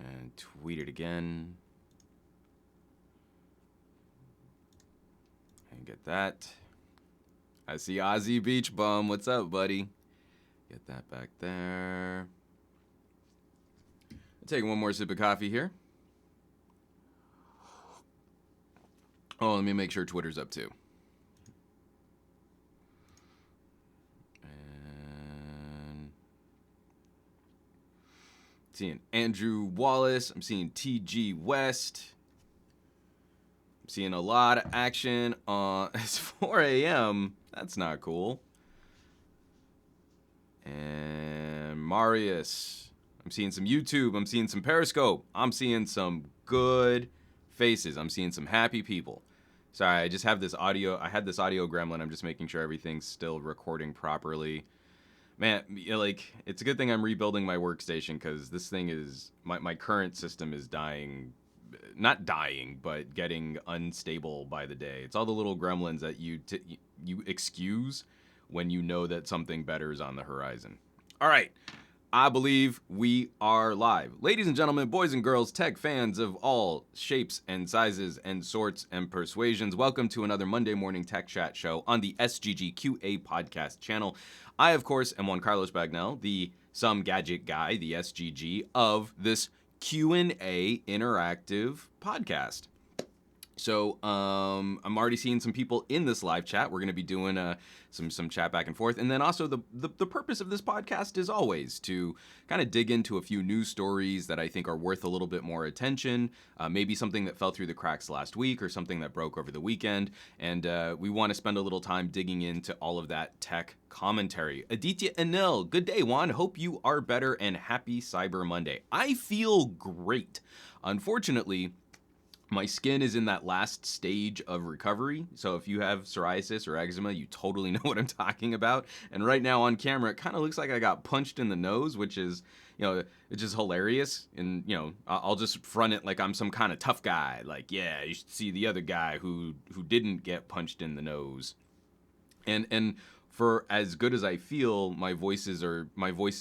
And tweet it again. And get that. I see Ozzy Beach Bum. What's up, buddy? Get that back there. I'll take one more sip of coffee here. Oh, let me make sure Twitter's up too. And seeing Andrew Wallace. I'm seeing TG West. I'm seeing a lot of action on. It's 4 a.m. That's not cool. And Marius. I'm seeing some YouTube. I'm seeing some Periscope. I'm seeing some good faces. I'm seeing some happy people. Sorry, I just have this audio. I had this audio gremlin. I'm just making sure everything's still recording properly. Man, like, it's a good thing I'm rebuilding my workstation because this thing is, my current system is dying. Not dying, but getting unstable by the day. It's all the little gremlins that you excuse when you know that something better is on the horizon. All right. I believe we are live. Ladies and gentlemen, boys and girls, tech fans of all shapes and sizes and sorts and persuasions, welcome to another Monday morning tech chat show on the SGGQA podcast channel. I, of course, am Juan Carlos Bagnell, the SomeGadgetGuy, the SGG of this Q&A interactive podcast. So I'm already seeing some people in this live chat. We're going to be doing some chat back and forth. And then also the purpose of this podcast is always to kind of dig into a few news stories that I think are worth a little bit more attention. Maybe something that fell through the cracks last week or something that broke over the weekend. And we want to spend a little time digging into all of that tech commentary. Aditya Anil, good day, Juan. Hope you are better and happy Cyber Monday. I feel great. Unfortunately, my skin is in that last stage of recovery. So if you have psoriasis or eczema, you totally know what I'm talking about. And right now on camera, it kind of looks like I got punched in the nose, which is, it's just hilarious. And, I'll just front it like I'm some kind of tough guy. Like, yeah, you should see the other guy who didn't get punched in the nose. And for as good as I feel, my voice is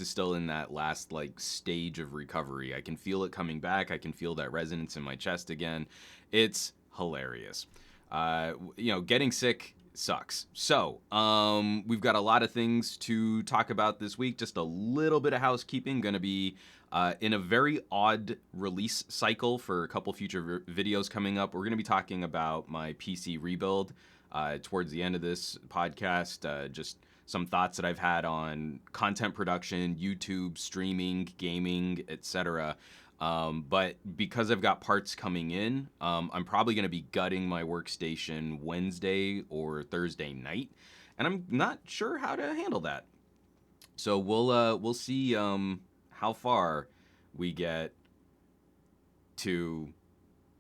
still in that last stage of recovery. I can feel it coming back. I can feel that resonance in my chest again. It's hilarious. Getting sick sucks. So, we've got a lot of things to talk about this week. Just a little bit of housekeeping. Going to be in a very odd release cycle for a couple future videos coming up. We're going to be talking about my PC rebuild. Towards the end of this podcast, just some thoughts that I've had on content production, YouTube, streaming, gaming, etc. But because I've got parts coming in, I'm probably going to be gutting my workstation Wednesday or Thursday night, and I'm not sure how to handle that. So we'll see how far we get to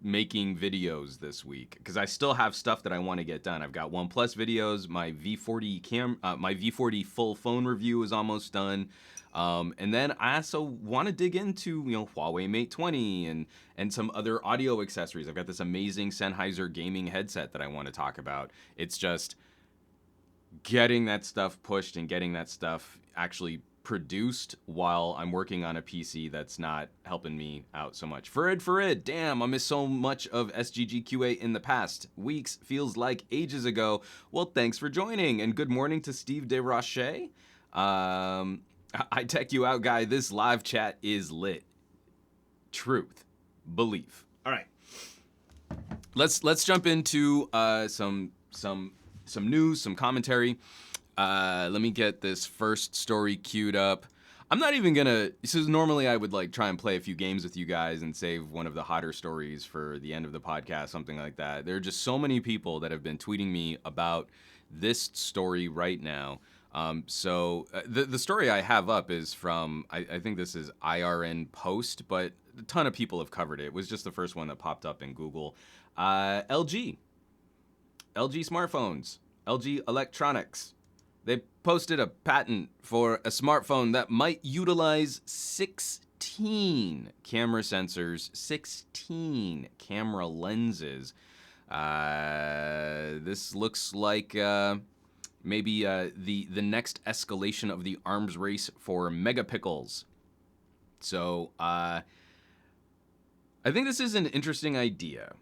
making videos this week, because I still have stuff that I want to get done. I've got OnePlus videos, my V40 full phone review is almost done, and then I also want to dig into Huawei Mate 20 and some other audio accessories. I've got this amazing Sennheiser gaming headset that I want to talk about. It's just getting that stuff pushed and getting that stuff actually produced while I'm working on a PC that's not helping me out so much. Farid, damn, I missed so much of SGGQA in the past weeks. Feels like ages ago. Well, thanks for joining, and good morning to Steve DeRoche. I tech you out, guy. This live chat is lit. Truth, belief. All right, let's jump into some news, some commentary. Let me get this first story queued up. I'm not even gonna, so normally I would try and play a few games with you guys and save one of the hotter stories for the end of the podcast, something like that. There are just so many people that have been tweeting me about this story right now. So the story I have up is from, I think this is IRN Post, but a ton of people have covered it. It was just the first one that popped up in Google. LG smartphones, LG Electronics. They posted a patent for a smartphone that might utilize 16 camera sensors, 16 camera lenses. This looks like maybe the next escalation of the arms race for megapixels. So I think this is an interesting idea.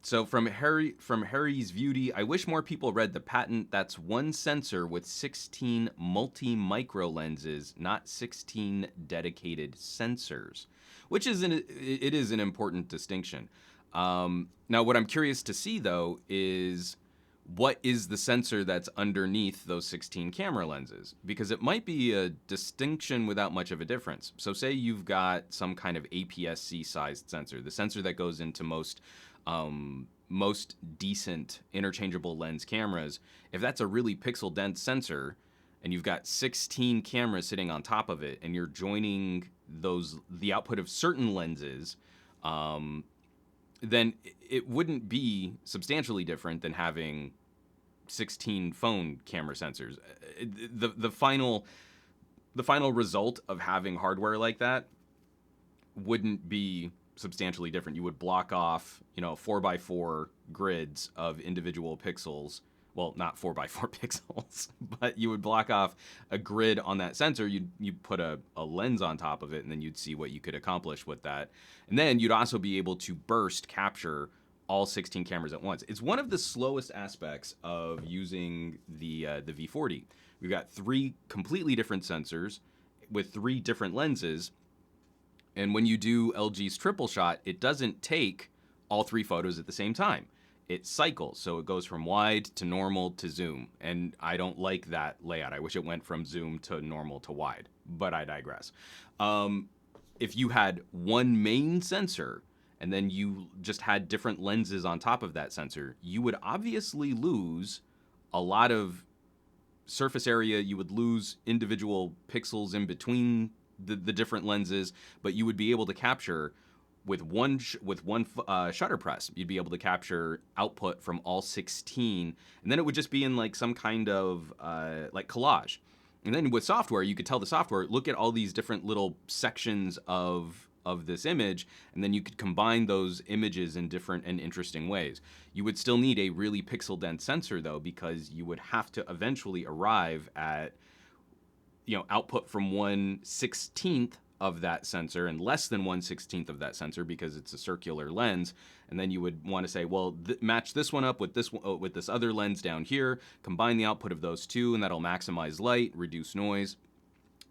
So from Harry's Beauty, I wish more people read the patent. That's one sensor with 16 multi-micro lenses, not 16 dedicated sensors, which is it is an important distinction. Now, what I'm curious to see though is what is the sensor that's underneath those 16 camera lenses, because it might be a distinction without much of a difference. So say you've got some kind of APS-C sized sensor, the sensor that goes into most decent interchangeable lens cameras. If that's a really pixel dense sensor and you've got 16 cameras sitting on top of it and you're joining the output of certain lenses, then it wouldn't be substantially different than having 16 phone camera sensors. The final result of having hardware like that wouldn't be substantially different. You would block off, 4x4 grids of individual pixels. Well, not 4x4 pixels, but you would block off a grid on that sensor. You'd put a lens on top of it, and then you'd see what you could accomplish with that. And then you'd also be able to burst capture all 16 cameras at once. It's one of the slowest aspects of using the V40. We've got 3 completely different sensors with 3 different lenses. And when you do LG's triple shot, it doesn't take all 3 photos at the same time. It cycles, so it goes from wide to normal to zoom. And I don't like that layout. I wish it went from zoom to normal to wide, but I digress. If you had one main sensor and then you just had different lenses on top of that sensor, you would obviously lose a lot of surface area. You would lose individual pixels in between the different lenses, but you would be able to capture with one shutter press. You'd be able to capture output from all 16, and then it would just be in like some kind of like collage. And then with software, you could tell the software, look at all these different little sections of this image, and then you could combine those images in different and interesting ways. You would still need a really pixel dense sensor though, because you would have to eventually arrive at output from 1/16 of that sensor and less than 1/16 of that sensor, because it's a circular lens. And then you would want to say, well, match this one up with this other lens down here, combine the output of those two, and that'll maximize light, reduce noise.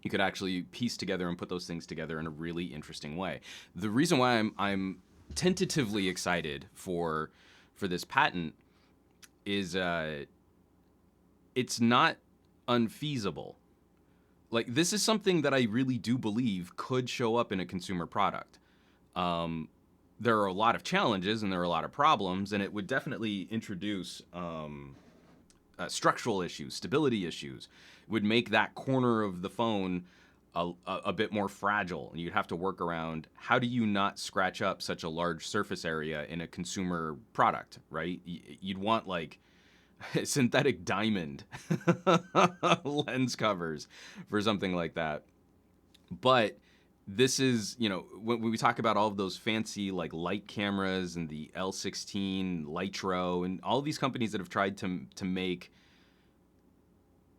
You could actually piece together and put those things together in a really interesting way. The reason why I'm tentatively excited for this patent is it's not unfeasible. Like, this is something that I really do believe could show up in a consumer product. There are a lot of challenges and there are a lot of problems, and it would definitely introduce structural issues, stability issues. It would make that corner of the phone a bit more fragile, and you'd have to work around how do you not scratch up such a large surface area in a consumer product, right? You'd want like synthetic diamond lens covers for something like that. But this is, when we talk about all of those fancy like light cameras and the L16 Litro and all these companies that have tried to make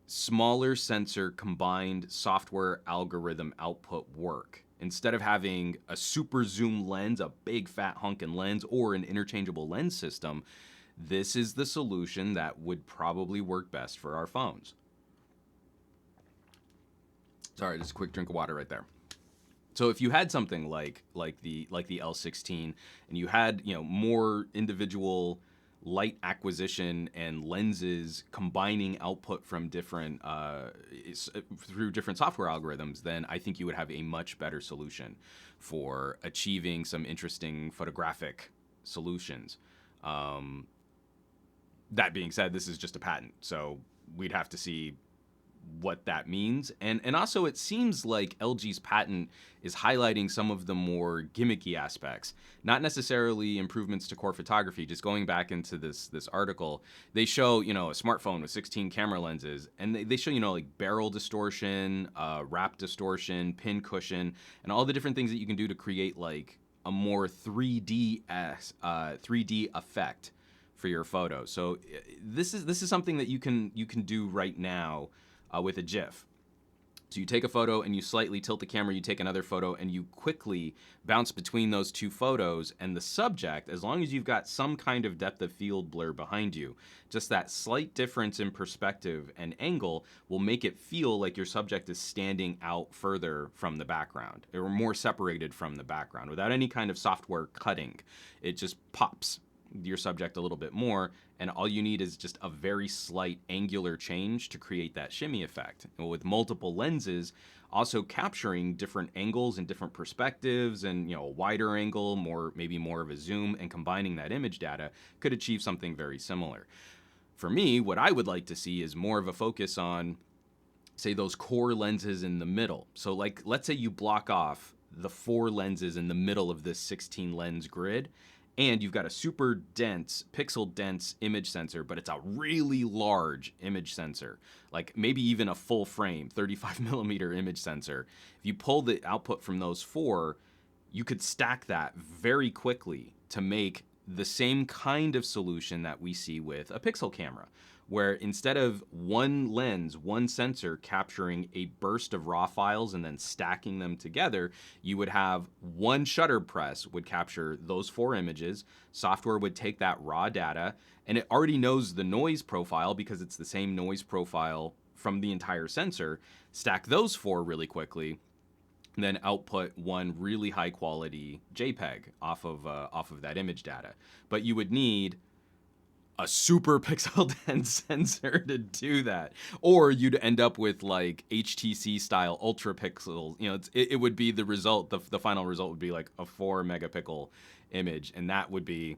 smaller sensor combined software algorithm output work, instead of having a super zoom lens, a big fat honkin' lens, or an interchangeable lens system, this is the solution that would probably work best for our phones. Sorry, just a quick drink of water right there. So if you had something like the L16 and you had more individual light acquisition and lenses combining output from different through different software algorithms, then I think you would have a much better solution for achieving some interesting photographic solutions. That being said, this is just a patent, so we'd have to see what that means. And also, it seems like LG's patent is highlighting some of the more gimmicky aspects, not necessarily improvements to core photography. Just going back into this article, they show, a smartphone with 16 camera lenses, and they show, like barrel distortion, wrap distortion, pin cushion, and all the different things that you can do to create like a more 3D effect for your photo. So this is something that you can do right now with a GIF. So you take a photo and you slightly tilt the camera, you take another photo and you quickly bounce between those two photos, and the subject, as long as you've got some kind of depth of field blur behind you, just that slight difference in perspective and angle will make it feel like your subject is standing out further from the background, or more separated from the background without any kind of software cutting. It just pops your subject a little bit more, and all you need is just a very slight angular change to create that shimmy effect. And with multiple lenses also capturing different angles and different perspectives, and a wider angle, maybe more of a zoom, and combining that image data could achieve something very similar. For me, what I would like to see is more of a focus on, say, those core lenses in the middle. So like, let's say you block off the 4 lenses in the middle of this 16 lens grid, and you've got a super dense, pixel dense image sensor, but it's a really large image sensor, like maybe even a full frame 35 millimeter image sensor. If you pull the output from those 4, you could stack that very quickly to make the same kind of solution that we see with a pixel camera, where instead of one lens, one sensor capturing a burst of raw files and then stacking them together, you would have one shutter press would capture those 4 images. Software would take that raw data, and it already knows the noise profile because it's the same noise profile from the entire sensor. Stack those 4 really quickly, and then output one really high quality JPEG off of that image data. But you would need a super pixel dense sensor to do that, or you'd end up with like HTC style ultra pixels. It would be the result. The final result would be like a 4 megapixel image, and that would be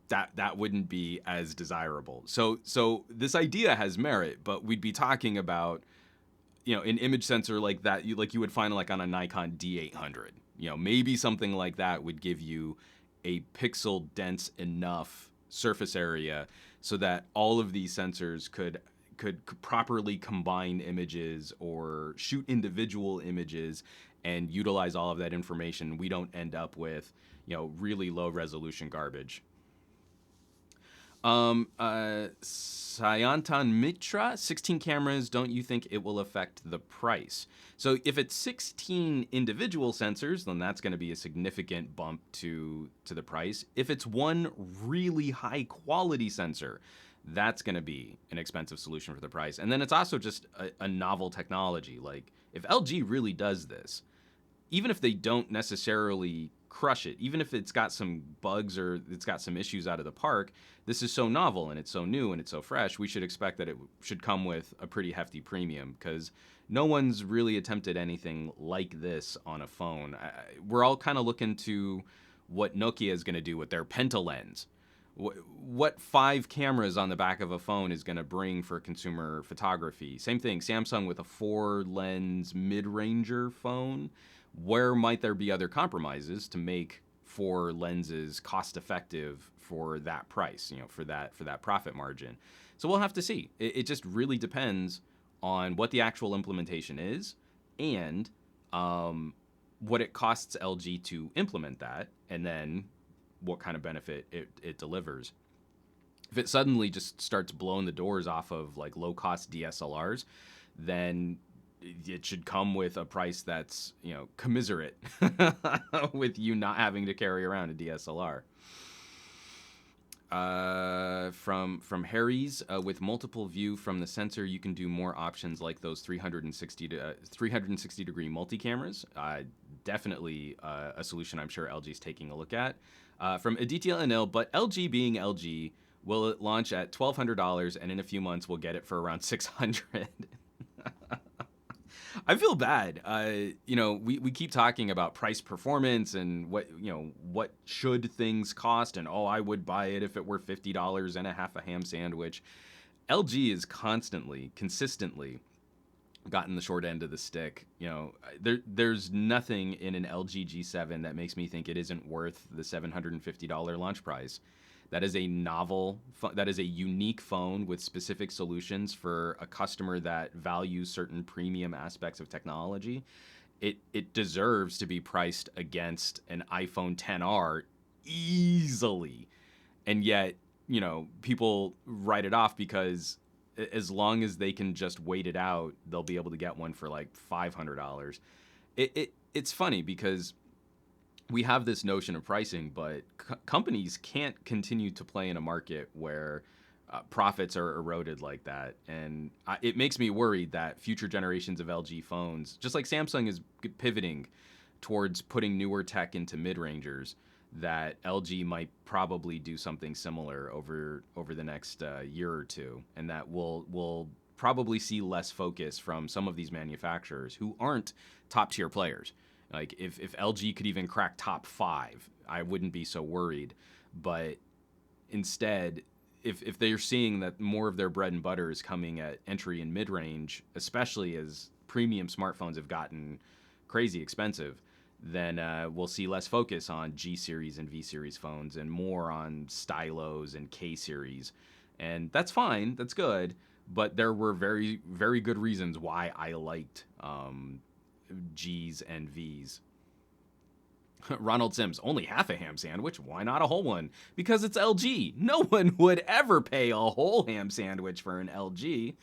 that wouldn't be as desirable. So this idea has merit, but we'd be talking about an image sensor like that, you would find like on a Nikon D800. Maybe something like that would give you a pixel dense enough surface area so that all of these sensors could properly combine images or shoot individual images and utilize all of that information. We don't end up with really low resolution garbage. Sayantan Mitra, 16 cameras, don't you think it will affect the price? So if it's 16 individual sensors, then that's going to be a significant bump to the price. If it's one really high quality sensor, that's going to be an expensive solution for the price. And then it's also just a novel technology. Like, if LG really does this, even if they don't necessarily crush it, even if it's got some bugs or it's got some issues out of the park, this is so novel and it's so new and it's so fresh, we should expect that it should come with a pretty hefty premium, because no one's really attempted anything like this on a phone. We're all kind of looking to what Nokia is going to do with their pentalens. What 5 cameras on the back of a phone is going to bring for consumer photography? Same thing, Samsung with a 4-lens mid-ranger phone. Where might there be other compromises to make 4 lenses cost effective for that price, for that profit margin? So we'll have to see. It just really depends on what the actual implementation is, and what it costs LG to implement that, and then what kind of benefit it delivers. If it suddenly just starts blowing the doors off of like low-cost DSLRs, then it should come with a price that's commiserate with you not having to carry around a DSLR. From Harry's, with multiple view from the sensor, you can do more options like those 360 degree multi cameras. Definitely a solution I'm sure LG is taking a look at. From Aditya Anil, but LG being LG, will it launch at $1,200 and in a few months we'll get it for around $600? I feel bad. We keep talking about price performance and what should things cost, and I would buy it if it were $50 and a half a ham sandwich. LG is consistently gotten the short end of the stick. There's nothing in an LG G7 that makes me think it isn't worth the $750 launch price. That is a novel, that is a unique phone with specific solutions for a customer that values certain premium aspects of technology. It deserves to be priced against an iPhone XR easily. And yet, people write it off because as long as they can just wait it out, they'll be able to get one for like $500. It's funny because we have this notion of pricing, but companies can't continue to play in a market where profits are eroded like that. And it makes me worried that future generations of LG phones, just like Samsung is pivoting towards putting newer tech into mid-rangers, that LG might probably do something similar over the next year or two, and that we'll probably see less focus from some of these manufacturers who aren't top-tier players. Like if LG could even crack top 5, I wouldn't be so worried. But instead, if they're seeing that more of their bread and butter is coming at entry and mid-range, especially as premium smartphones have gotten crazy expensive, then we'll see less focus on G series and V series phones and more on stylos and K series. And that's fine, that's good, but there were very, very good reasons why I liked G's and V's. Ronald Sims, only half a ham sandwich. Why not a whole one? Because it's LG. No one would ever pay a whole ham sandwich for an LG.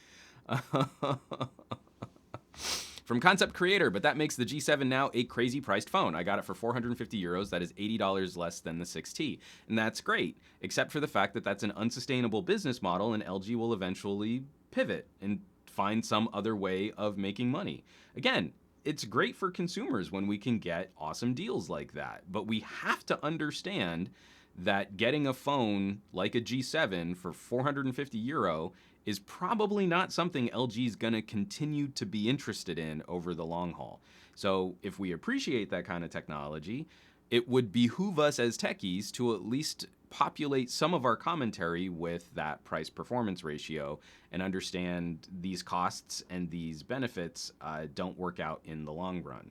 From Concept Creator, but that makes the G7 now a crazy priced phone. I got it for 450 euros. That is $80 less than the 6T. And that's great, except for the fact that that's an unsustainable business model, and LG will eventually pivot and find some other way of making money. Again, it's great for consumers when we can get awesome deals like that, but we have to understand that getting a phone like a G7 for 450 euro is probably not something LG is going to continue to be interested in over the long haul. So if we appreciate that kind of technology, it would behoove us as techies to at least populate some of our commentary with that price-performance ratio and understand these costs and these benefits don't work out in the long run.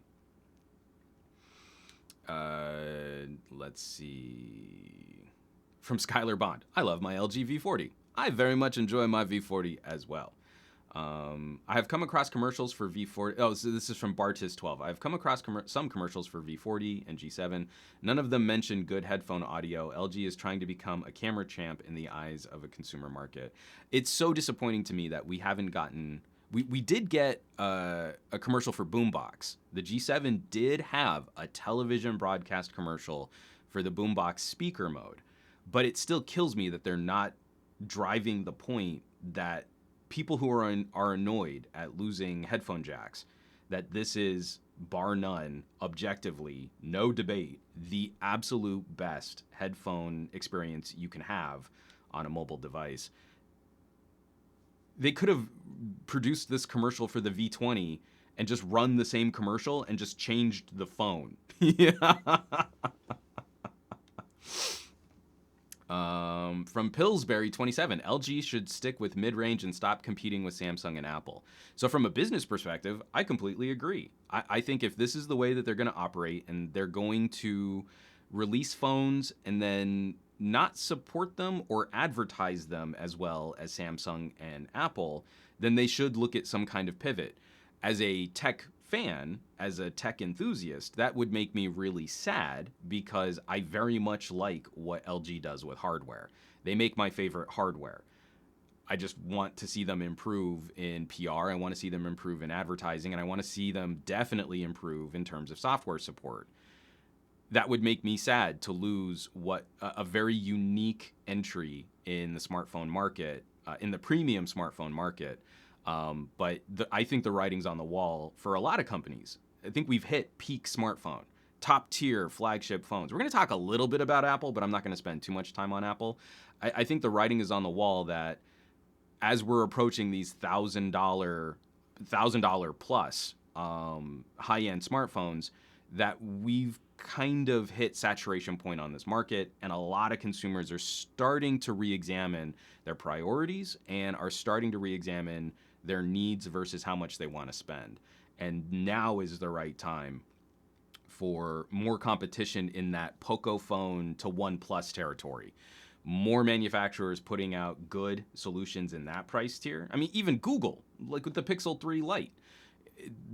Let's see. From Skylar Bond, I love my LG V40. I very much enjoy my V40 as well. I have come across commercials for V40. Oh, so this is from Bartis12. I've come across some commercials for V40 and G7. None of them mention good headphone audio. LG is trying to become a camera champ in the eyes of a consumer market. It's so disappointing to me that we haven't gotten... We did get a commercial for Boombox. The G7 did have a television broadcast commercial for the Boombox speaker mode. But it still kills me that they're not driving the point that people who are annoyed at losing headphone jacks, that this is, bar none, objectively, no debate, the absolute best headphone experience you can have on a mobile device. They could have produced this commercial for the V20 and just run the same commercial and just changed the phone. Yeah. From Pillsbury27, LG should stick with mid-range and stop competing with Samsung and Apple. So from a business perspective, I completely agree. I think if this is the way that they're going to operate and they're going to release phones and then not support them or advertise them as well as Samsung and Apple, then they should look at some kind of pivot. As a tech fan, as a tech enthusiast, that would make me really sad because I very much like what LG does with hardware. They make my favorite hardware. I just want to see them improve in PR. I want to see them improve in advertising, and I want to see them definitely improve in terms of software support. That would make me sad to lose what a very unique entry in the smartphone market, in the premium smartphone market. But I think the writing's on the wall for a lot of companies. I think we've hit peak smartphone, top tier flagship phones. We're going to talk a little bit about Apple, but I'm not going to spend too much time on Apple. I think the writing is on the wall that as we're approaching these $1,000 plus high-end smartphones, that we've kind of hit saturation point on this market, and a lot of consumers are starting to re-examine their priorities and are starting to re-examine their needs versus how much they want to spend. And now is the right time for more competition in that Poco phone to OnePlus territory. More manufacturers putting out good solutions in that price tier. I mean, even Google, like with the Pixel 3 Lite.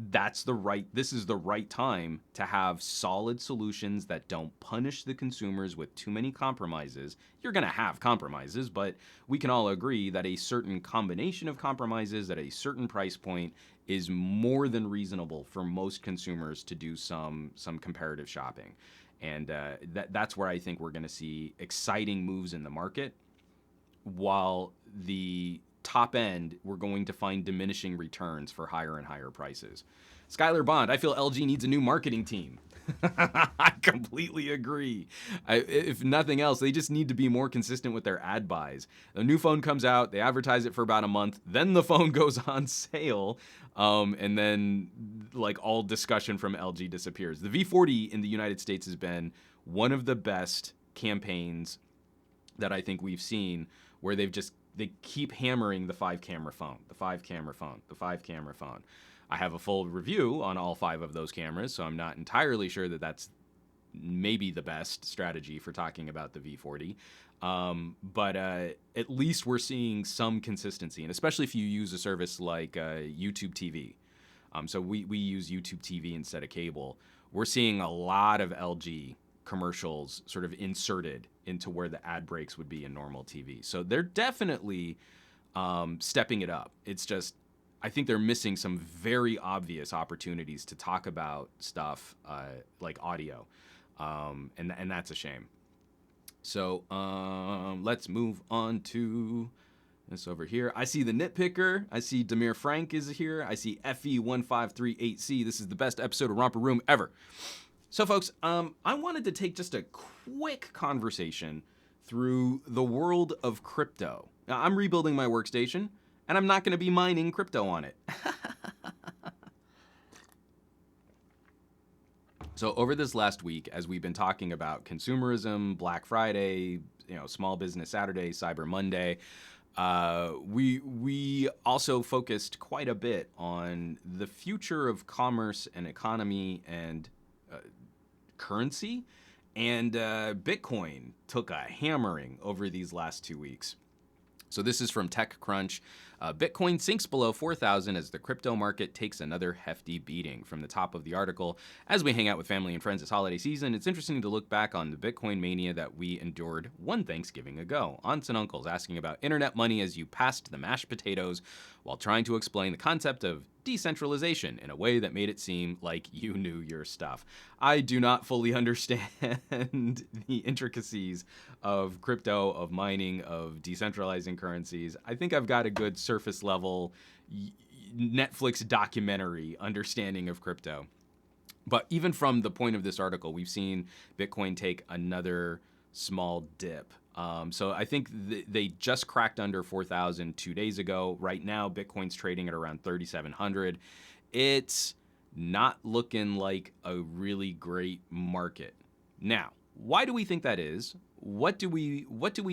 this is the right time to have solid solutions that don't punish the consumers with too many compromises. You're going to have compromises, but we can all agree that a certain combination of compromises at a certain price point is more than reasonable for most consumers to do some comparative shopping. And that's where I think we're going to see exciting moves in the market, while the top end, we're going to find diminishing returns for higher and higher prices. Skylar Bond, I feel LG needs a new marketing team. I completely agree. If nothing else, they just need to be more consistent with their ad buys. A new phone comes out, they advertise it for about a month, then the phone goes on sale, and then like all discussion from LG disappears. The V40 in the United States has been one of the best campaigns that I think we've seen, where they keep hammering the 5-camera phone, the 5-camera phone, the 5-camera phone. I have a full review on all 5 of those cameras, so I'm not entirely sure that that's maybe the best strategy for talking about the V40. But at least we're seeing some consistency, and especially if you use a service like YouTube TV. So we use YouTube TV instead of cable. We're seeing a lot of LG commercials sort of inserted into where the ad breaks would be in normal TV. So they're definitely stepping it up. It's just, I think they're missing some very obvious opportunities to talk about stuff like audio. And that's a shame. So let's move on to this over here. I see the Nitpicker. I see Demir Frank is here. I see FE1538C. This is the best episode of Romper Room ever. So, folks, I wanted to take just a quick conversation through the world of crypto. Now, I'm rebuilding my workstation, and I'm not going to be mining crypto on it. So, over this last week, as we've been talking about consumerism, Black Friday, Small Business Saturday, Cyber Monday, we also focused quite a bit on the future of commerce and economy and currency, and Bitcoin took a hammering over these last 2 weeks. So this is from TechCrunch. Bitcoin sinks below 4,000 as the crypto market takes another hefty beating. From the top of the article, as we hang out with family and friends this holiday season, it's interesting to look back on the Bitcoin mania that we endured one Thanksgiving ago. Aunts and uncles asking about internet money as you passed the mashed potatoes while trying to explain the concept of decentralization in a way that made it seem like you knew your stuff. I do not fully understand the intricacies of crypto, of mining, of decentralizing currencies. I think I've got a good surface level Netflix documentary understanding of crypto. But even from the point of this article, we've seen Bitcoin take another small dip. So I think they just cracked under 4,000 2 days ago. Right now, Bitcoin's trading at around 3,700. It's not looking like a really great market. Now, why do we think that is? What do we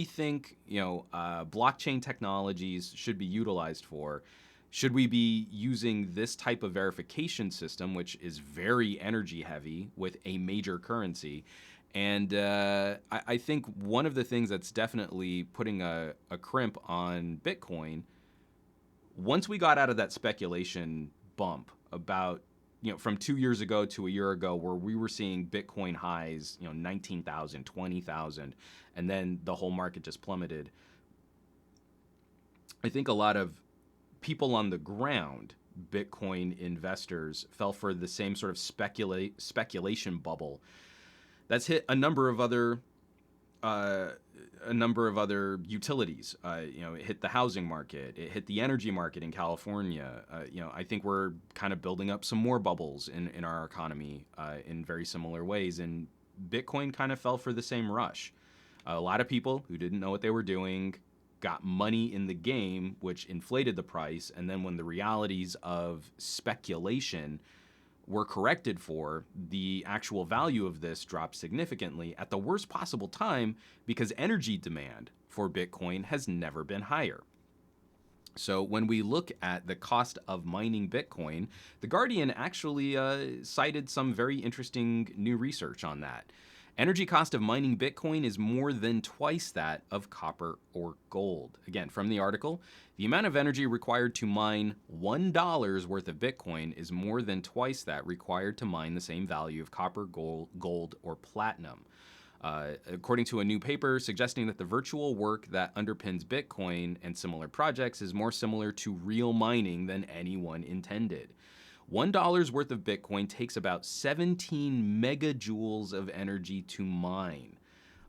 think blockchain technologies should be utilized for? Should we be using this type of verification system, which is very energy heavy, with a major currency? And I think one of the things that's definitely putting a crimp on Bitcoin, once we got out of that speculation bump about, from 2 years ago to a year ago, where we were seeing Bitcoin highs, 19,000, 20,000, and then the whole market just plummeted. I think a lot of people on the ground, Bitcoin investors, fell for the same sort of speculation bubble that's hit a number of other utilities. It hit the housing market. It hit the energy market in California. I think we're kind of building up some more bubbles in our economy in very similar ways. And Bitcoin kind of fell for the same rush. A lot of people who didn't know what they were doing got money in the game, which inflated the price. And then when the realities of speculation were corrected for, the actual value of this dropped significantly at the worst possible time, because energy demand for Bitcoin has never been higher. So when we look at the cost of mining Bitcoin, The Guardian actually cited some very interesting new research on that. Energy cost of mining Bitcoin is more than twice that of copper or gold. Again, from the article, the amount of energy required to mine $1 worth of Bitcoin is more than twice that required to mine the same value of copper, gold, or platinum. According to a new paper suggesting that the virtual work that underpins Bitcoin and similar projects is more similar to real mining than anyone intended. $1 worth of Bitcoin takes about 17 megajoules of energy to mine.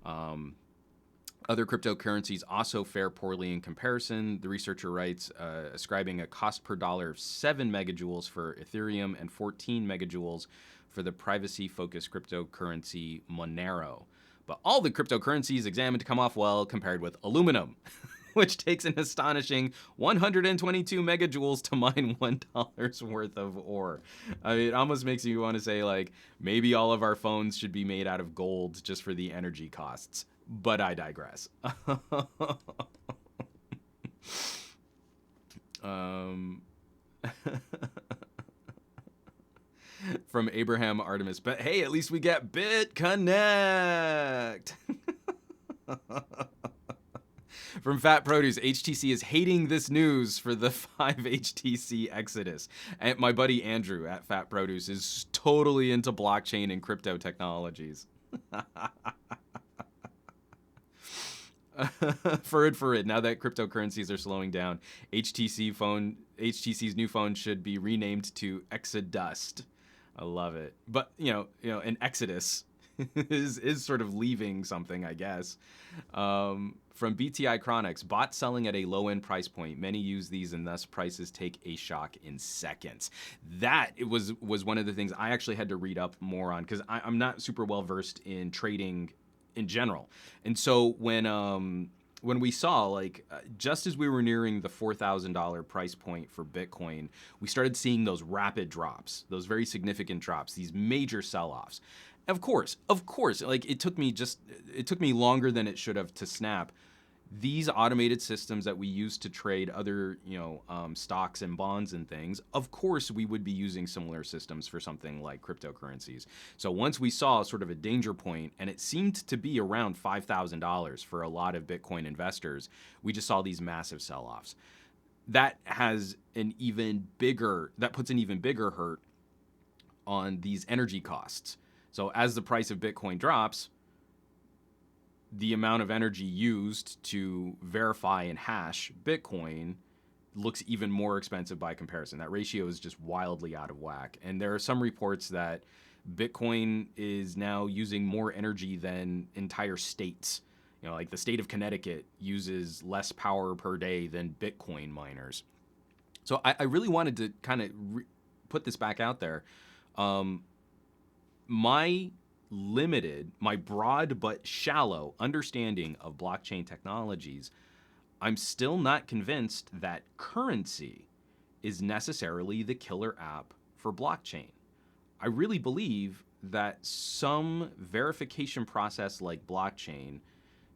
Other cryptocurrencies also fare poorly in comparison. The researcher writes, ascribing a cost per dollar of 7 megajoules for Ethereum and 14 megajoules for the privacy-focused cryptocurrency Monero. But all the cryptocurrencies examined come off well compared with aluminum, which takes an astonishing 122 megajoules to mine $1 worth of ore. I mean, it almost makes you want to say, like, maybe all of our phones should be made out of gold just for the energy costs. But I digress. From Abraham Artemis. But hey, at least we get BitConnect. From Fat Produce, HTC is hating this news for the 5 HTC Exodus. And my buddy Andrew at Fat Produce is totally into blockchain and crypto technologies. For it. Now that cryptocurrencies are slowing down, HTC's new phone should be renamed to Exodust. I love it. But an exodus is sort of leaving something, I guess. From BTI Chronics, bots selling at a low-end price point. Many use these, and thus prices take a shock in seconds. That was one of the things I actually had to read up more on, because I'm not super well versed in trading in general. And so when we saw, just as we were nearing the $4,000 price point for Bitcoin, we started seeing those rapid drops, those very significant drops, these major sell-offs. Of course, it took me longer than it should have to snap. These automated systems that we use to trade other, stocks and bonds and things, of course we would be using similar systems for something like cryptocurrencies. So once we saw sort of a danger point, and it seemed to be around $5,000 for a lot of Bitcoin investors, we just saw these massive sell-offs. That puts an even bigger hurt on these energy costs. So as the price of Bitcoin drops, the amount of energy used to verify and hash Bitcoin looks even more expensive by comparison. That ratio is just wildly out of whack. And there are some reports that Bitcoin is now using more energy than entire states. Like the state of Connecticut uses less power per day than Bitcoin miners. So I really wanted to kind of put this back out there. My broad but shallow understanding of blockchain technologies, I'm still not convinced that currency is necessarily the killer app for blockchain. I really believe that some verification process like blockchain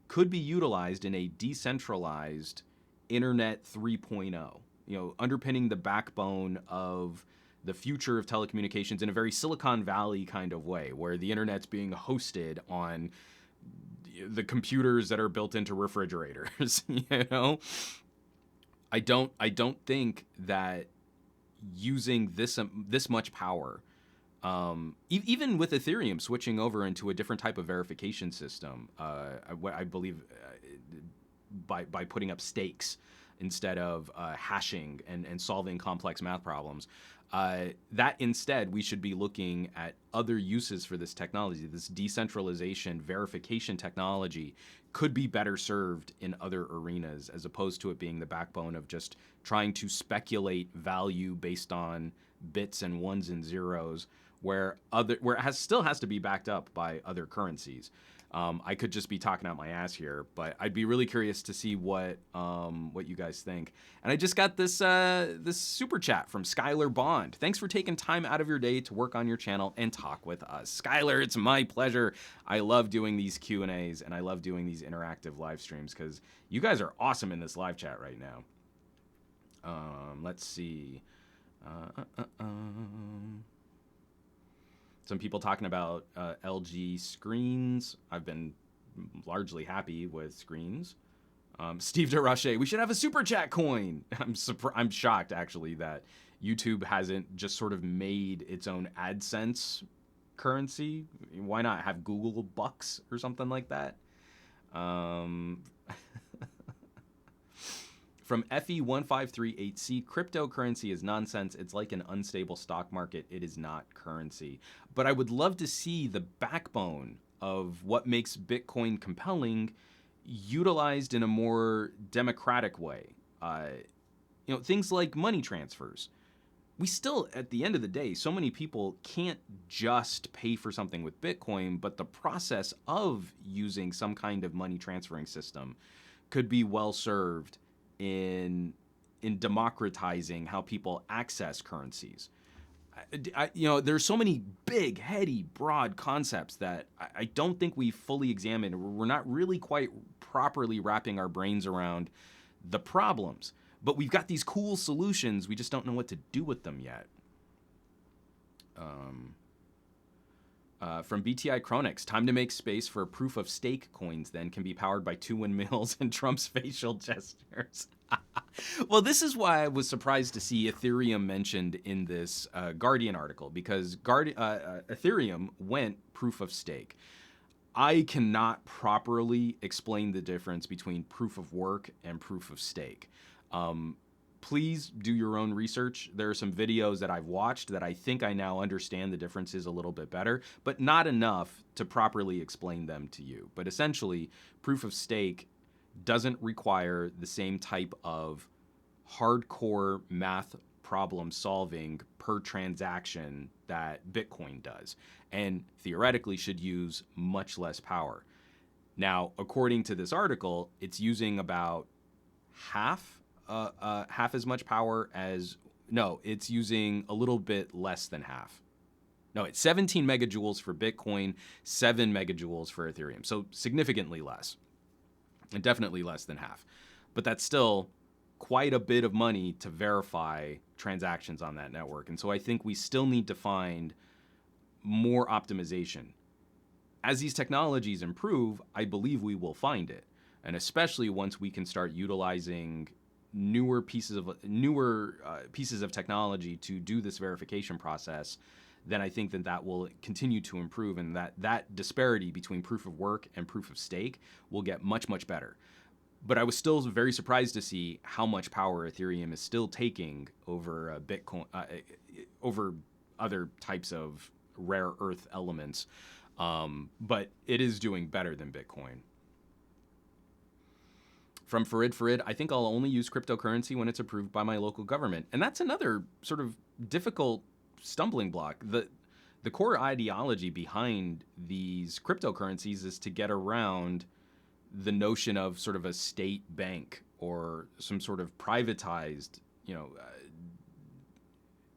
could be utilized in a decentralized Internet 3.0, underpinning the backbone of the future of telecommunications in a very Silicon Valley kind of way, where the internet's being hosted on the computers that are built into refrigerators. I don't think that using this much power, even with Ethereum switching over into a different type of verification system, I believe by putting up stakes instead of hashing and solving complex math problems. That instead, we should be looking at other uses for this technology. This decentralization verification technology could be better served in other arenas, as opposed to it being the backbone of just trying to speculate value based on bits and ones and zeros, where it still has to be backed up by other currencies. I could just be talking out my ass here, but I'd be really curious to see what you guys think. And I just got this super chat from Skylar Bond. Thanks for taking time out of your day to work on your channel and talk with us. Skylar, it's my pleasure. I love doing these Q&As, and I love doing these interactive live streams because you guys are awesome in this live chat right now. Let's see. Some people talking about LG screens. I've been largely happy with screens. Steve DeRoche, we should have a super chat coin. I'm shocked actually that YouTube hasn't just sort of made its own AdSense currency. Why not have Google Bucks or something like that? From FE1538C, cryptocurrency is nonsense. It's like an unstable stock market. It is not currency. But I would love to see the backbone of what makes Bitcoin compelling utilized in a more democratic way. Things like money transfers. We still, at the end of the day, so many people can't just pay for something with Bitcoin, but the process of using some kind of money transferring system could be well served in democratizing how people access currencies. There's so many big, heady, broad concepts that I don't think we fully examined. We're not really quite properly wrapping our brains around the problems. But we've got these cool solutions. We just don't know what to do with them yet. From BTI Chronix, time to make space for proof of stake coins then can be powered by 2 windmills and Trump's facial gestures. Well, this is why I was surprised to see Ethereum mentioned in this Guardian article, because Ethereum went proof of stake. I cannot properly explain the difference between proof of work and proof of stake. Please do your own research. There are some videos that I've watched that I think I now understand the differences a little bit better, but not enough to properly explain them to you. But essentially, proof of stake doesn't require the same type of hardcore math problem solving per transaction that Bitcoin does, and theoretically should use much less power. Now, according to this article, it's using about half as much power as, no, it's using a little bit less than half. No, it's 17 megajoules for Bitcoin, 7 megajoules for Ethereum. So significantly less, and definitely less than half. But that's still quite a bit of money to verify transactions on that network. And so I think we still need to find more optimization. As these technologies improve, I believe we will find it. And especially once we can start utilizing newer pieces of technology to do this verification process, then I think that will continue to improve, and that disparity between proof of work and proof of stake will get much, much better. But I was still very surprised to see how much power Ethereum is still taking over Bitcoin, over other types of rare earth elements. But it is doing better than Bitcoin. From Farid, I think I'll only use cryptocurrency when it's approved by my local government. And that's another sort of difficult stumbling block. The core ideology behind these cryptocurrencies is to get around the notion of sort of a state bank or some sort of privatized,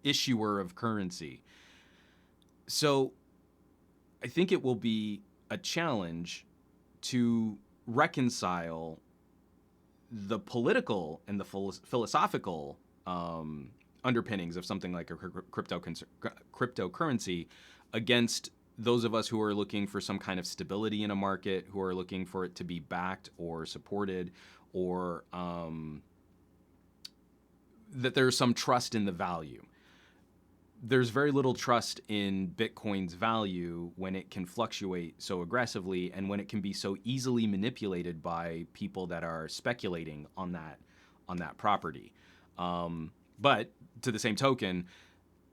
issuer of currency. So I think it will be a challenge to reconcile the political and the philosophical underpinnings of something like a cryptocurrency against those of us who are looking for some kind of stability in a market, who are looking for it to be backed or supported, or that there's some trust in the value. There's very little trust in Bitcoin's value when it can fluctuate so aggressively and when it can be so easily manipulated by people that are speculating on that property. But to the same token,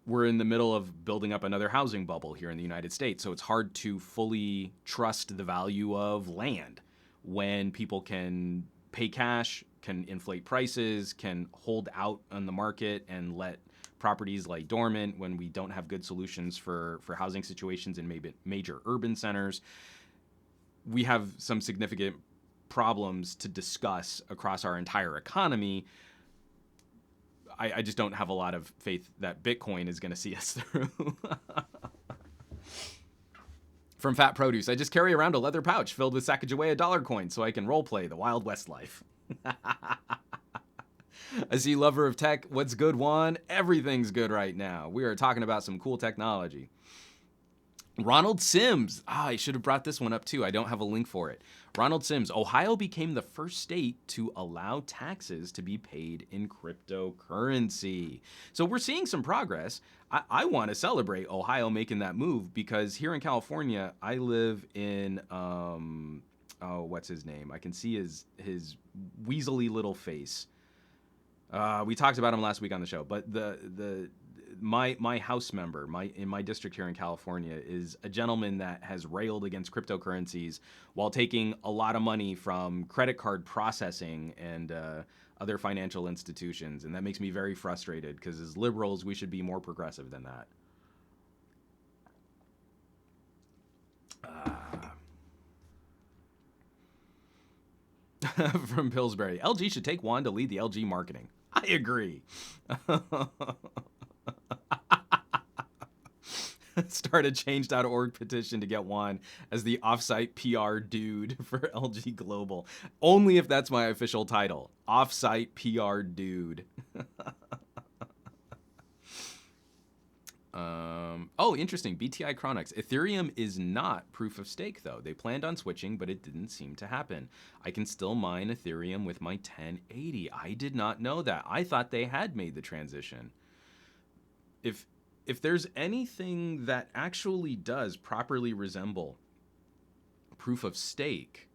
we're in the middle of building up another housing bubble here in the United States, so it's hard to fully trust the value of land when people can pay cash, can inflate prices, can hold out on the market and let properties lie dormant when we don't have good solutions for housing situations in maybe major urban centers. We have some significant problems to discuss across our entire economy. I just don't have a lot of faith that Bitcoin is going to see us through. From Fat Produce, I just carry around a leather pouch filled with Sacagawea dollar coins so I can roleplay the Wild West life. I see lover of tech. What's good, Juan? Everything's good right now. We are talking about some cool technology. Ronald Sims. I should have brought this one up too. I don't have a link for it. Ronald Sims. Ohio became the first state to allow taxes to be paid in cryptocurrency. So we're seeing some progress. I want to celebrate Ohio making that move because here in California, I live in what's his name? I can see his weaselly little face. We talked about him last week on the show, but my house member in my district here in California is a gentleman that has railed against cryptocurrencies while taking a lot of money from credit card processing and other financial institutions, and that makes me very frustrated because as liberals we should be more progressive than that. From Pillsbury, LG should take Juan to lead the LG marketing. I agree. Start a change.org petition to get Juan as the offsite PR dude for LG Global. Only if that's my official title. Offsite PR dude. Oh, interesting. BTI Chronix. Ethereum is not proof of stake, though. They planned on switching, but it didn't seem to happen. I can still mine Ethereum with my 1080. I did not know that. I thought they had made the transition. If there's anything that actually does properly resemble proof of stake,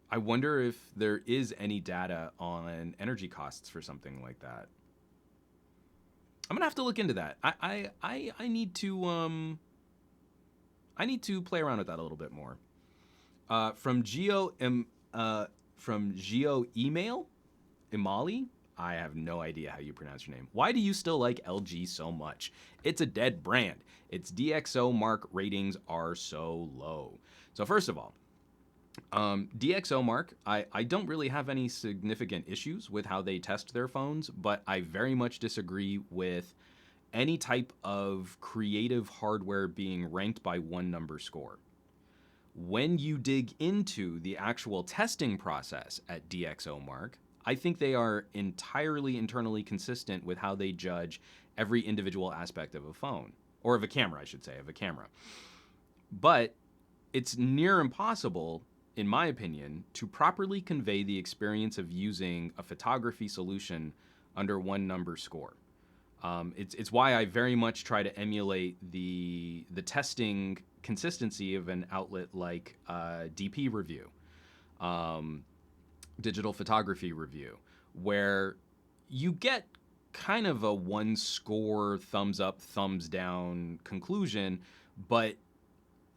I wonder if there is any data on energy costs for something like that. I'm gonna have to look into that. I need to play around with that a little bit more. From Geo Email, Imali. I have no idea how you pronounce your name. Why do you still like LG so much? It's a dead brand. Its DxO Mark ratings are so low. So first of all, DxO Mark, I don't really have any significant issues with how they test their phones, but I very much disagree with any type of creative hardware being ranked by one number score. When you dig into the actual testing process at DxO Mark, I think they are entirely internally consistent with how they judge every individual aspect of a phone, or of a camera, I should say, of a camera. But it's near impossible, in my opinion, to properly convey the experience of using a photography solution under one number score. It's why I very much try to emulate the testing consistency of an outlet like DP Review, Digital Photography Review, where you get kind of a one score, thumbs up, thumbs down conclusion, but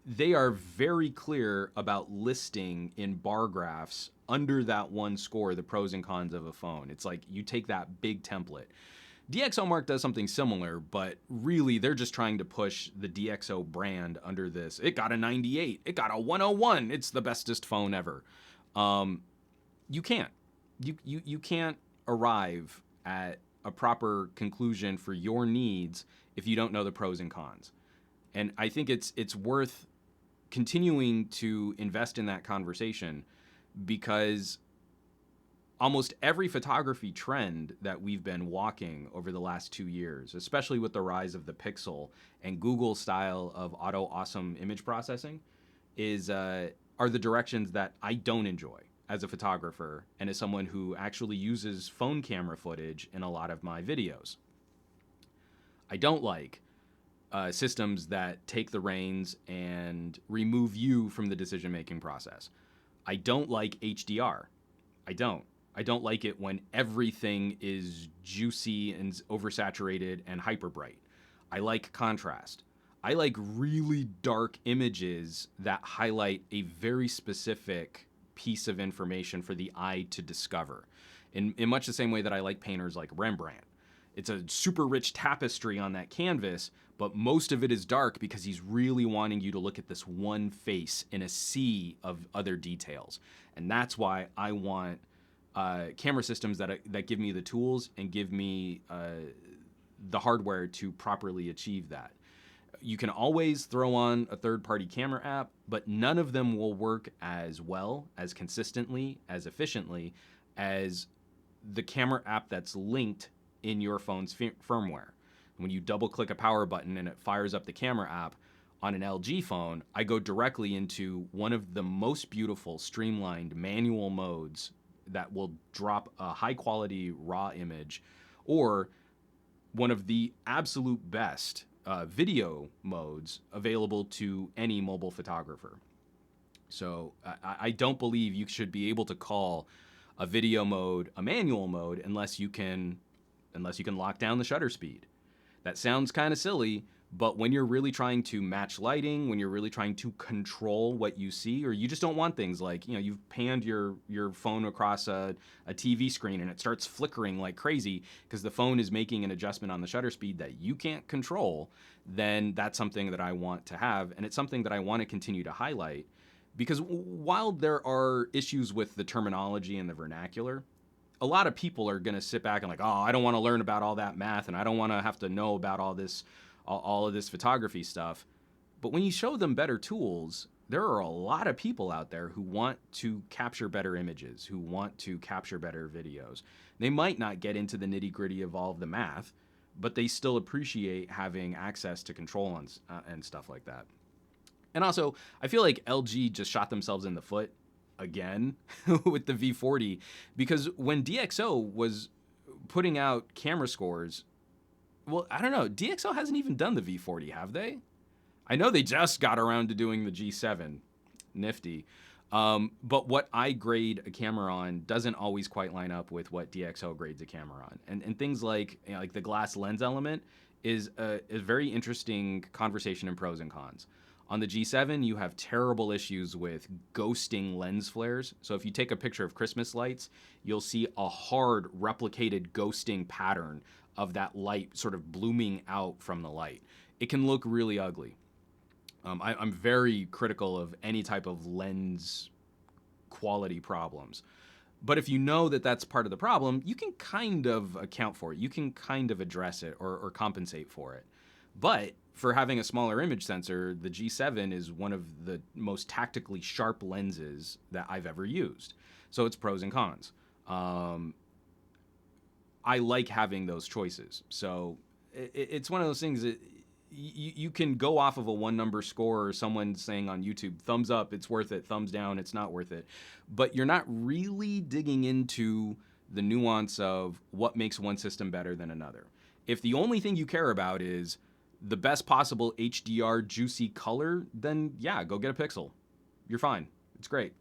they are very clear about listing in bar graphs under that one score the pros and cons of a phone. It's like you take that big template. DxO Mark does something similar, but really they're just trying to push the DxO brand under this. It got a 98. It got a 101. It's the bestest phone ever. You can't. You can't arrive at a proper conclusion for your needs if you don't know the pros and cons. And I think it's worth continuing to invest in that conversation because almost every photography trend that we've been walking over the last 2 years, especially with the rise of the Pixel and Google's style of auto awesome image processing, are the directions that I don't enjoy as a photographer and as someone who actually uses phone camera footage in a lot of my videos. I don't like systems that take the reins and remove you from the decision-making process. I don't like HDR. I don't like it when everything is juicy and oversaturated and hyper bright. I like contrast. I like really dark images that highlight a very specific piece of information for the eye to discover. In much the same way that I like painters like Rembrandt. It's a super rich tapestry on that canvas, but most of it is dark because he's really wanting you to look at this one face in a sea of other details. And that's why I want camera systems that give me the tools and give me the hardware to properly achieve that. You can always throw on a third-party camera app, but none of them will work as well, as consistently, as efficiently as the camera app that's linked in your phone's firmware. When you double-click a power button and it fires up the camera app, on an LG phone, I go directly into one of the most beautiful, streamlined manual modes that will drop a high quality raw image, or one of the absolute best video modes available to any mobile photographer. So I don't believe you should be able to call a video mode a manual mode unless you can lock down the shutter speed. That sounds kind of silly, but when you're really trying to match lighting, when you're really trying to control what you see, or you just don't want things like, you've panned your phone across a TV screen and it starts flickering like crazy because the phone is making an adjustment on the shutter speed that you can't control, then that's something that I want to have, and it's something that I want to continue to highlight. Because while there are issues with the terminology and the vernacular, a lot of people are going to sit back and like, oh, I don't want to learn about all that math, and I don't want to have to know about all of this photography stuff. But when you show them better tools, there are a lot of people out there who want to capture better images, who want to capture better videos. They might not get into the nitty-gritty of all of the math, but they still appreciate having access to control and stuff like that. And also, I feel like LG just shot themselves in the foot again with the V40, because when DxO was putting out camera scores, well, I don't know, DxO hasn't even done the V40, have they? I know they just got around to doing the G7, nifty. But what I grade a camera on doesn't always quite line up with what DxO grades a camera on. And things like, like the glass lens element is a very interesting conversation in pros and cons. On the G7, you have terrible issues with ghosting lens flares. So if you take a picture of Christmas lights, you'll see a hard replicated ghosting pattern of that light sort of blooming out from the light. It can look really ugly. I'm very critical of any type of lens quality problems. But if you know that that's part of the problem, you can kind of account for it. You can kind of address it or compensate for it. But for having a smaller image sensor, the G7 is one of the most tactically sharp lenses that I've ever used. So it's pros and cons. I like having those choices. So it's one of those things that you can go off of a one number score, or someone saying on YouTube, thumbs up, it's worth it, thumbs down, it's not worth it. But you're not really digging into the nuance of what makes one system better than another. If the only thing you care about is the best possible HDR juicy color, then yeah, go get a Pixel. You're fine. It's great.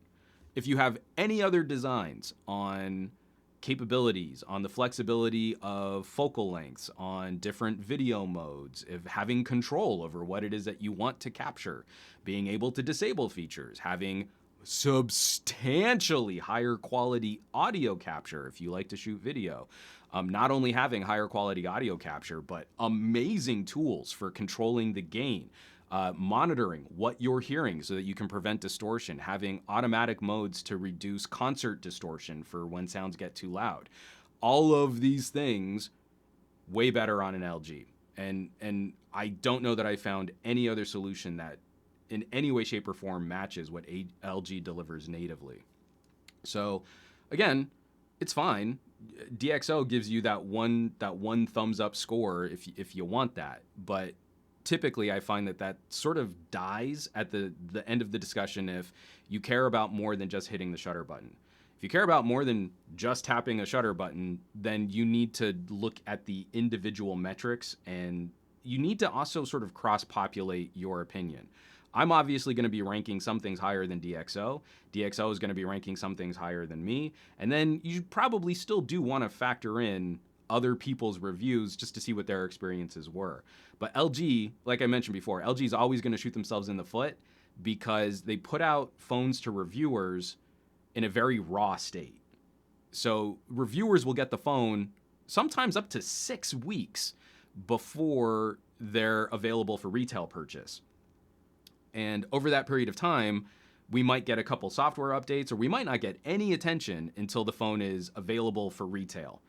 If you have any other designs on capabilities, on the flexibility of focal lengths, on different video modes, if having control over what it is that you want to capture, being able to disable features, having substantially higher quality audio capture if you like to shoot video, not only having higher quality audio capture, but amazing tools for controlling the gain, monitoring what you're hearing so that you can prevent distortion, having automatic modes to reduce concert distortion for when sounds get too loud. All of these things way better on an LG. And I don't know that I found any other solution that in any way, shape, or form matches what LG delivers natively. So again, it's fine. DxO gives you that one thumbs up score if you want that, but typically I find that sort of dies at the end of the discussion if you care about more than just hitting the shutter button. If you care about more than just tapping a shutter button, then you need to look at the individual metrics, and you need to also sort of cross-populate your opinion. I'm obviously going to be ranking some things higher than DxO. DxO is going to be ranking some things higher than me. And then you probably still do want to factor in other people's reviews just to see what their experiences were. But LG, like I mentioned before, LG is always going to shoot themselves in the foot because they put out phones to reviewers in a very raw state. So reviewers will get the phone sometimes up to 6 weeks before they're available for retail purchase. And over that period of time, we might get a couple software updates, or we might not get any attention until the phone is available for retail.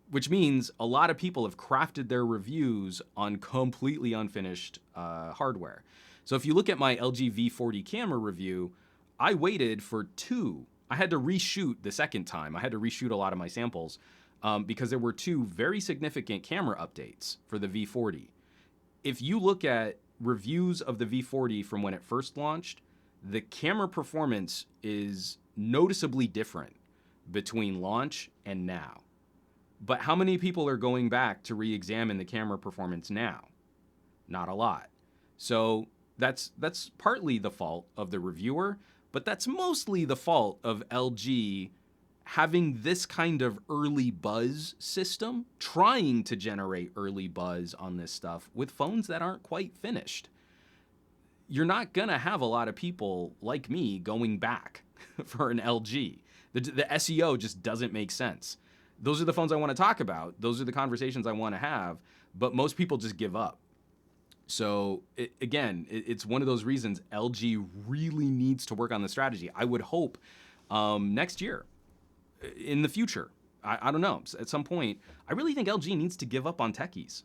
Which means a lot of people have crafted their reviews on completely unfinished hardware. So if you look at my LG V40 camera review, I waited for 2. I had to reshoot the second time. I had to reshoot a lot of my samples because there were 2 very significant camera updates for the V40. If you look at reviews of the V40 from when it first launched, the camera performance is noticeably different between launch and now. But how many people are going back to re-examine the camera performance now? Not a lot. So that's partly the fault of the reviewer, but that's mostly the fault of LG having this kind of early buzz system, trying to generate early buzz on this stuff with phones that aren't quite finished. You're not gonna have a lot of people like me going back for an LG. The SEO just doesn't make sense. Those are the phones I want to talk about. Those are the conversations I want to have, but most people just give up. So it's one of those reasons LG really needs to work on the strategy. I would hope next year, in the future, I don't know, at some point, I really think LG needs to give up on techies.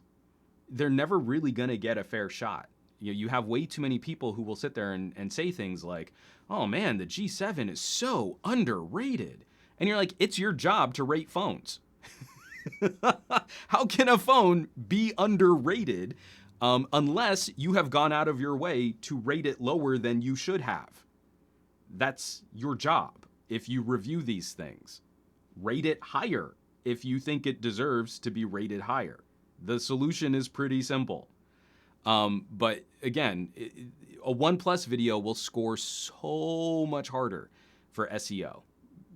They're never really going to get a fair shot. You have way too many people who will sit there and say things like, oh man, the G7 is so underrated. And you're like, it's your job to rate phones. How can a phone be underrated unless you have gone out of your way to rate it lower than you should have? That's your job. If you review these things, rate it higher if you think it deserves to be rated higher. The solution is pretty simple. But again, a OnePlus video will score so much harder for SEO.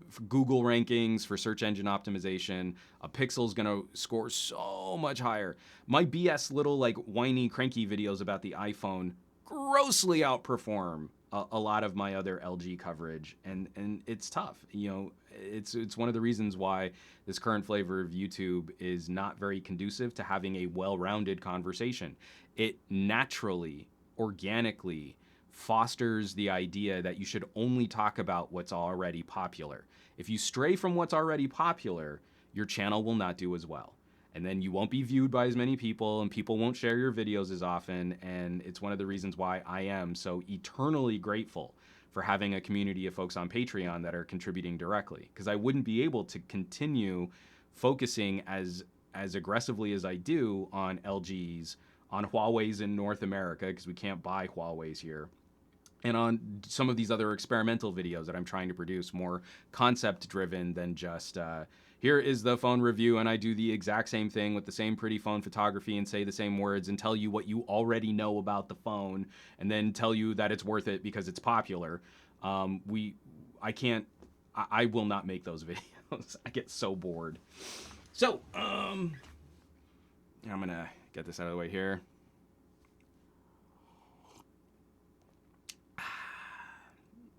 For Google rankings, for search engine optimization, a Pixel's gonna score so much higher. My BS little like whiny, cranky videos about the iPhone grossly outperform a lot of my other LG coverage, and it's tough. It's one of the reasons why this current flavor of YouTube is not very conducive to having a well-rounded conversation. It naturally, organically fosters the idea that you should only talk about what's already popular. If you stray from what's already popular, your channel will not do as well. And then you won't be viewed by as many people, and people won't share your videos as often. And it's one of the reasons why I am so eternally grateful for having a community of folks on Patreon that are contributing directly, because I wouldn't be able to continue focusing as aggressively as I do on LGs, on Huawei's in North America, because we can't buy Huawei's here, and on some of these other experimental videos that I'm trying to produce, more concept driven than just here is the phone review, and I do the exact same thing with the same pretty phone photography and say the same words and tell you what you already know about the phone and then tell you that it's worth it because it's popular. I will not make those videos. I get so bored. So, I'm gonna get this out of the way here.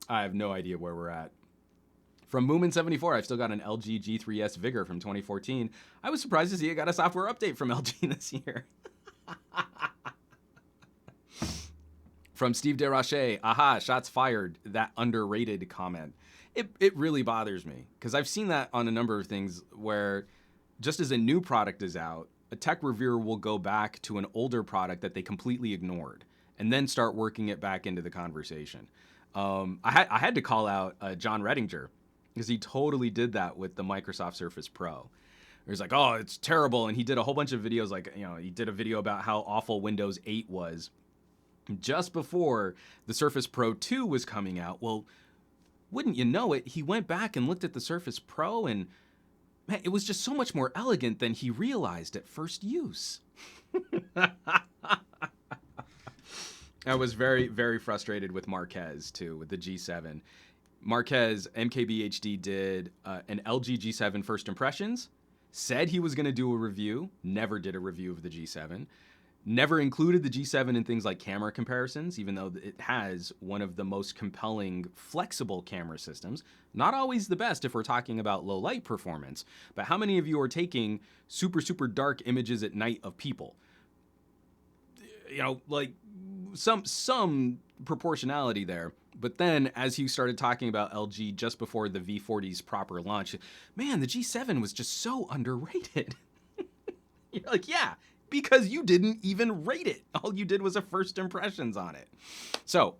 I have no idea where we're at. From Moomin74, I've still got an LG G3S Vigor from 2014. I was surprised to see it got a software update from LG this year. From Steve DeRoche, aha, shots fired, that underrated comment. It really bothers me, because I've seen that on a number of things where just as a new product is out, a tech reviewer will go back to an older product that they completely ignored and then start working it back into the conversation. I had to call out John Redinger, because he totally did that with the Microsoft Surface Pro. He was like, oh, it's terrible. And he did a whole bunch of videos, like, he did a video about how awful Windows 8 was just before the Surface Pro 2 was coming out. Well, wouldn't you know it, he went back and looked at the Surface Pro, and man, it was just so much more elegant than he realized at first use. I was very, very frustrated with Marquez, too, with the G7. Marquez, MKBHD, did an LG G7 first impressions, said he was going to do a review, never did a review of the G7, never included the G7 in things like camera comparisons, even though it has one of the most compelling, flexible camera systems. Not always the best if we're talking about low light performance, but how many of you are taking super, super dark images at night of people? Like some proportionality there. But then as you started talking about LG just before the V40's proper launch, man, the G7 was just so underrated. You're like, yeah, because you didn't even rate it. All you did was a first impressions on it. So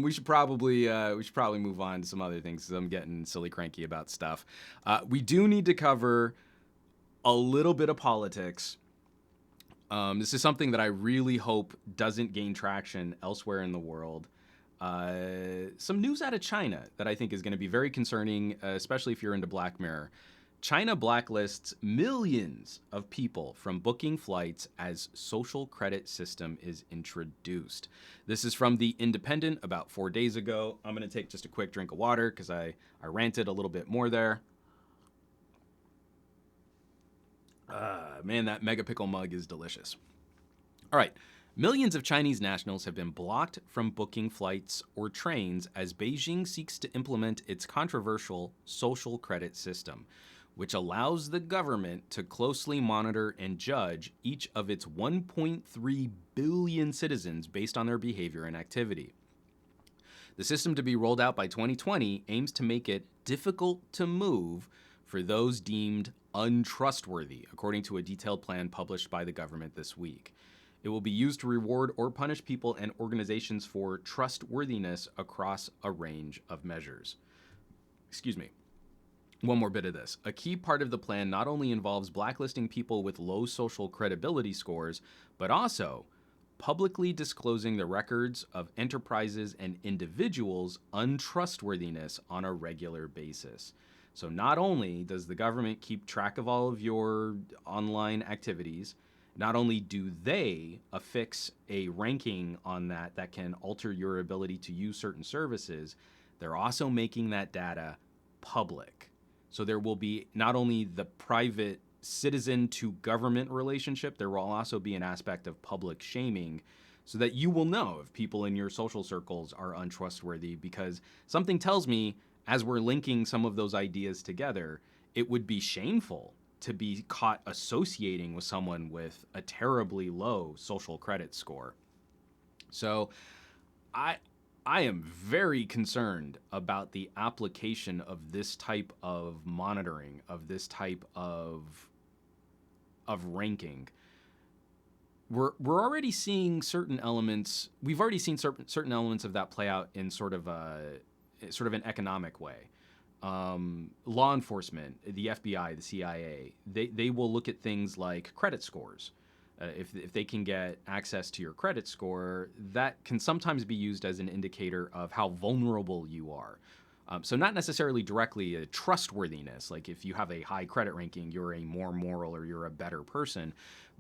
we should probably move on to some other things, because I'm getting silly cranky about stuff. We do need to cover a little bit of politics. This is something that I really hope doesn't gain traction elsewhere in the world. Some news out of China that I think is going to be very concerning, especially if you're into Black Mirror. China blacklists millions of people from booking flights as social credit system is introduced. This is from The Independent about 4 days ago. I'm going to take just a quick drink of water because I ranted a little bit more there. Man, that mega pickle mug is delicious. All right. Millions of Chinese nationals have been blocked from booking flights or trains as Beijing seeks to implement its controversial social credit system, which allows the government to closely monitor and judge each of its 1.3 billion citizens based on their behavior and activity. The system, to be rolled out by 2020, aims to make it difficult to move for those deemed untrustworthy, according to a detailed plan published by the government this week. It will be used to reward or punish people and organizations for trustworthiness across a range of measures. Excuse me. One more bit of this. A key part of the plan not only involves blacklisting people with low social credibility scores, but also publicly disclosing the records of enterprises and individuals' untrustworthiness on a regular basis. So not only does the government keep track of all of your online activities, not only do they affix a ranking on that can alter your ability to use certain services, they're also making that data public. So there will be not only the private citizen to government relationship, there will also be an aspect of public shaming so that you will know if people in your social circles are untrustworthy, because something tells me as we're linking some of those ideas together, it would be shameful to be caught associating with someone with a terribly low social credit score. So I am very concerned about the application of this type of monitoring, of this type of ranking. We're already seeing certain elements. We've already seen certain elements of that play out in sort of an economic way. Law enforcement, the FBI, the CIA, they will look at things like credit scores. If they can get access to your credit score, that can sometimes be used as an indicator of how vulnerable you are. So not necessarily directly a trustworthiness, like if you have a high credit ranking, you're a more moral or you're a better person.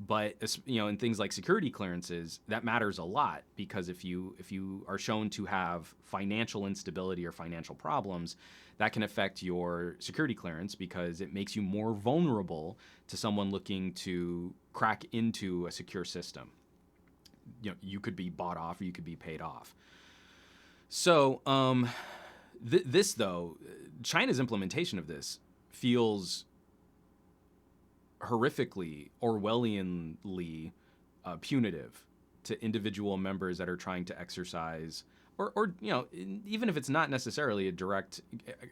But in things like security clearances, that matters a lot, because if you are shown to have financial instability or financial problems, that can affect your security clearance because it makes you more vulnerable to someone looking to crack into a secure system. You could be bought off or you could be paid off. So this, though, China's implementation of this feels horrifically, Orwellianly punitive to individual members that are trying to exercise, or even if it's not necessarily a direct.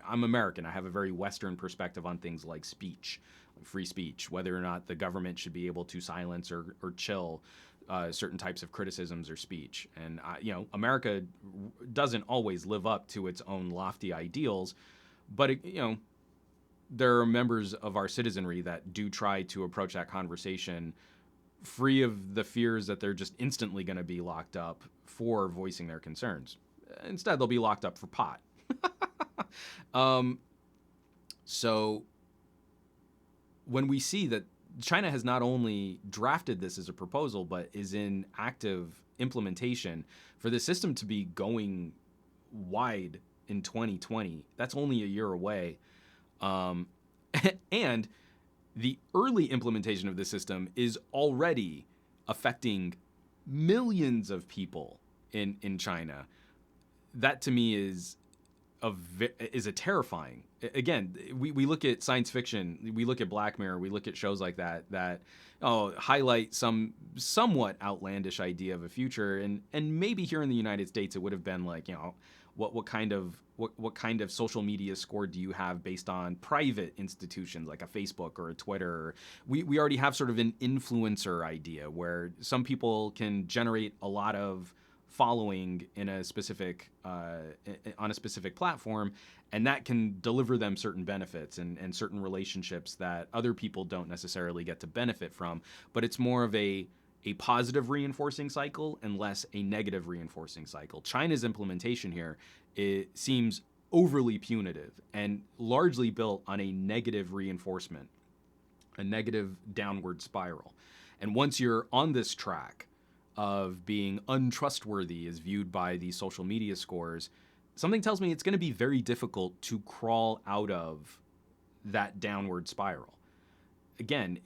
I'm American. I have a very Western perspective on things like speech, free speech, whether or not the government should be able to silence or chill certain types of criticisms or speech. And America doesn't always live up to its own lofty ideals, but there are members of our citizenry that do try to approach that conversation free of the fears that they're just instantly going to be locked up for voicing their concerns. Instead, they'll be locked up for pot. So when we see that China has not only drafted this as a proposal, but is in active implementation for the system to be going wide in 2020, that's only a year away. And the early implementation of the system is already affecting millions of people in China. That to me is a terrifying. Again, we look at science fiction, we look at Black Mirror, we look at shows like that highlight some somewhat outlandish idea of a future, and maybe here in the United States it would have been like, what kind of social media score do you have based on private institutions like a Facebook or a Twitter? We already have sort of an influencer idea where some people can generate a lot of following in a specific on a specific platform, and that can deliver them certain benefits and certain relationships that other people don't necessarily get to benefit from. But it's more of a a positive reinforcing cycle and less a negative reinforcing cycle. China's implementation here, it seems overly punitive and largely built on a negative reinforcement, a negative downward spiral. And once you're on this track of being untrustworthy as viewed by these social media scores, something tells me it's going to be very difficult to crawl out of that downward spiral. Again,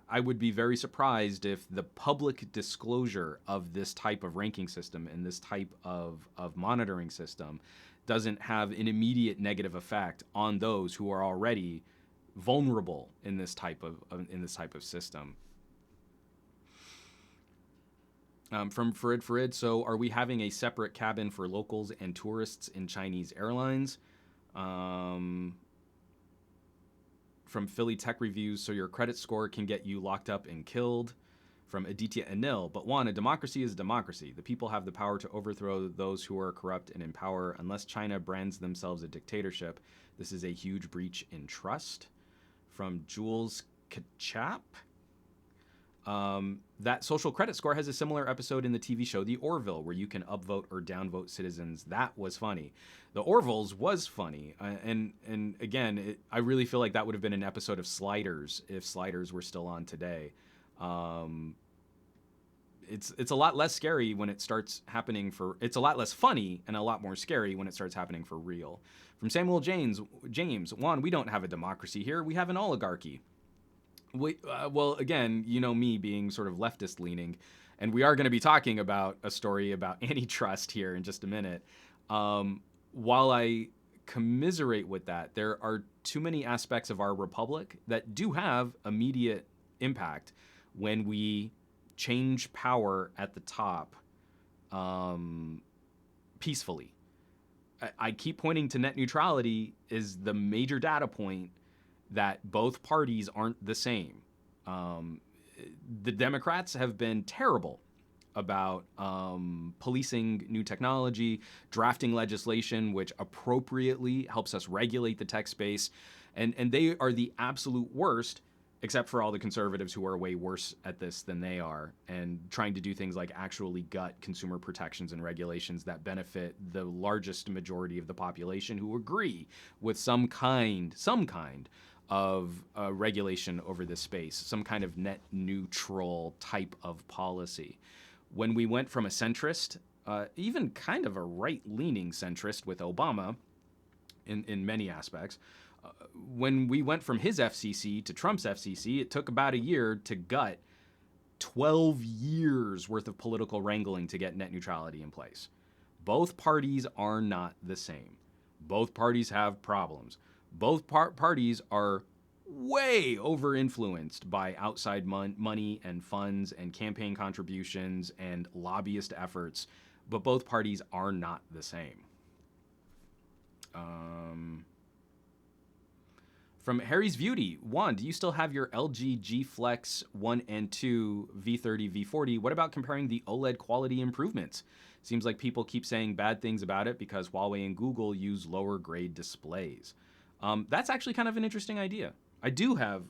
I would be very surprised if the public disclosure of this type of ranking system and this type of monitoring system doesn't have an immediate negative effect on those who are already vulnerable in this type of system. From Farid, so are we having a separate cabin for locals and tourists in Chinese airlines? From Philly Tech Reviews, so your credit score can get you locked up and killed. From Aditya Anil, but one, a democracy is a democracy. The people have the power to overthrow those who are corrupt and in power. Unless China brands themselves a dictatorship, this is a huge breach in trust. From Jules Kachap, that social credit score has a similar episode in the TV show The Orville, where you can upvote or downvote citizens. That was funny. The Orville's was funny, and again, I really feel like that would have been an episode of Sliders if Sliders were still on today. It's a lot less scary when it starts happening it's a lot less funny and a lot more scary when it starts happening for real. From Samuel James, Juan, we don't have a democracy here. We have an oligarchy. Well, again, you know me being sort of leftist leaning, and we are going to be talking about a story about antitrust here in just a minute. While I commiserate with that, there are too many aspects of our republic that do have immediate impact when we change power at the top peacefully. I keep pointing to net neutrality as the major data point that both parties aren't the same. The Democrats have been terrible about policing new technology, drafting legislation which appropriately helps us regulate the tech space, and they are the absolute worst, except for all the conservatives who are way worse at this than they are, and trying to do things like actually gut consumer protections and regulations that benefit the largest majority of the population who agree with some kind of regulation over this space, some kind of net neutral type of policy. When we went from a centrist, even kind of a right-leaning centrist with Obama in many aspects, when we went from his FCC to Trump's FCC, it took about a year to gut 12 years worth of political wrangling to get net neutrality in place. Both parties are not the same. Both parties have problems. Both parties are way over-influenced by outside money and funds and campaign contributions and lobbyist efforts, but both parties are not the same. From Harry's Beauty, Juan, do you still have your LG G Flex 1 and 2 V30, V40? What about comparing the OLED quality improvements? Seems like people keep saying bad things about it because Huawei and Google use lower grade displays. That's actually kind of an interesting idea. I do have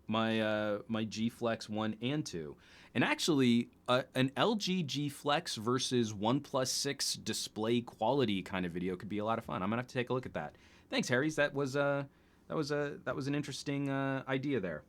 my G Flex 1 and 2. And actually, an LG G Flex versus OnePlus 6 display quality kind of video could be a lot of fun. I'm gonna have to take a look at that. Thanks, Harry's. That was an interesting idea there.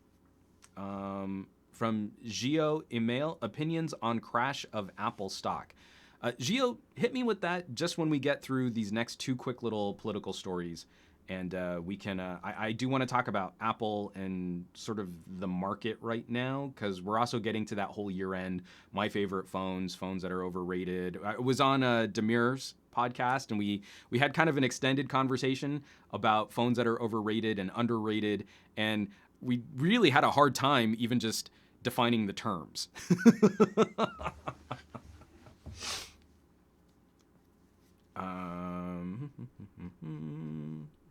From Gio Email, opinions on crash of Apple stock. Gio, hit me with that just when we get through these next two quick little political stories. And we can, I do want to talk about Apple and sort of the market right now, because we're also getting to that whole year end, my favorite phones that are overrated. I was on Demir's podcast, and we had kind of an extended conversation about phones that are overrated and underrated. And we really had a hard time even just defining the terms.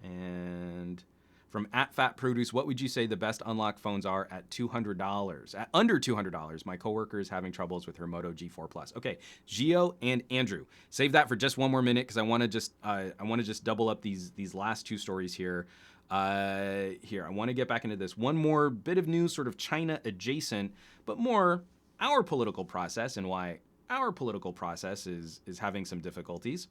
And from @FatProduce, what would you say the best unlocked phones are at $200? At under $200, my coworker is having troubles with her Moto G4 Plus. Okay, Gio and Andrew, save that for just one more minute because I want to just double up these last two stories here. I want to get back into this. One more bit of news, sort of China adjacent, but more our political process and why our political process is having some difficulties.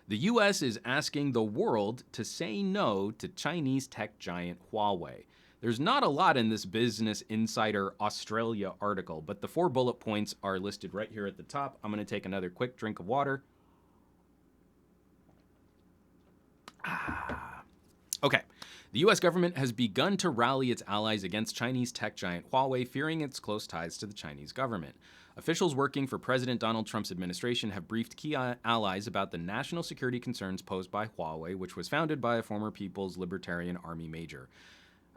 The US is asking the world to say no to Chinese tech giant Huawei. There's not a lot in this Business Insider Australia article, but the 4 bullet points are listed right here at the top. I'm going to take another quick drink of water. Okay. The U.S. government has begun to rally its allies against Chinese tech giant Huawei, fearing its close ties to the Chinese government. Officials working for President Donald Trump's administration have briefed key allies about the national security concerns posed by Huawei, which was founded by a former People's Libertarian Army major.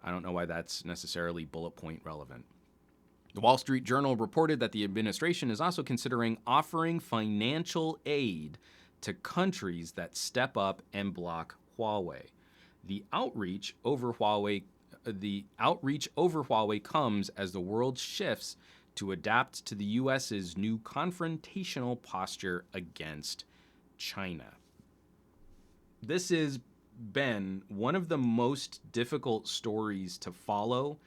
I don't know why that's necessarily bullet point relevant. The Wall Street Journal reported that the administration is also considering offering financial aid to countries that step up and block Huawei. The outreach over Huawei comes as the world shifts to adapt to the US's new confrontational posture against China. This has been one of the most difficult stories to follow,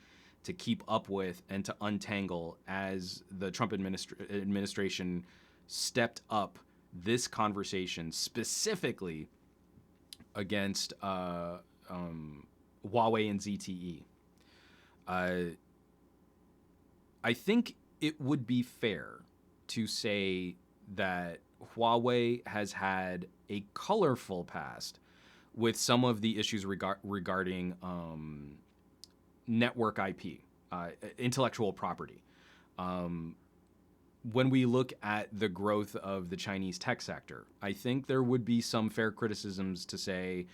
to keep up with, and to untangle as the Trump administration stepped up this conversation specifically against Huawei and ZTE. I think it would be fair to say that Huawei has had a colorful past with some of the issues regarding network IP, intellectual property. When we look at the growth of the Chinese tech sector, I think there would be some fair criticisms to say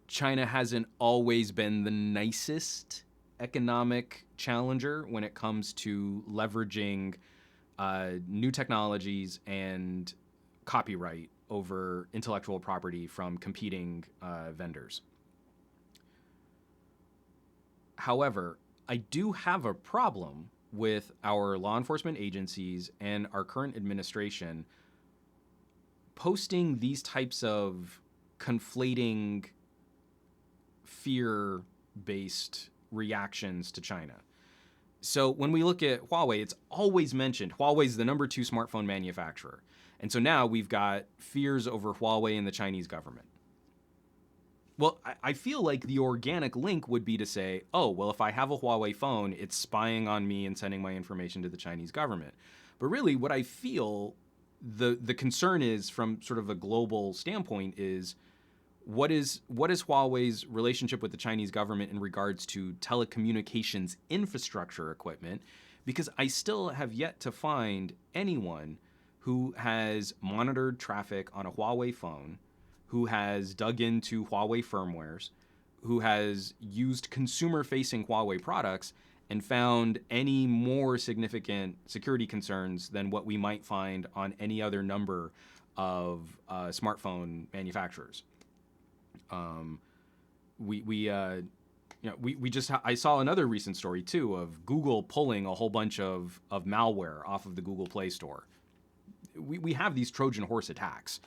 China hasn't always been the nicest economic challenger when it comes to leveraging new technologies and copyright over intellectual property from competing vendors. However, I do have a problem with our law enforcement agencies and our current administration posting these types of conflating fear-based reactions to China. So when we look at Huawei, it's always mentioned Huawei's the number 2 smartphone manufacturer. And so now we've got fears over Huawei and the Chinese government. Well, I feel like the organic link would be to say, oh, well, if I have a Huawei phone, it's spying on me and sending my information to the Chinese government. But really, what I feel the concern is from sort of a global standpoint is what is Huawei's relationship with the Chinese government in regards to telecommunications infrastructure equipment? Because I still have yet to find anyone who has monitored traffic on a Huawei phone, who has dug into Huawei firmwares, who has used consumer-facing Huawei products and found any more significant security concerns than what we might find on any other number of smartphone manufacturers. I saw another recent story too of Google pulling a whole bunch of malware off of the Google Play Store. We have these Trojan horse attacks.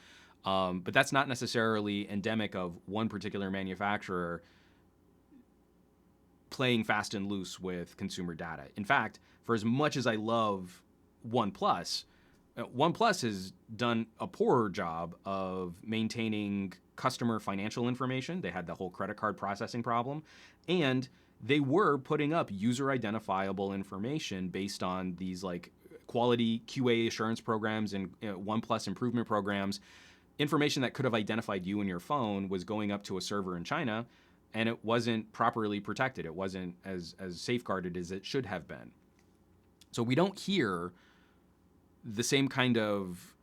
But that's not necessarily endemic of one particular manufacturer playing fast and loose with consumer data. In fact, for as much as I love OnePlus, OnePlus has done a poorer job of maintaining customer financial information. They had the whole credit card processing problem, and they were putting up user identifiable information based on these like quality QA assurance programs and OnePlus improvement programs. Information that could have identified you and your phone was going up to a server in China, and it wasn't properly protected. It wasn't as safeguarded as it should have been. So we don't hear the same kind of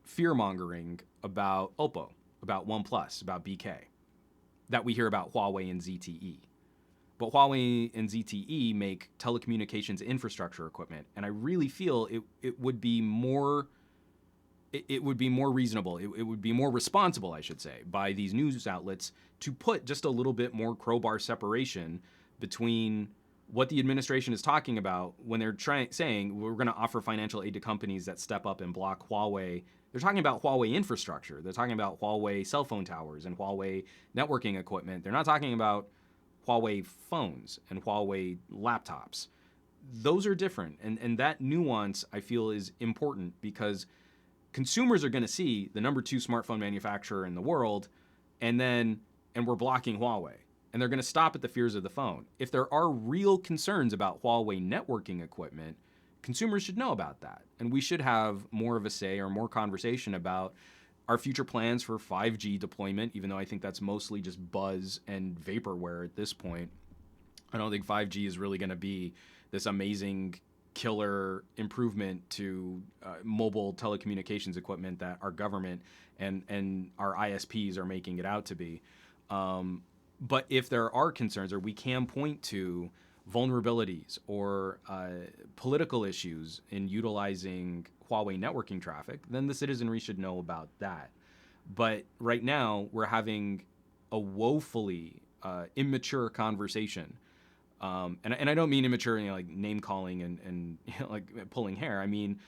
fear-mongering about Oppo, about OnePlus, about BK, that we hear about Huawei and ZTE. But Huawei and ZTE make telecommunications infrastructure equipment, and I really feel it would be more... It would be more reasonable, it would be more responsible, I should say, by these news outlets to put just a little bit more crowbar separation between what the administration is talking about when they're saying we're going to offer financial aid to companies that step up and block Huawei. They're talking about Huawei infrastructure. They're talking about Huawei cell phone towers and Huawei networking equipment. They're not talking about Huawei phones and Huawei laptops. those are different. And that nuance, I feel, is important because consumers are going to see the number 2 smartphone manufacturer in the world, and we're blocking Huawei. And they're going to stop at the fears of the phone. If there are real concerns about Huawei networking equipment, consumers should know about that. And we should have more of a say or more conversation about our future plans for 5G deployment, even though I think that's mostly just buzz and vaporware at this point. I don't think 5G is really going to be this amazing killer improvement to mobile telecommunications equipment that our government and our ISPs are making it out to be. But if there are concerns, or we can point to vulnerabilities or political issues in utilizing Huawei networking traffic, then the citizenry should know about that. But right now, we're having a woefully immature conversation. And I don't mean immature, like name calling and like pulling hair. I mean,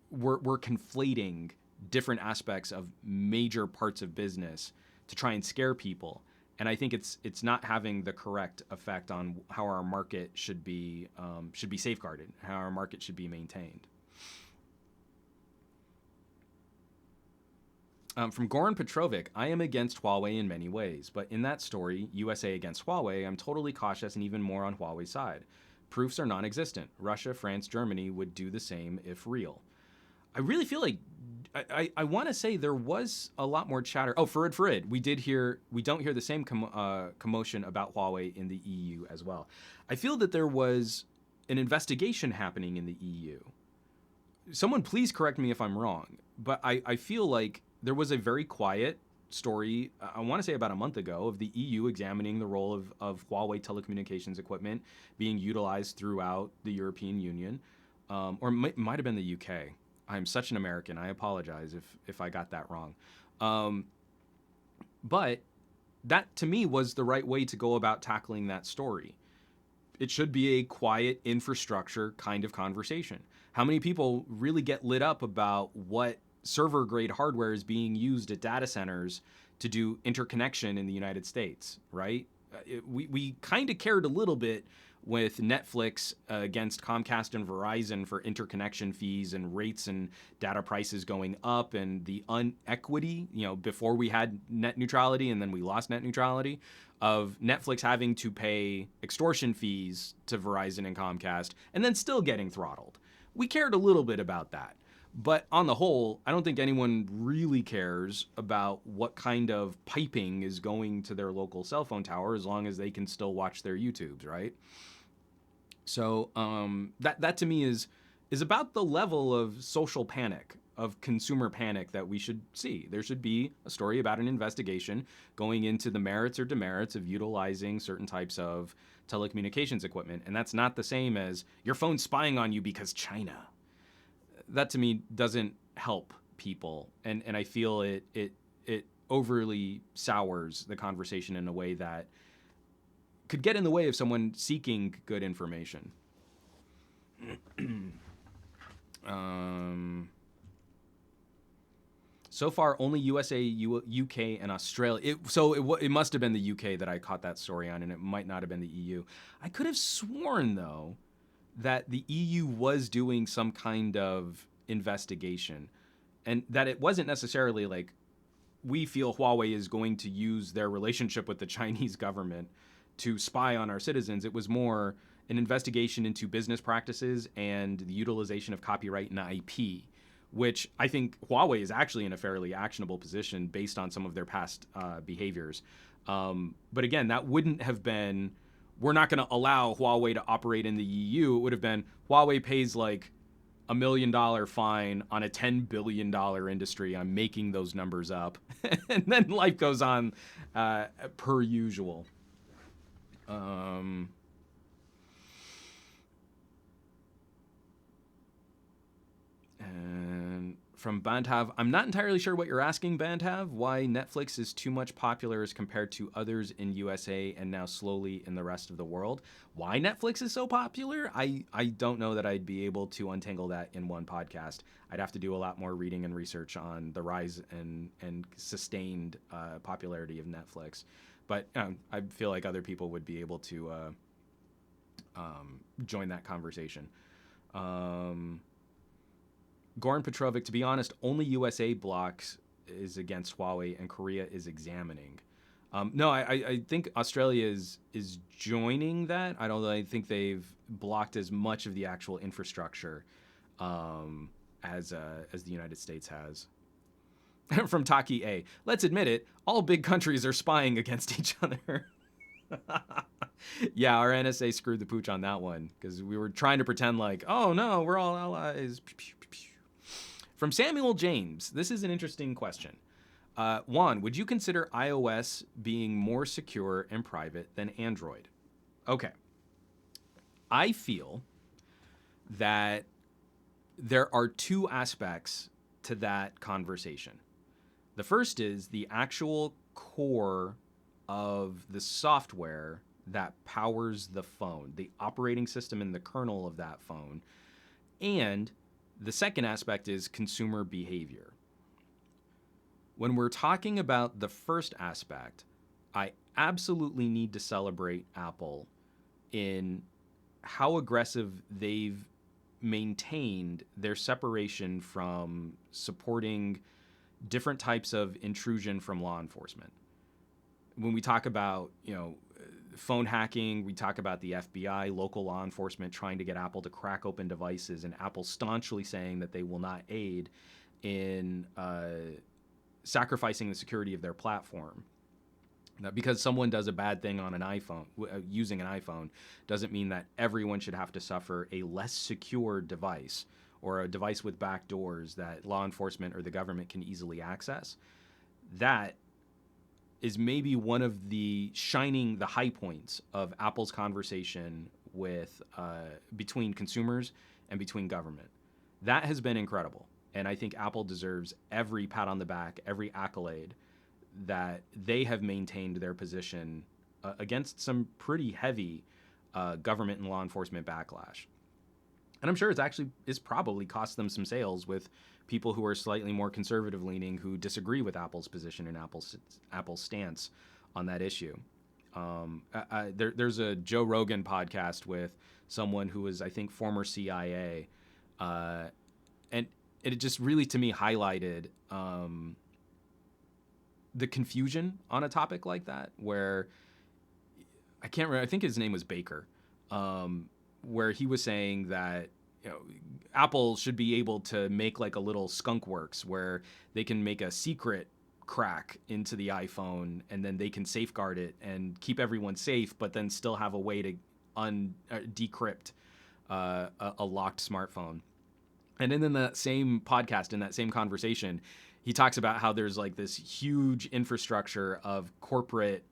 we're conflating different aspects of major parts of business to try and scare people. And I think it's not having the correct effect on how our market should be safeguarded, how our market should be maintained. From Goran Petrovic, I am against Huawei in many ways, but in that story, USA against Huawei, I'm totally cautious and even more on Huawei's side. Proofs are non-existent. Russia, France, Germany would do the same if real. I really feel like I want to say there was a lot more chatter. Oh, Farid, we don't hear the same commotion about Huawei in the EU as well. I feel that there was an investigation happening in the EU. Someone please correct me if I'm wrong, but I feel like there was a very quiet story, I want to say about a month ago, of the EU examining the role of Huawei telecommunications equipment being utilized throughout the European Union, or might have been the UK. I'm such an American. I apologize if I got that wrong. But that, to me, was the right way to go about tackling that story. It should be a quiet infrastructure kind of conversation. How many people really get lit up about what server-grade hardware is being used at data centers to do interconnection in the United States, right? We kind of cared a little bit with Netflix against Comcast and Verizon for interconnection fees and rates and data prices going up, and the unequity, before we had net neutrality and then we lost net neutrality, of Netflix having to pay extortion fees to Verizon and Comcast and then still getting throttled. We cared a little bit about that. But on the whole, I don't think anyone really cares about what kind of piping is going to their local cell phone tower as long as they can still watch their YouTubes, right? So that to me is about the level of social panic, of consumer panic that we should see. There should be a story about an investigation going into the merits or demerits of utilizing certain types of telecommunications equipment. And that's not the same as your phone spying on you because China. That to me doesn't help people, and I feel it overly sours the conversation in a way that could get in the way of someone seeking good information. So far, only USA, UK, and Australia. It must have been the UK that I caught that story on, and it might not have been the EU. I could have sworn, though, that the EU was doing some kind of investigation, and that it wasn't necessarily like we feel Huawei is going to use their relationship with the Chinese government to spy on our citizens. It was more an investigation into business practices and the utilization of copyright and IP, which I think Huawei is actually in a fairly actionable position based on some of their past behaviors. But again, that wouldn't have been, we're not going to allow Huawei to operate in the EU. It would have been Huawei pays like $1 million fine on a $10 billion industry. I'm making those numbers up. And then life goes on per usual. And from Bantav, I'm not entirely sure what you're asking, Bantav, why Netflix is too much popular as compared to others in USA and now slowly in the rest of the world. Why Netflix is so popular? I don't know that I'd be able to untangle that in one podcast. I'd have to do a lot more reading and research on the rise and sustained popularity of Netflix. But I feel like other people would be able to join that conversation. Goran Petrovic, to be honest, only USA blocks is against Huawei and Korea is examining. No, I think Australia is joining that. I think they've blocked as much of the actual infrastructure as the United States has. From Taki A. Let's admit it, all big countries are spying against each other. Yeah, our NSA screwed the pooch on that one because we were trying to pretend like, oh no, we're all allies. From Samuel James, this is an interesting question. Juan, would you consider iOS being more secure and private than Android? Okay. I feel that there are two aspects to that conversation. The first is the actual core of the software that powers the phone, the operating system and the kernel of that phone. And the second aspect is consumer behavior. When we're talking about the first aspect, I absolutely need to celebrate Apple in how aggressive they've maintained their separation from supporting different types of intrusion from law enforcement. When we talk about, phone hacking, we talk about the FBI, local law enforcement trying to get Apple to crack open devices, and Apple staunchly saying that they will not aid in sacrificing the security of their platform. Now, because someone does a bad thing on an iPhone, using an iPhone, doesn't mean that everyone should have to suffer a less secure device or a device with backdoors that law enforcement or the government can easily access. That is maybe one of the high points of Apple's conversation with between consumers and between government. That has been incredible. And I think Apple deserves every pat on the back, every accolade that they have maintained their position against some pretty heavy government and law enforcement backlash. And I'm sure it's probably cost them some sales with people who are slightly more conservative leaning who disagree with Apple's position and Apple's stance on that issue. There's a Joe Rogan podcast with someone who was, I think, former CIA. And it just really, to me, highlighted the confusion on a topic like that, where I can't remember, I think his name was Baker, where he was saying that Apple should be able to make like a little skunk works where they can make a secret crack into the iPhone and then they can safeguard it and keep everyone safe, but then still have a way to decrypt a locked smartphone. And then in that same podcast, in that same conversation, he talks about how there's like this huge infrastructure of corporate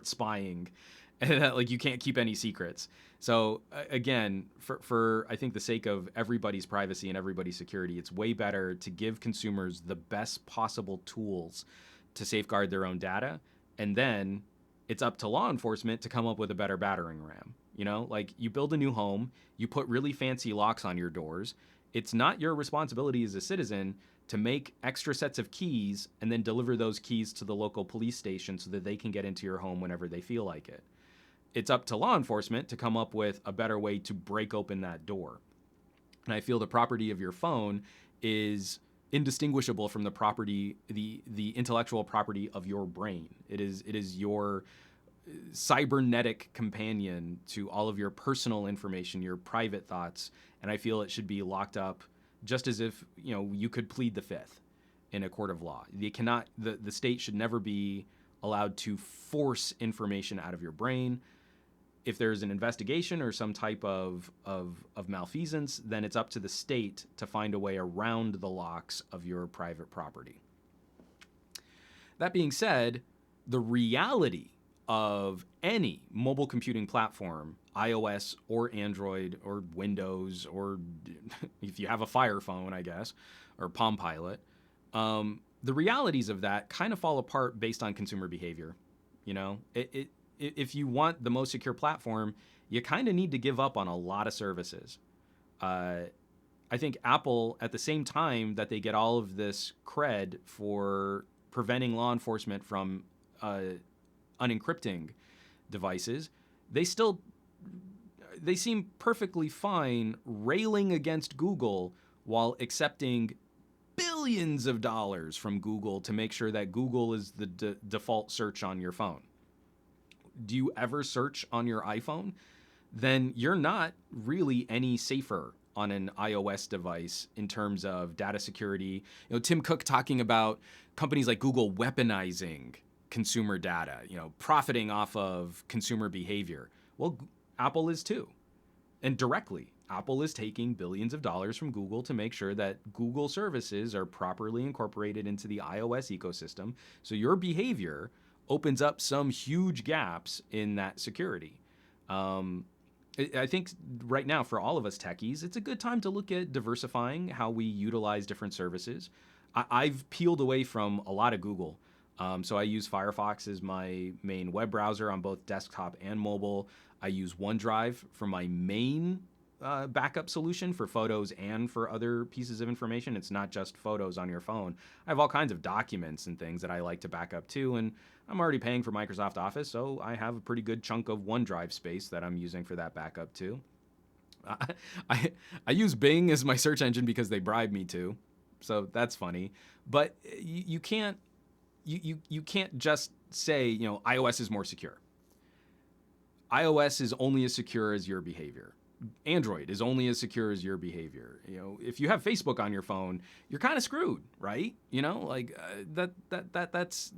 spying, and that like you can't keep any secrets. So again, for I think the sake of everybody's privacy and everybody's security, it's way better to give consumers the best possible tools to safeguard their own data, and then it's up to law enforcement to come up with a better battering ram. Like you build a new home, you put really fancy locks on your doors. It's not your responsibility as a citizen to make extra sets of keys and then deliver those keys to the local police station so that they can get into your home whenever they feel like it. It's up to law enforcement to come up with a better way to break open that door. And I feel the property of your phone is indistinguishable from the property, the intellectual property of your brain. It is your cybernetic companion to all of your personal information, your private thoughts, and I feel it should be locked up just as if you could plead the fifth in a court of law. The state should never be allowed to force information out of your brain. If there's an investigation or some type of malfeasance, then it's up to the state to find a way around the locks of your private property. That being said, the reality of any mobile computing platform, iOS or Android or Windows, or if you have a Fire phone, I guess, or Palm Pilot, the realities of that kind of fall apart based on consumer behavior. If you want the most secure platform, you kind of need to give up on a lot of services. I think Apple, at the same time that they get all of this cred for preventing law enforcement from unencrypting devices, they still they seem perfectly fine railing against Google while accepting billions of dollars from Google to make sure that Google is the default search on your phone. Do you ever search on your iPhone? Then you're not really any safer on an iOS device in terms of data security. Tim Cook talking about companies like Google weaponizing consumer data, profiting off of consumer behavior. Well, Apple is too. And directly, Apple is taking billions of dollars from Google to make sure that Google services are properly incorporated into the iOS ecosystem. So your behavior opens up some huge gaps in that security. I think right now for all of us techies, it's a good time to look at diversifying how we utilize different services. I've peeled away from a lot of Google. So I use Firefox as my main web browser on both desktop and mobile. I use OneDrive for my main backup solution for photos and for other pieces of information. It's not just photos on your phone. I have all kinds of documents and things that I like to back up too, and I'm already paying for Microsoft Office, so I have a pretty good chunk of OneDrive space that I'm using for that backup too. I use Bing as my search engine because they bribe me to, so that's funny. But you can't just say iOS is more secure. iOS is only as secure as your behavior. Android is only as secure as your behavior. If you have Facebook on your phone, you're kind of screwed, right? That's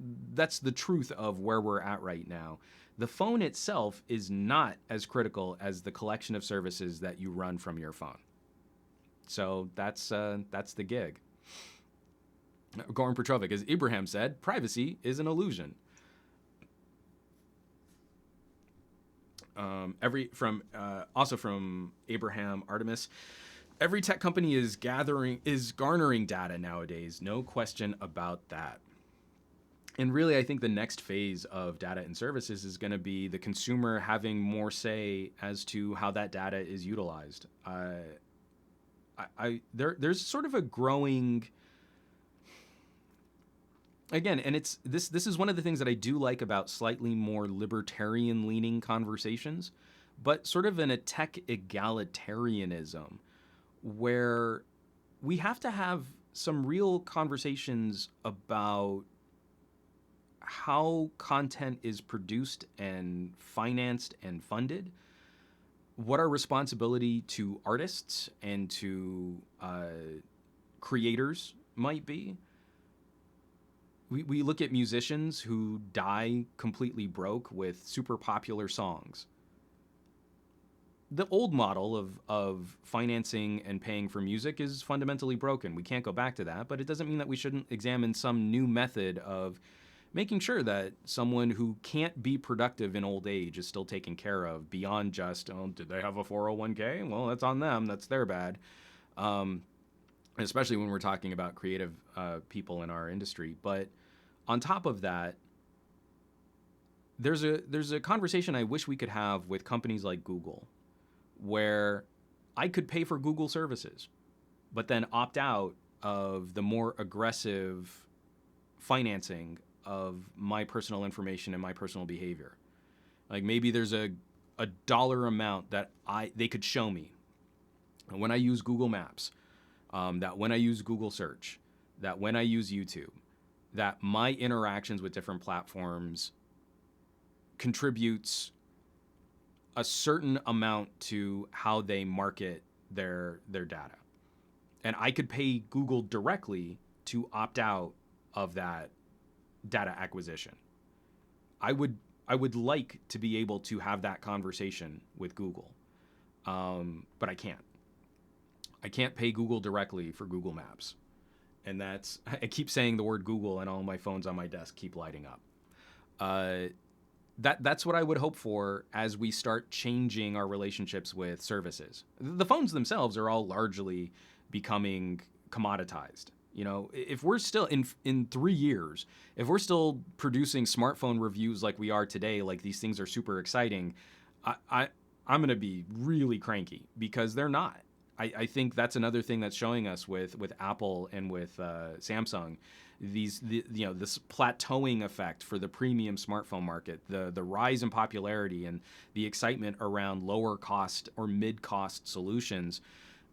the truth of where we're at right now. The phone itself is not as critical as the collection of services that you run from your phone. So that's the gig. Goran Petrovic, as Ibrahim said, privacy is an illusion. Also from Abraham Artemis, every tech company is garnering data nowadays. No question about that. And really, I think the next phase of data and services is going to be the consumer having more say as to how that data is utilized. There's sort of a growing. Again, and this is one of the things that I do like about slightly more libertarian-leaning conversations, but sort of in a tech egalitarianism, where we have to have some real conversations about how content is produced and financed and funded, what our responsibility to artists and to creators might be. We look at musicians who die completely broke with super popular songs. The old model of financing and paying for music is fundamentally broken. We can't go back to that, but it doesn't mean that we shouldn't examine some new method of making sure that someone who can't be productive in old age is still taken care of beyond just, did they have a 401k? Well, that's on them. That's their bad. Especially when we're talking about creative people in our industry. But on top of that, there's a conversation I wish we could have with companies like Google, where I could pay for Google services, but then opt out of the more aggressive financing of my personal information and my personal behavior. Like maybe there's a dollar amount that they could show me when I use Google Maps, that when I use Google Search, that when I use YouTube, that my interactions with different platforms contributes a certain amount to how they market their data. And I could pay Google directly to opt out of that data acquisition. I would like to be able to have that conversation with Google, but I can't. I can't pay Google directly for Google Maps. And I keep saying the word Google and all my phones on my desk keep lighting up. That's what I would hope for as we start changing our relationships with services. The phones themselves are all largely becoming commoditized. If we're still in 3 years, if we're still producing smartphone reviews like we are today, like these things are super exciting, I'm going to be really cranky because they're not. I think that's another thing that's showing us with Apple and with Samsung, this plateauing effect for the premium smartphone market, the rise in popularity and the excitement around lower cost or mid cost solutions.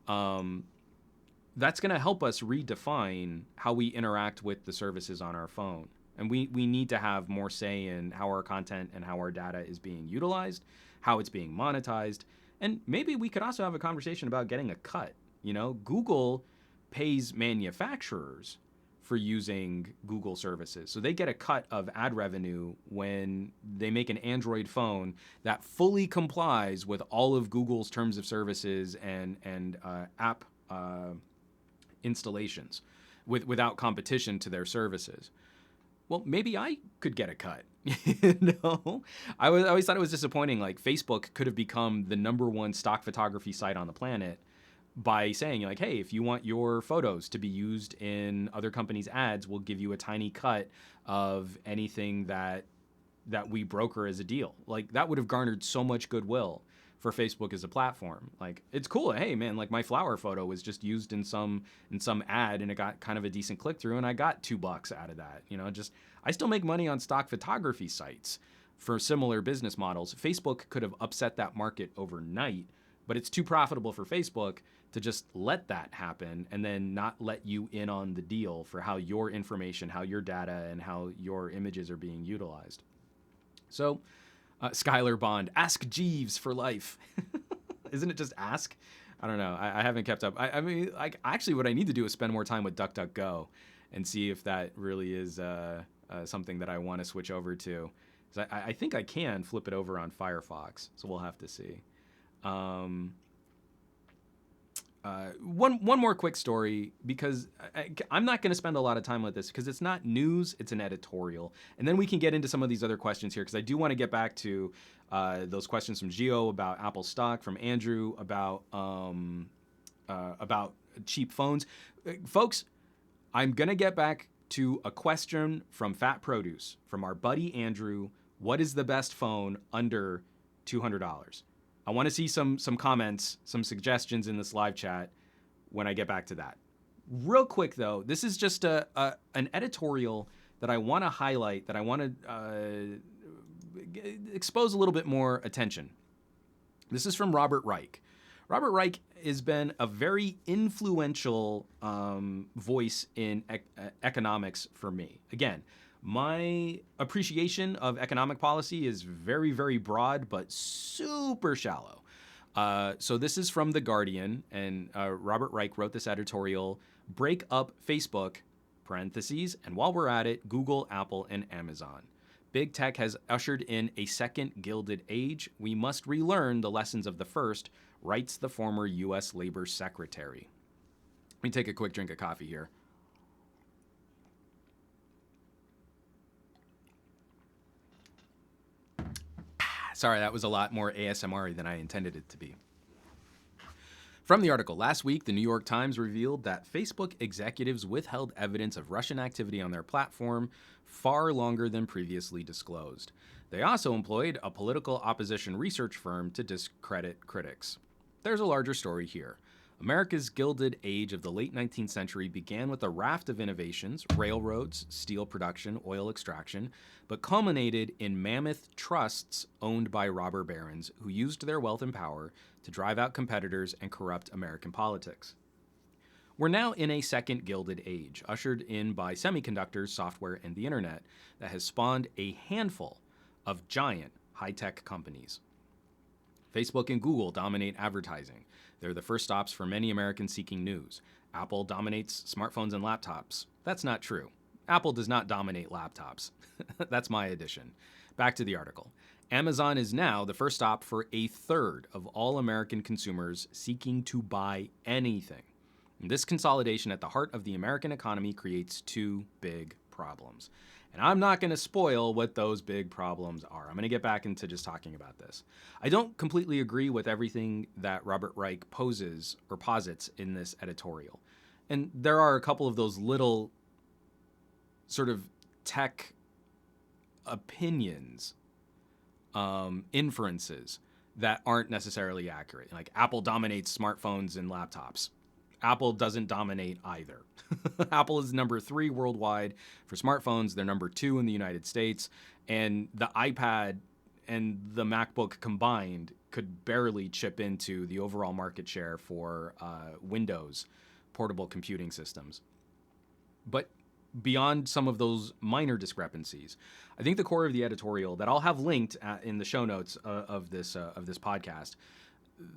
That's going to help us redefine how we interact with the services on our phone. And we need to have more say in how our content and how our data is being utilized, how it's being monetized. And maybe we could also have a conversation about getting a cut. Google pays manufacturers for using Google services. So they get a cut of ad revenue when they make an Android phone that fully complies with all of Google's terms of services and app installations without competition to their services. Well, maybe I could get a cut. I always thought it was disappointing. Like, Facebook could have become the #1 stock photography site on the planet by saying, like, hey, if you want your photos to be used in other companies' ads, we'll give you a tiny cut of anything that we broker as a deal. Like, that would have garnered so much goodwill for Facebook as a platform. Like, it's cool. Hey, man, like, my flower photo was just used in some ad and it got kind of a decent click through and I got $2 out of that. I still make money on stock photography sites for similar business models. Facebook could have upset that market overnight, but it's too profitable for Facebook to just let that happen and then not let you in on the deal for how your information, how your data, and how your images are being utilized. So, Skylar Bond, ask Jeeves for life. Isn't it just ask? I don't know. I haven't kept up. I mean, like, actually, what I need to do is spend more time with DuckDuckGo and see if that really is something that I want to switch over to. 'Cause I think I can flip it over on Firefox, so we'll have to see. One more quick story, because I'm not going to spend a lot of time with this because it's not news, it's an editorial. And then we can get into some of these other questions here, because I do want to get back to those questions from Gio about Apple stock, from Andrew about cheap phones. Folks, I'm going to get back to a question from Fat Produce, from our buddy Andrew. What is the best phone under $200? I want to see some comments, some suggestions in this live chat when I get back to that. Real quick, though, this is just an editorial that I want to highlight, that I want to expose a little bit more attention. This is from Robert Reich. Robert Reich has been a very influential voice in economics for me. Again, my appreciation of economic policy is very, very broad, but super shallow. So this is from The Guardian, and Robert Reich wrote this editorial: break up Facebook, parentheses, and while we're at it, Google, Apple, and Amazon. Big tech has ushered in a second Gilded Age. We must relearn the lessons of the first, writes the former U.S. Labor Secretary. Let me take a quick drink of coffee here. Sorry, that was a lot more ASMR-y than I intended it to be. From the article, last week, the New York Times revealed that Facebook executives withheld evidence of Russian activity on their platform far longer than previously disclosed. They also employed a political opposition research firm to discredit critics. There's a larger story here. America's Gilded Age of the late 19th century began with a raft of innovations: railroads, steel production, oil extraction, but culminated in mammoth trusts owned by robber barons who used their wealth and power to drive out competitors and corrupt American politics. We're now in a second Gilded Age, ushered in by semiconductors, software, and the internet, that has spawned a handful of giant high-tech companies. Facebook and Google dominate advertising. They're the first stops for many Americans seeking news. Apple dominates smartphones and laptops. That's not true. Apple does not dominate laptops. That's my addition. Back to the article. Amazon is now the first stop for a third of all American consumers seeking to buy anything. And this consolidation at the heart of the American economy creates two big problems. And I'm not going to spoil what those big problems are. I'm going to get back into just talking about this. I don't completely agree with everything that Robert Reich poses or posits in this editorial. And there are a couple of those little sort of tech opinions, inferences, that aren't necessarily accurate. Like Apple dominates smartphones and laptops. Apple doesn't dominate either. Apple is number 3 worldwide for smartphones. They're number 2 in the United States. And the iPad and the MacBook combined could barely chip into the overall market share for Windows portable computing systems. But beyond some of those minor discrepancies, I think the core of the editorial that I'll have linked in the show notes of this podcast,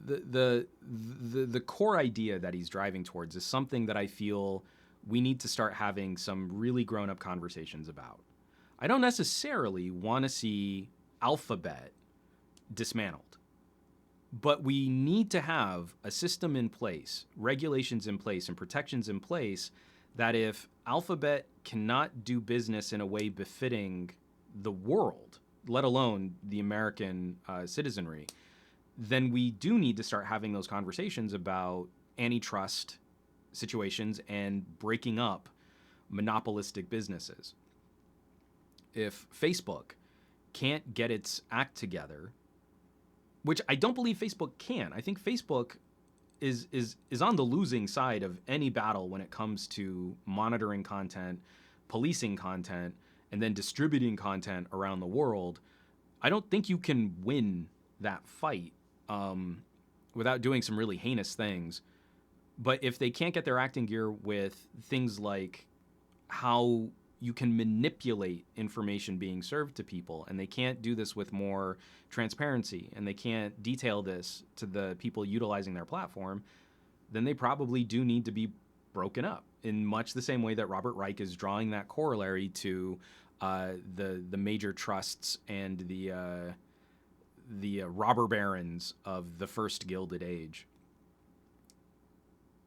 the core idea that he's driving towards is something that I feel we need to start having some really grown-up conversations about. I don't necessarily want to see Alphabet dismantled, but we need to have a system in place, regulations in place, and protections in place that if Alphabet cannot do business in a way befitting the world, let alone the American citizenry, then we do need to start having those conversations about antitrust situations and breaking up monopolistic businesses. If Facebook can't get its act together, which I don't believe Facebook can. I think Facebook is on the losing side of any battle when it comes to monitoring content, policing content, and then distributing content around the world. I don't think you can win that fight without doing some really heinous things. But if they can't get their act in gear with things like how you can manipulate information being served to people, and they can't do this with more transparency, and they can't detail this to the people utilizing their platform, then they probably do need to be broken up in much the same way that Robert Reich is drawing that corollary to the major trusts and the robber barons of the first Gilded Age.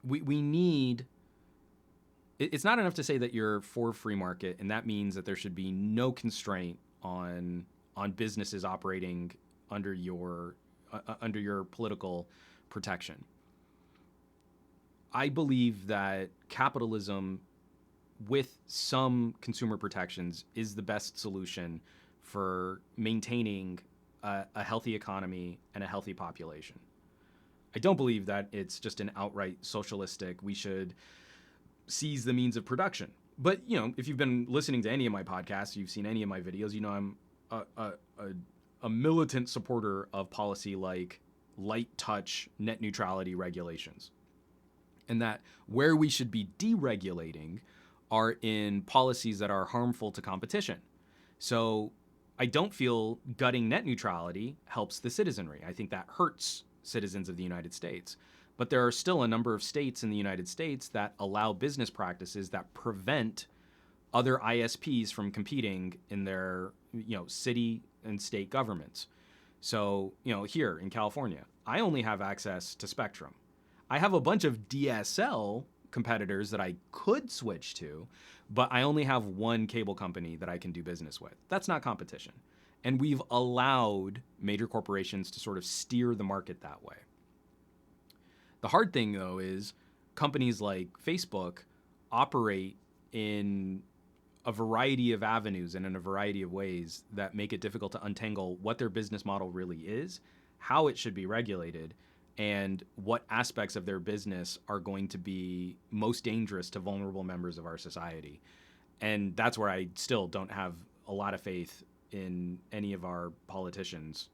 We need... It's not enough to say that you're for free market, and that means that there should be no constraint on businesses operating under your political protection. I believe that capitalism with some consumer protections is the best solution for maintaining a healthy economy and a healthy population. I don't believe that it's just an outright socialistic, we should seize the means of production. But, you know, if you've been listening to any of my podcasts, you've seen any of my videos, you know I'm a militant supporter of policy like light touch net neutrality regulations. And that where we should be deregulating are in policies that are harmful to competition. So I don't feel gutting net neutrality helps the citizenry. I think that hurts citizens of the United States. But there are still a number of states in the United States that allow business practices that prevent other ISPs from competing in their, you know, city and state governments. So, you know, here in California, I only have access to Spectrum. I have a bunch of DSL competitors that I could switch to, but I only have one cable company that I can do business with. That's not competition. And we've allowed major corporations to sort of steer the market that way. The hard thing, though, is companies like Facebook operate in a variety of avenues and in a variety of ways that make it difficult to untangle what their business model really is, how it should be regulated, and what aspects of their business are going to be most dangerous to vulnerable members of our society. And that's where I still don't have a lot of faith in any of our politicians.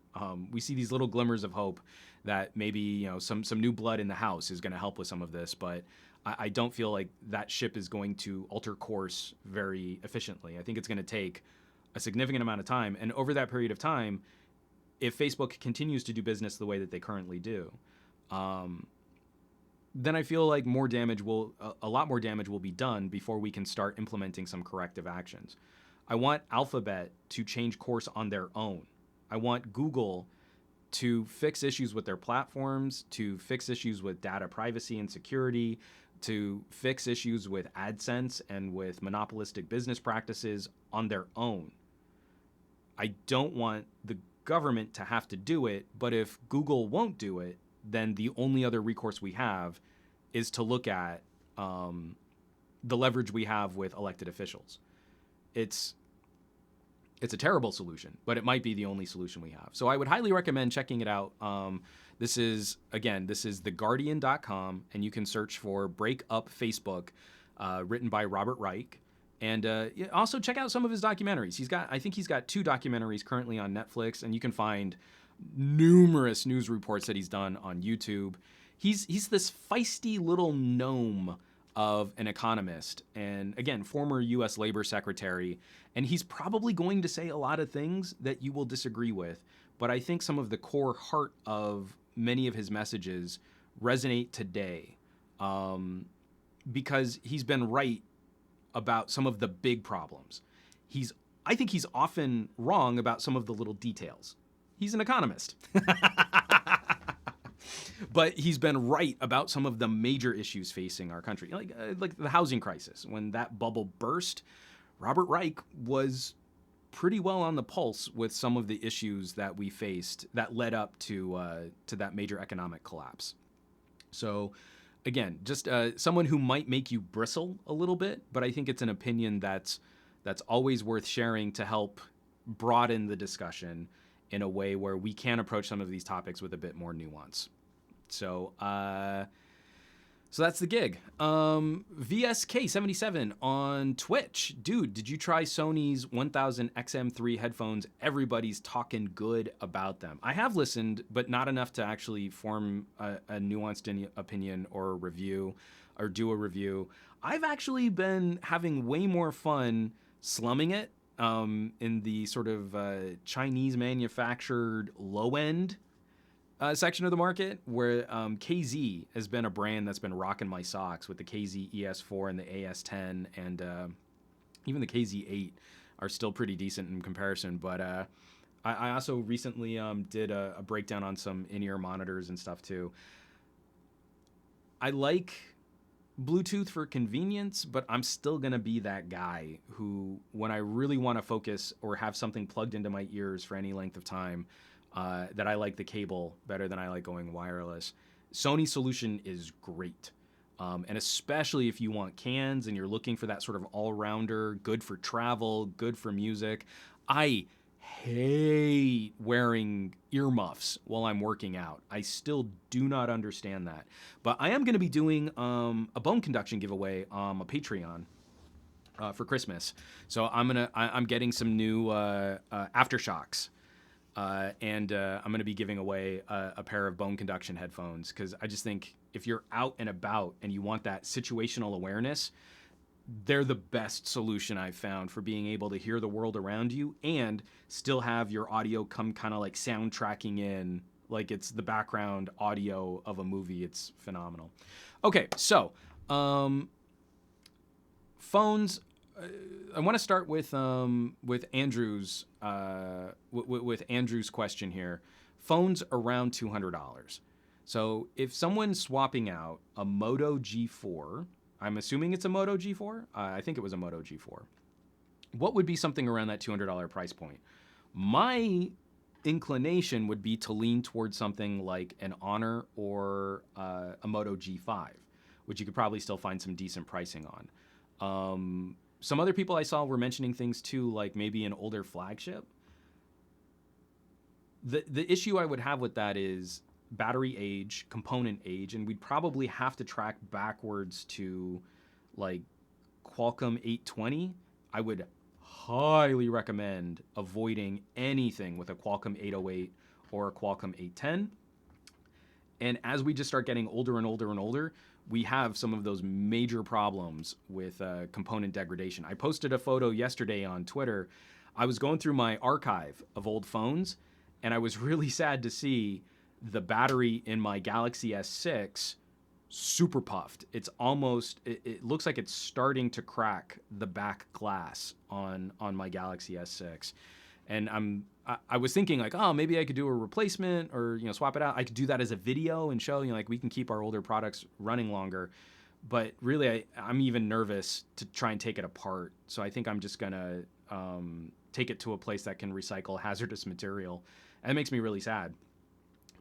We see these little glimmers of hope that maybe, you know, some new blood in the House is going to help with some of this, but I don't feel like that ship is going to alter course very efficiently. I think it's going to take a significant amount of time, and over that period of time, if Facebook continues to do business the way that they currently do, then I feel like a lot more damage will be done before we can start implementing some corrective actions. I want Alphabet to change course on their own. I want Google to fix issues with their platforms, to fix issues with data privacy and security, to fix issues with AdSense and with monopolistic business practices on their own. I don't want the government to have to do it, but if Google won't do it, then the only other recourse we have is to look at the leverage we have with elected officials. It's It's a terrible solution, but it might be the only solution we have. So I would highly recommend checking it out. This is theguardian.com, and you can search for Break Up Facebook, written by Robert Reich. And also check out some of his documentaries. I think he's got 2 documentaries currently on Netflix, and you can find numerous news reports that he's done on YouTube. He's this feisty little gnome of an economist, and again, former U.S. Labor Secretary, and he's probably going to say a lot of things that you will disagree with, but I think some of the core heart of many of his messages resonate today, because he's been right about some of the big problems. I think he's often wrong about some of the little details. He's an economist. But he's been right about some of the major issues facing our country, like the housing crisis. When that bubble burst, Robert Reich was pretty well on the pulse with some of the issues that we faced that led up to that major economic collapse. So, again, just someone who might make you bristle a little bit, but I think it's an opinion that's always worth sharing to help broaden the discussion in a way where we can approach some of these topics with a bit more nuance. So that's the gig. VSK77 on Twitch. Dude, did you try Sony's 1000 XM3 headphones? Everybody's talking good about them. I have listened, but not enough to actually form a nuanced opinion or review or do a review. I've actually been having way more fun slumming it in the sort of Chinese manufactured low end section of the market, where KZ has been a brand that's been rocking my socks with the KZ ES4 and the AS10, and even the KZ8 are still pretty decent in comparison. But I also recently did a breakdown on some in-ear monitors and stuff too. I like Bluetooth for convenience, but I'm still gonna be that guy who, when I really want to focus or have something plugged into my ears for any length of time, that I like the cable better than I like going wireless. Sony's solution is great. And especially if you want cans and you're looking for that sort of all-rounder, good for travel, good for music. I hate wearing earmuffs while I'm working out. I still do not understand that. But I am going to be doing a bone conduction giveaway on my Patreon for Christmas. So I'm getting some new Aftershocks. And I'm going to be giving away a pair of bone conduction headphones, because I just think if you're out and about and you want that situational awareness, they're the best solution I've found for being able to hear the world around you and still have your audio come kind of like soundtracking in, like it's the background audio of a movie. It's phenomenal. Okay, so phones. I want to start with Andrew's with Andrew's question here. Phones around $200. So if someone's swapping out a Moto G4, I'm assuming it's a Moto G4. I think it was a Moto G4. What would be something around that $200 price point? My inclination would be to lean towards something like an Honor or a Moto G5, which you could probably still find some decent pricing on. Some other people I saw were mentioning things too, like maybe an older flagship. The issue I would have with that is battery age, component age, and we'd probably have to track backwards to like Qualcomm 820. I would highly recommend avoiding anything with a Qualcomm 808 or a Qualcomm 810. And as we just start getting older and older and older, we have some of those major problems with component degradation. I posted a photo yesterday on Twitter. I was going through my archive of old phones, and I was really sad to see the battery in my Galaxy S6 super puffed. It's almost, it looks like it's starting to crack the back glass on my Galaxy S6. And I was thinking like, oh, maybe I could do a replacement or, swap it out. I could do that as a video and show, like we can keep our older products running longer. But really, I'm even nervous to try and take it apart. So I think I'm just going to take it to a place that can recycle hazardous material. And it makes me really sad.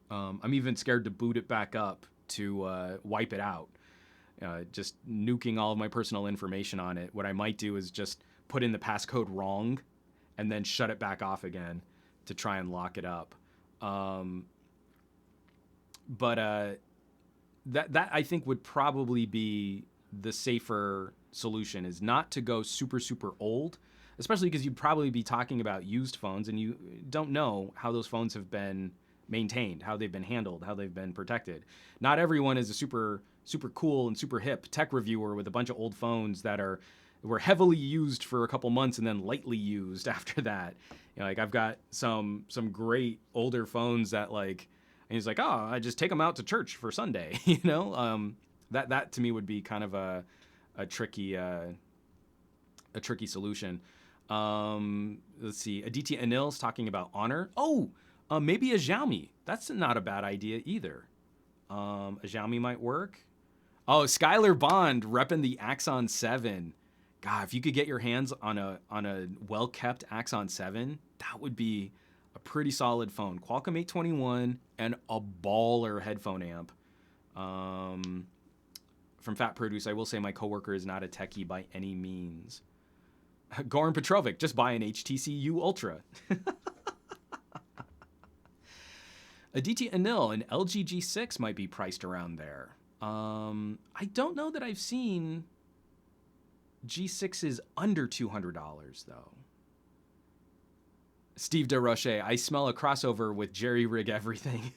I'm even scared to boot it back up to wipe it out. Just nuking all of my personal information on it. What I might do is just put in the passcode wrong and then shut it back off again to try and lock it up. But that I think would probably be the safer solution, is not to go super, super old, especially because you'd probably be talking about used phones and you don't know how those phones have been maintained, how they've been handled, how they've been protected. Not everyone is a super, super cool and super hip tech reviewer with a bunch of old phones that were heavily used for a couple months and then lightly used after that. You know, like I've got some great older phones that like, and he's like, oh, I just take them out to church for Sunday. You know, that to me would be kind of a tricky solution. Let's see. Aditya Anil's talking about Honor. Oh, maybe a Xiaomi. That's not a bad idea either. A Xiaomi might work. Oh, Skylar Bond repping the Axon 7. God, if you could get your hands on a well-kept Axon 7, that would be a pretty solid phone. Qualcomm 821 and a baller headphone amp. From Fat Produce, I will say my coworker is not a techie by any means. Goran Petrovic, just buy an HTC U Ultra. Aditya Anil, an LG G6 might be priced around there. I don't know that I've seen G6s under $200 though. Steve DeRoche, I smell a crossover with Jerry Rig Everything.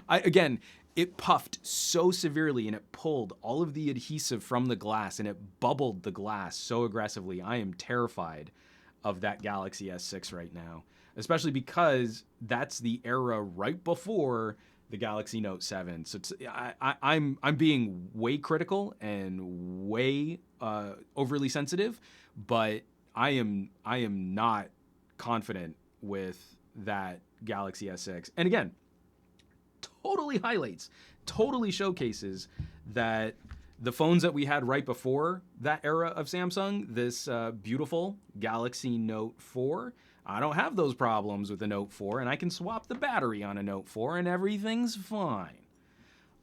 Again, it puffed so severely and it pulled all of the adhesive from the glass and it bubbled the glass so aggressively. I am terrified of that Galaxy S6 right now, especially because that's the era right before the Galaxy Note 7. So I'm being way critical and way overly sensitive, but I am not confident with that Galaxy S6. And again, totally highlights, totally showcases that the phones that we had right before that era of Samsung, this beautiful Galaxy Note 4, I don't have those problems with the Note 4, and I can swap the battery on a Note 4 and everything's fine.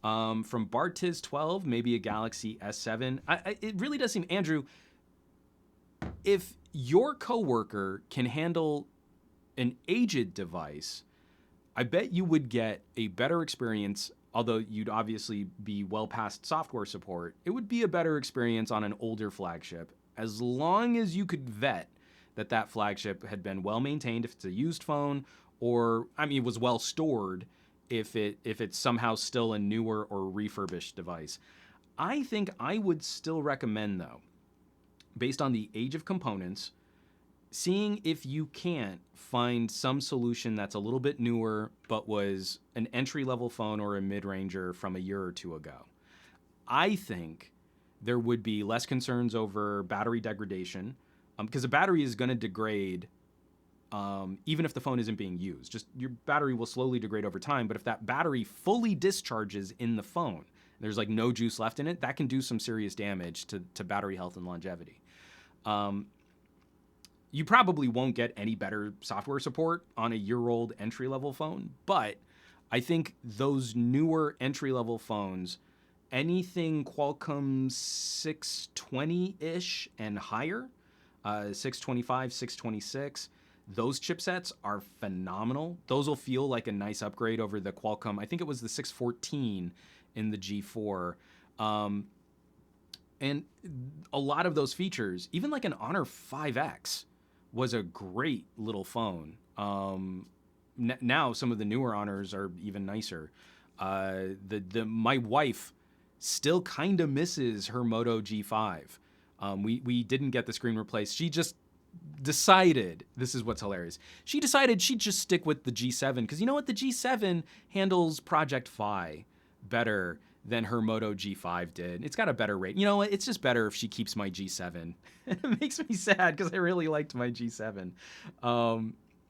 From Bartiz12, maybe a Galaxy S7. It really does seem, Andrew, if your coworker can handle an aged device, I bet you would get a better experience, although you'd obviously be well past software support. It would be a better experience on an older flagship, as long as you could vet that flagship had been well maintained, if it's a used phone, or, I mean, it was well stored, if it's somehow still a newer or refurbished device. I think I would still recommend, though, based on the age of components, seeing if you can't find some solution that's a little bit newer, but was an entry-level phone or a mid-ranger from a year or two ago. I think there would be less concerns over battery degradation, because the battery is going to degrade even if the phone isn't being used. Just your battery will slowly degrade over time, but if that battery fully discharges in the phone, there's like no juice left in it, that can do some serious damage to battery health and longevity. You probably won't get any better software support on a year-old entry-level phone, but I think those newer entry-level phones, anything Qualcomm 620-ish and higher, 625, 626, those chipsets are phenomenal. Those will feel like a nice upgrade over the Qualcomm, I think it was the 614 in the G4. And a lot of those features, even like an Honor 5X, was a great little phone. Now some of the newer Honors are even nicer. My wife still kind of misses her Moto G5. We didn't get the screen replaced. She just decided, this is what's hilarious, she decided she'd just stick with the G7, because you know what? The G7 handles Project Fi better than her Moto G5 did. It's got a better rate. You know what? It's just better if she keeps my G7. It makes me sad because I really liked my G7.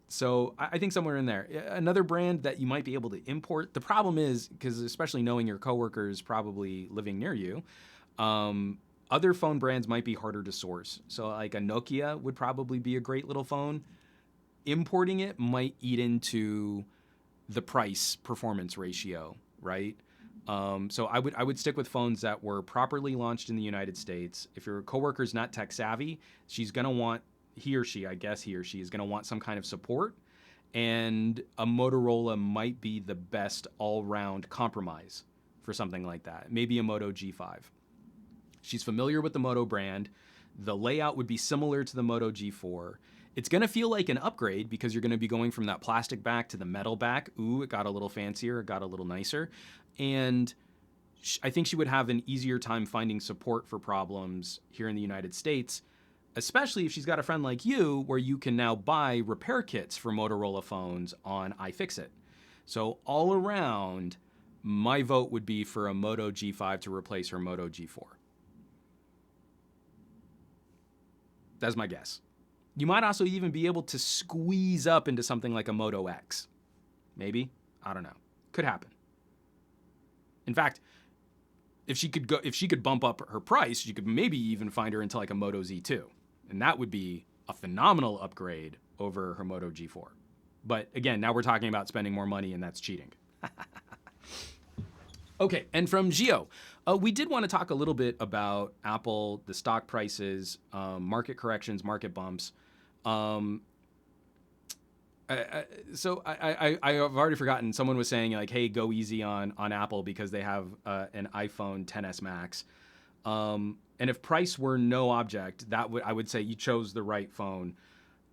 So I think somewhere in there. Another brand that you might be able to import. The problem is, because especially knowing your coworkers probably living near you, other phone brands might be harder to source. So like a Nokia would probably be a great little phone. Importing it might eat into the price performance ratio, right? So I would stick with phones that were properly launched in the United States. If your coworker's not tech savvy, she's gonna want he or she, I guess he or she, is going to want some kind of support, and a Motorola might be the best all-round compromise for something like that. Maybe a Moto G5. She's familiar with the Moto brand. The layout would be similar to the Moto G4. It's going to feel like an upgrade because you're going to be going from that plastic back to the metal back. Ooh, it got a little fancier, it got a little nicer. And I think she would have an easier time finding support for problems here in the United States, especially if she's got a friend like you where you can now buy repair kits for Motorola phones on iFixit. So all around, my vote would be for a Moto G5 to replace her Moto G4. That's my guess. You might also even be able to squeeze up into something like a Moto X. Maybe. I don't know. Could happen. In fact, if she could bump up her price, you could maybe even find her into like a Moto Z2. And that would be a phenomenal upgrade over her Moto G4. But again, now we're talking about spending more money, and that's cheating. Okay, and from Gio, we did want to talk a little bit about Apple, the stock prices, market corrections, market bumps. So I've already forgotten. Someone was saying like, "Hey, go easy on Apple because they have an iPhone XS Max." And if price were no object, I would say you chose the right phone.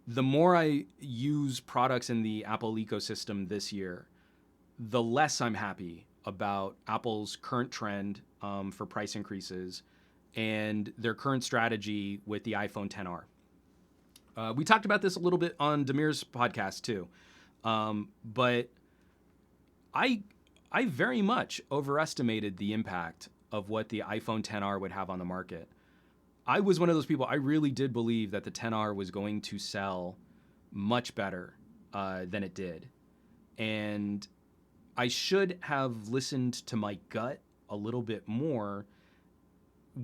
The more I use products in the Apple ecosystem this year, the less I'm happy about Apple's current trend for price increases and their current strategy with the iPhone XR. We talked about this a little bit on Damir's podcast too, but I very much overestimated the impact of what the iPhone XR would have on the market. I was one of those people, I really did believe that the XR was going to sell much better than it did. And I should have listened to my gut a little bit more,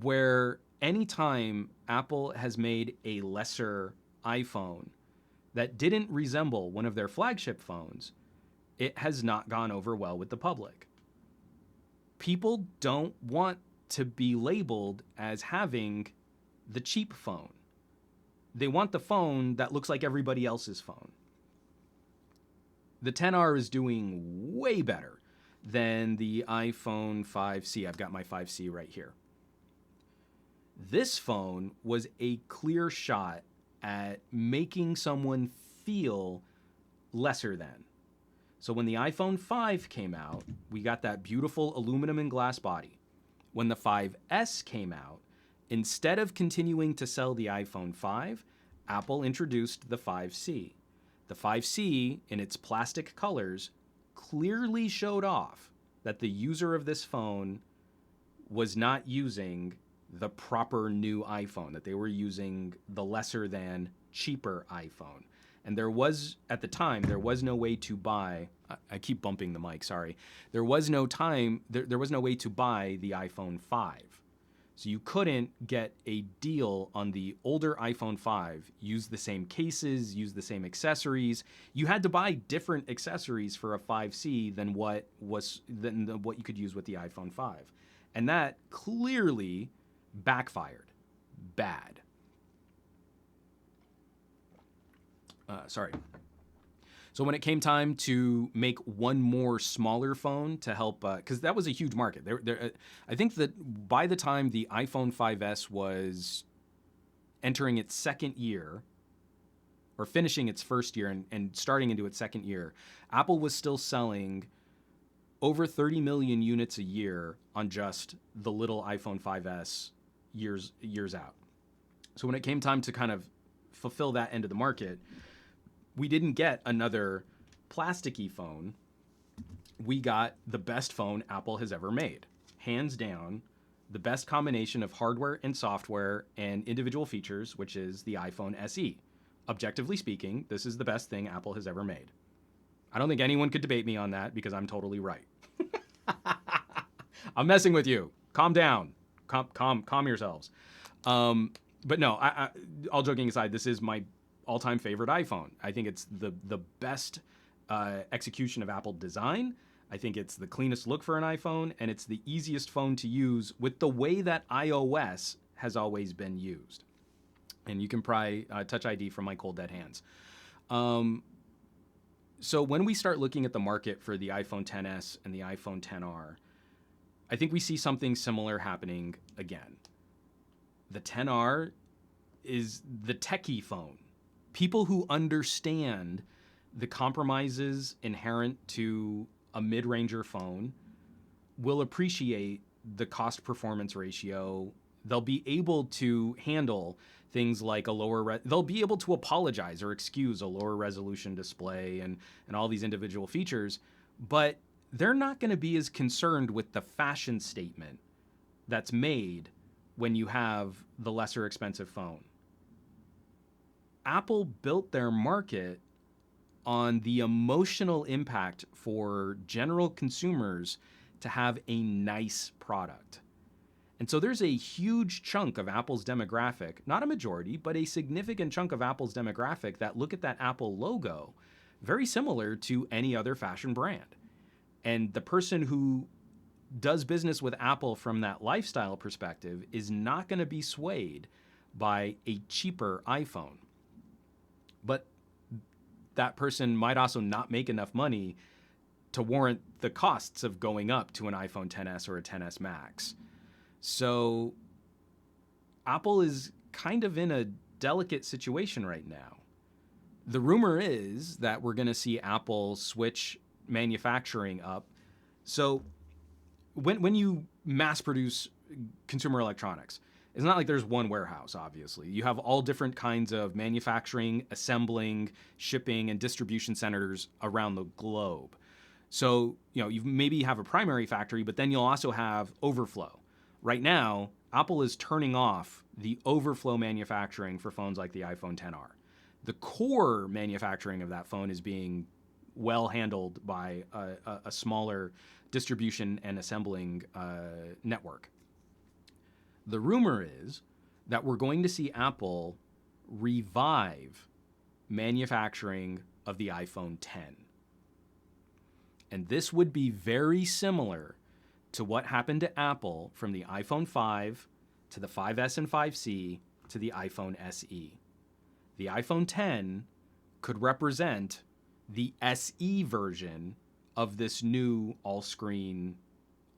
where anytime Apple has made a lesser iPhone that didn't resemble one of their flagship phones, it has not gone over well with the public. People don't want to be labeled as having the cheap phone. They want the phone that looks like everybody else's phone. The XR is doing way better than the iPhone 5C. I've got my 5C right here. This phone was a clear shot at making someone feel lesser than. So when the iPhone 5 came out, we got that beautiful aluminum and glass body. When the 5S came out, instead of continuing to sell the iPhone 5, Apple introduced the 5C. The 5C, in its plastic colors, clearly showed off that the user of this phone was not using the proper new iPhone, that they were using the lesser than cheaper iPhone. And there was, at the time, there was no way to buy, I keep bumping the mic, sorry. There was no way to buy the iPhone 5. So you couldn't get a deal on the older iPhone 5, use the same cases, use the same accessories. You had to buy different accessories for a 5C than what you could use with the iPhone 5. And that clearly backfired. Bad. Sorry. So when it came time to make one more smaller phone to help, because that was a huge market. I think that by the time the iPhone 5S was entering its second year, or finishing its first year and starting into its second year, Apple was still selling over 30 million units a year on just the little iPhone 5S years out. So when it came time to kind of fulfill that end of the market, we didn't get another plasticky phone. We got the best phone Apple has ever made. Hands down, the best combination of hardware and software and individual features, which is the iPhone SE. Objectively speaking, this is the best thing Apple has ever made. I don't think anyone could debate me on that because I'm totally right. I'm messing with you. Calm down. Calm yourselves. But no, all joking aside, this is my all-time favorite iPhone. I think it's the best execution of Apple design. I think it's the cleanest look for an iPhone, and it's the easiest phone to use with the way that iOS has always been used. and you can pry Touch ID from my cold dead hands. So when we start looking at the market for the iPhone XS and the iPhone XR, I think we see something similar happening again. The XR is the techie phone. People who understand the compromises inherent to a mid-ranger phone will appreciate the cost-performance ratio. They'll be able to handle things like a lower, they'll be able to apologize or excuse a lower resolution display and all these individual features, but they're not going to be as concerned with the fashion statement that's made when you have the lesser expensive phone. Apple built their market on the emotional impact for general consumers to have a nice product. And so there's a huge chunk of Apple's demographic, not a majority, but a significant chunk of Apple's demographic that look at that Apple logo very similar to any other fashion brand. And the person who does business with Apple from that lifestyle perspective is not going to be swayed by a cheaper iPhone. But that person might also not make enough money to warrant the costs of going up to an iPhone XS or a XS Max. So Apple is kind of in a delicate situation right now. The rumor is that we're going to see Apple switch manufacturing up. So when you mass produce consumer electronics, it's not like there's one warehouse, obviously. You have all different kinds of manufacturing, assembling, shipping, and distribution centers around the globe. So, you maybe have a primary factory, but then you'll also have overflow. Right now, Apple is turning off the overflow manufacturing for phones like the iPhone XR. The core manufacturing of that phone is being well handled by a smaller distribution and assembling network. The rumor is that we're going to see Apple revive manufacturing of the iPhone X. And this would be very similar to what happened to Apple from the iPhone 5 to the 5S and 5C to the iPhone SE. The iPhone X could represent the SE version of this new all-screen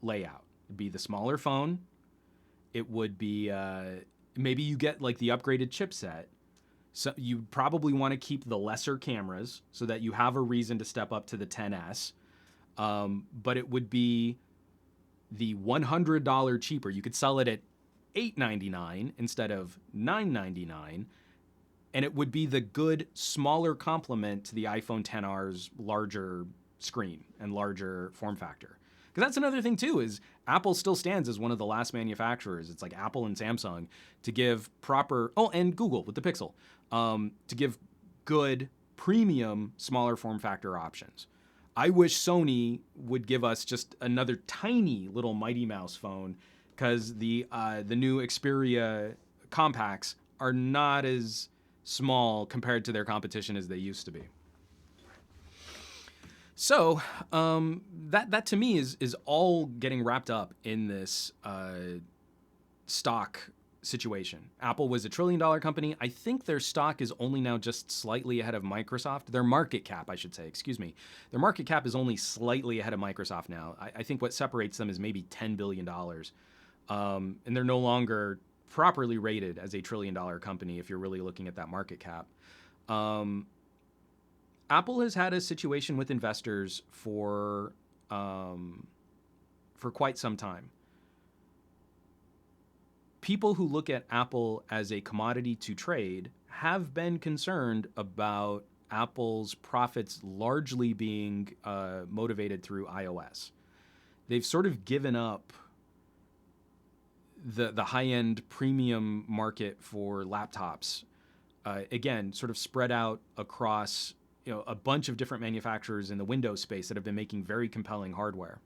layout. It'd be the smaller phone. It would be, maybe you get like the upgraded chipset. So you probably want to keep the lesser cameras so that you have a reason to step up to the XS. But it would be the $100 cheaper. You could sell it at $899 instead of $999. And it would be the good, smaller complement to the iPhone XR's larger screen and larger form factor. Because that's another thing, too, is Apple still stands as one of the last manufacturers. It's like Apple and Samsung to give proper... Oh, and Google with the Pixel. To give good, premium, smaller form factor options. I wish Sony would give us just another tiny little Mighty Mouse phone, because the new Xperia compacts are not as small compared to their competition as they used to be. So that to me is all getting wrapped up in this stock situation. Apple was $1 trillion company. I think their stock is only now just slightly ahead of Microsoft. Their market cap, I should say, excuse me. Their market cap is only slightly ahead of Microsoft now. I think what separates them is maybe $10 billion. And they're no longer properly rated as $1 trillion company if you're really looking at that market cap. Apple has had a situation with investors for quite some time. People who look at Apple as a commodity to trade have been concerned about Apple's profits largely being motivated through iOS. They've sort of given up the high-end premium market for laptops. Again, sort of spread out across a bunch of different manufacturers in the Windows space that have been making very compelling hardware.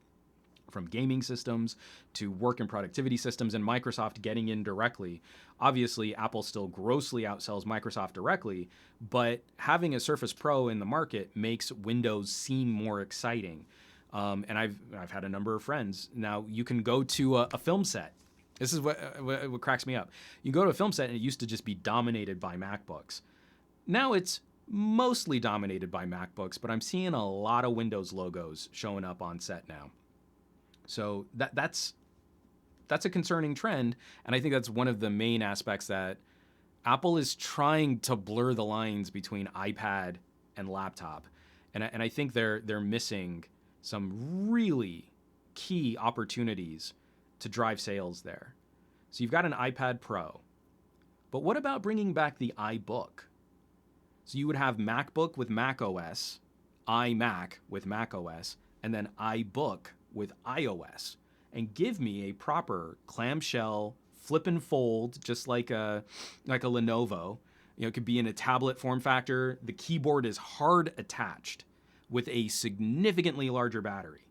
From gaming systems to work and productivity systems, and Microsoft getting in directly. Obviously, Apple still grossly outsells Microsoft directly, but having a Surface Pro in the market makes Windows seem more exciting. And I've had a number of friends. Now, you can go to a film set This is what cracks me up. You go to a film set and it used to just be dominated by MacBooks. Now it's mostly dominated by MacBooks, but I'm seeing a lot of Windows logos showing up on set now. So that's a concerning trend, and I think that's one of the main aspects that Apple is trying to blur the lines between iPad and laptop, and I think they're missing some really key opportunities to drive sales there. So you've got an iPad Pro, but what about bringing back the iBook? So you would have MacBook with Mac OS, iMac with Mac OS, and then iBook with iOS, and give me a proper clamshell flip and fold, just like a Lenovo. It could be in a tablet form factor. The keyboard is hard attached with a significantly larger battery.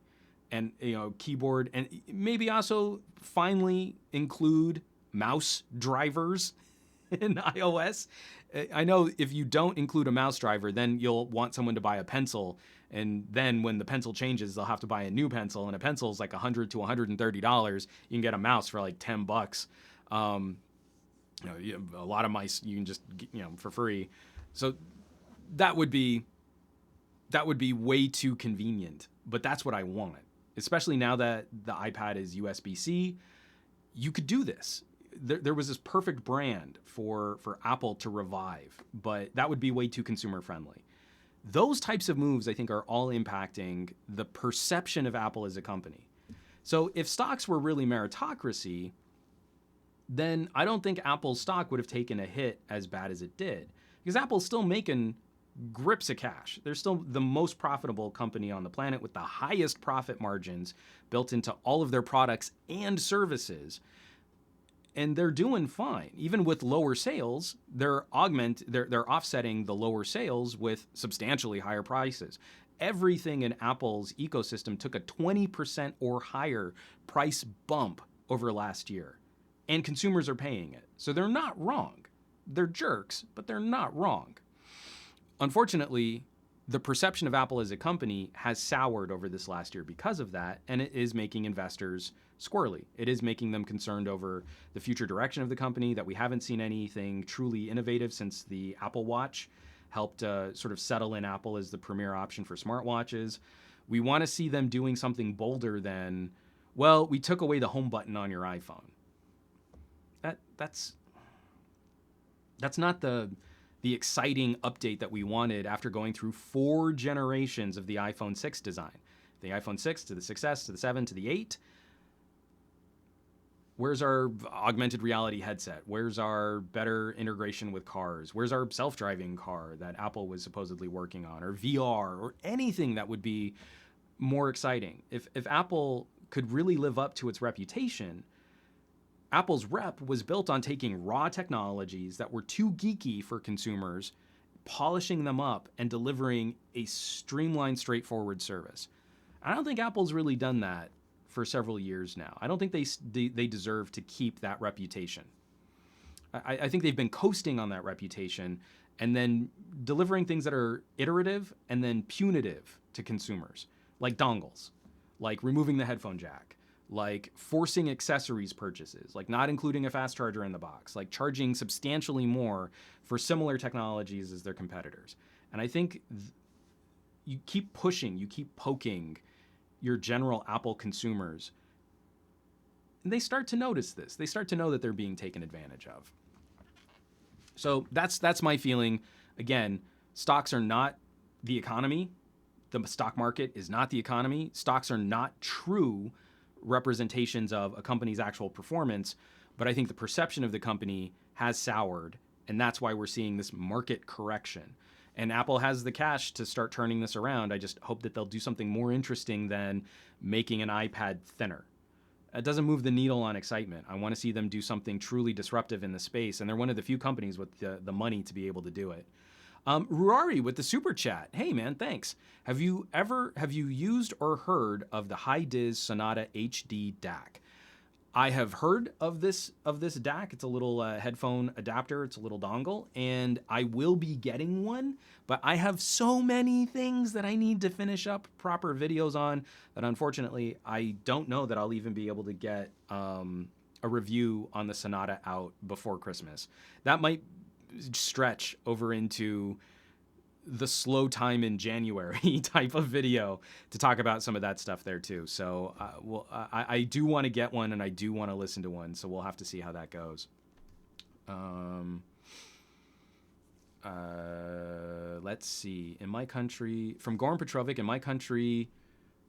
And keyboard, and maybe also finally include mouse drivers in iOS. I know if you don't include a mouse driver, then you'll want someone to buy a pencil, and then when the pencil changes, they'll have to buy a new pencil, and a pencil is like $100 to $130. You can get a mouse for like $10. A lot of mice you can just for free. So that would be way too convenient, but that's what I want. Especially now that the iPad is USB-C, you could do this. There was this perfect brand for Apple to revive, but that would be way too consumer friendly. Those types of moves, I think, are all impacting the perception of Apple as a company. So if stocks were really meritocracy, then I don't think Apple's stock would have taken a hit as bad as it did, because Apple's still making grips of cash. They're still the most profitable company on the planet with the highest profit margins built into all of their products and services. And they're doing fine. Even with lower sales, they're offsetting the lower sales with substantially higher prices. Everything in Apple's ecosystem took a 20% or higher price bump over last year. And consumers are paying it. So they're not wrong. They're jerks, but they're not wrong. Unfortunately, the perception of Apple as a company has soured over this last year because of that, and it is making investors squirrely. It is making them concerned over the future direction of the company, that we haven't seen anything truly innovative since the Apple Watch helped sort of settle in Apple as the premier option for smartwatches. We want to see them doing something bolder than, well, we took away the home button on your iPhone. That's not the exciting update that we wanted after going through 4 generations of the iPhone 6 design. The iPhone 6 to the 6S to the 7 to the 8. Where's our augmented reality headset? Where's our better integration with cars? Where's our self-driving car that Apple was supposedly working on, or VR, or anything that would be more exciting? If Apple could really live up to its reputation, Apple's rep was built on taking raw technologies that were too geeky for consumers, polishing them up, and delivering a streamlined, straightforward service. I don't think Apple's really done that for several years now. I don't think they deserve to keep that reputation. I think they've been coasting on that reputation and then delivering things that are iterative and then punitive to consumers, like dongles, like removing the headphone jack, like forcing accessories purchases, like not including a fast charger in the box, like charging substantially more for similar technologies as their competitors. And I think you keep pushing, you keep poking your general Apple consumers, and they start to notice this. They start to know that they're being taken advantage of. So that's my feeling. Again, stocks are not the economy. The stock market is not the economy. Stocks are not true representations of a company's actual performance, but I think the perception of the company has soured, and that's why we're seeing this market correction. And Apple has the cash to start turning this around. I just hope that they'll do something more interesting than making an iPad thinner. It doesn't move the needle on excitement. I want to see them do something truly disruptive in the space, and they're one of the few companies with the money to be able to do it. Ruari with the super chat. Hey man, thanks. Have you used or heard of the HiDiz Sonata HD DAC? I have heard of this DAC. It's a little headphone adapter. It's a little dongle, and I will be getting one, but I have so many things that I need to finish up proper videos on that unfortunately I don't know that I'll even be able to get a a review on the Sonata out before Christmas. That might stretch over into the slow time in January type of video to talk about some of that stuff there too. So I do want to get one, and I do want to listen to one. So we'll have to see how that goes. Let's see. In my country, from Goran Petrovic, in my country,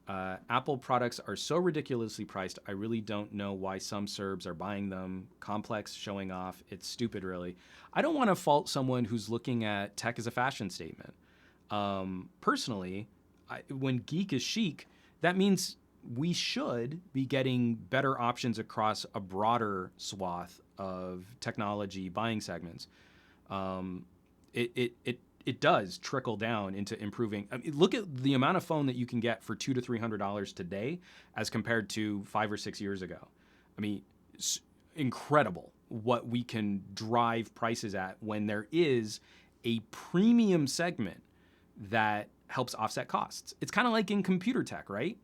Apple products are so ridiculously priced, I really don't know why some Serbs are buying them. Complex, showing off. It's stupid, really. I don't want to fault someone who's looking at tech as a fashion statement. Personally, when geek is chic, that means we should be getting better options across a broader swath of technology buying segments. It does trickle down into improving. I mean, look at the amount of phone that you can get for $200 to $300 today as compared to 5 or 6 years ago. I mean, it's incredible what we can drive prices at when there is a premium segment that helps offset costs. It's kind of like in computer tech, right?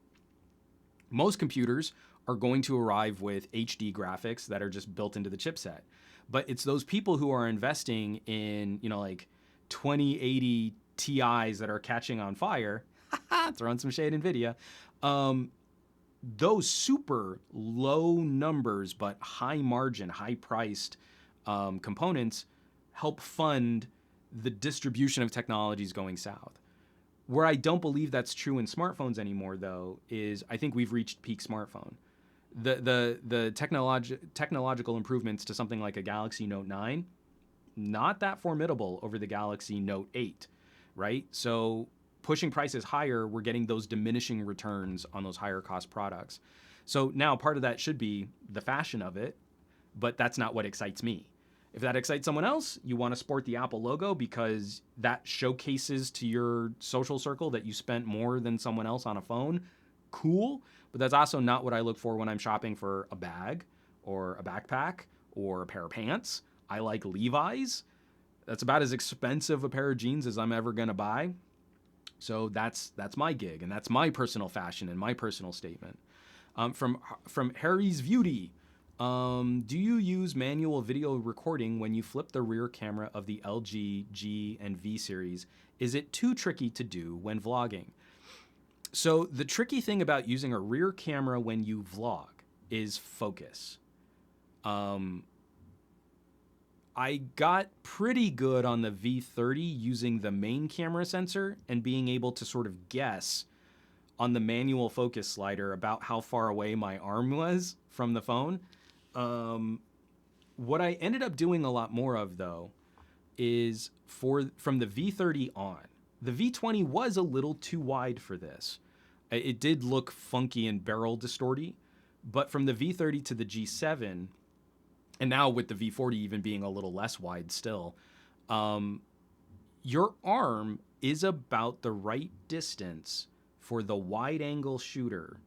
Most computers are going to arrive with HD graphics that are just built into the chipset. But it's those people who are investing in, like 2080 Ti's that are catching on fire, throwing some shade NVIDIA, those super low numbers but high margin, high priced components help fund the distribution of technologies going south. Where I don't believe that's true in smartphones anymore, though, is I think we've reached peak smartphone. The technological improvements to something like a Galaxy Note 9, not that formidable over the Galaxy Note 8, right? So pushing prices higher, we're getting those diminishing returns on those higher cost products. So now part of that should be the fashion of it, but that's not what excites me. If that excites someone else, you want to sport the Apple logo because that showcases to your social circle that you spent more than someone else on a phone, cool. But that's also not what I look for when I'm shopping for a bag or a backpack or a pair of pants. I like Levi's. That's about as expensive a pair of jeans as I'm ever going to buy. So that's my gig, and that's my personal fashion and my personal statement. From Harry's Beauty, do you use manual video recording when you flip the rear camera of the LG G and V series? Is it too tricky to do when vlogging? So the tricky thing about using a rear camera when you vlog is focus. I got pretty good on the V30 using the main camera sensor and being able to sort of guess on the manual focus slider about how far away my arm was from the phone. What I ended up doing a lot more of, though, is from the V30 on. The V20 was a little too wide for this. It did look funky and barrel distorty, but from the V30 to the G7, and now with the V40 even being a little less wide still, your arm is about the right distance for the wide angle shooter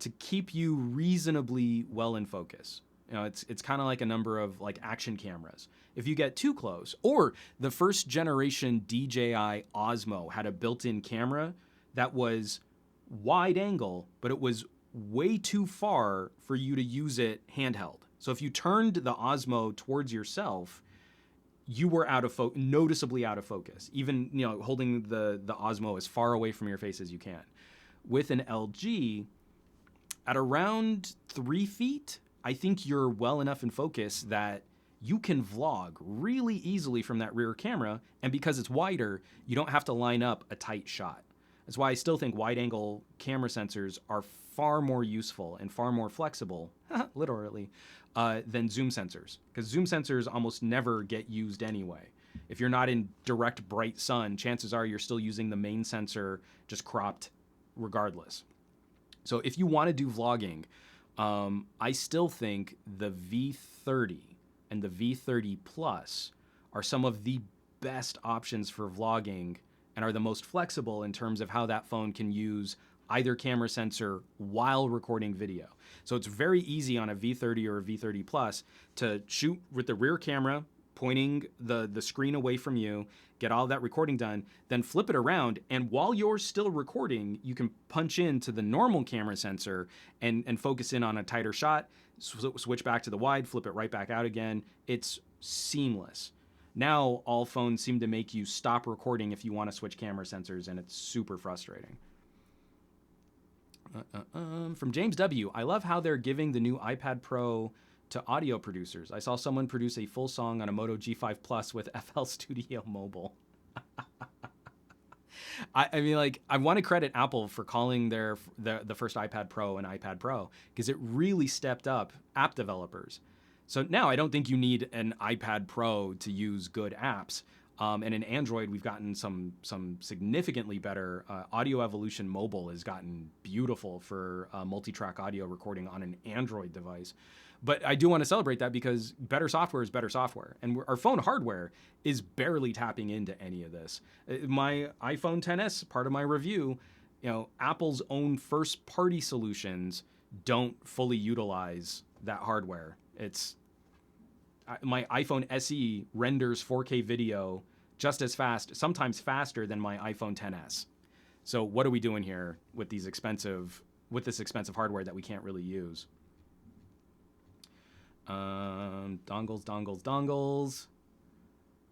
to keep you reasonably well in focus. It's kind of like a number of like action cameras. If you get too close, or the first generation DJI Osmo had a built-in camera that was wide angle, but it was way too far for you to use it handheld. So if you turned the Osmo towards yourself, you were noticeably out of focus, even holding the Osmo as far away from your face as you can. With an LG, at around 3 feet, I think you're well enough in focus that you can vlog really easily from that rear camera, and because it's wider, you don't have to line up a tight shot. That's why I still think wide-angle camera sensors are far more useful and far more flexible, literally, than zoom sensors. Because zoom sensors almost never get used anyway. If you're not in direct bright sun, chances are you're still using the main sensor, just cropped regardless. So if you want to do vlogging, I still think the V30 and the V30 Plus are some of the best options for vlogging and are the most flexible in terms of how that phone can use either camera sensor while recording video. So it's very easy on a V30 or a V30 Plus to shoot with the rear camera pointing the screen away from you, get all that recording done, then flip it around, and while you're still recording, you can punch into the normal camera sensor and focus in on a tighter shot, switch back to the wide, flip it right back out again. It's seamless. Now all phones seem to make you stop recording if you want to switch camera sensors, and it's super frustrating. From James W. I love how they're giving the new iPad Pro to audio producers. I saw someone produce a full song on a Moto G5 Plus with FL Studio Mobile. I mean, like, I want to credit Apple for calling the first iPad Pro an iPad Pro, because it really stepped up app developers. So now I don't think you need an iPad Pro to use good apps. And in Android, we've gotten some significantly better. Audio Evolution Mobile has gotten beautiful for multi-track audio recording on an Android device. But I do want to celebrate that, because better software is better software. And our phone hardware is barely tapping into any of this. My iPhone XS, part of my review, Apple's own first-party solutions don't fully utilize that hardware. My iPhone SE renders 4K video just as fast, sometimes faster than my iPhone XS. So what are we doing here with this expensive hardware that we can't really use? Dongles.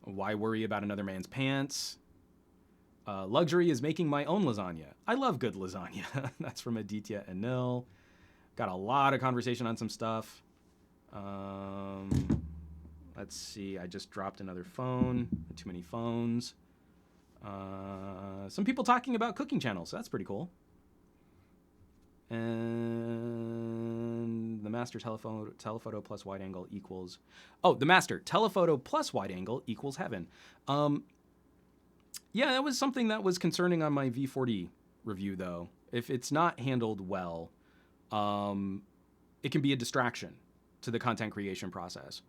Why worry about another man's pants? Luxury is making my own lasagna. I love good lasagna. That's from Aditya Anil. Got a lot of conversation on some stuff. Let's see. I just dropped another phone. Too many phones. Some people talking about cooking channels. So that's pretty cool. And the Master telephoto plus wide angle equals... Oh, the Master telephoto plus wide angle equals heaven. Yeah, that was something that was concerning on my V40 review, though. If it's not handled well, it can be a distraction to the content creation process.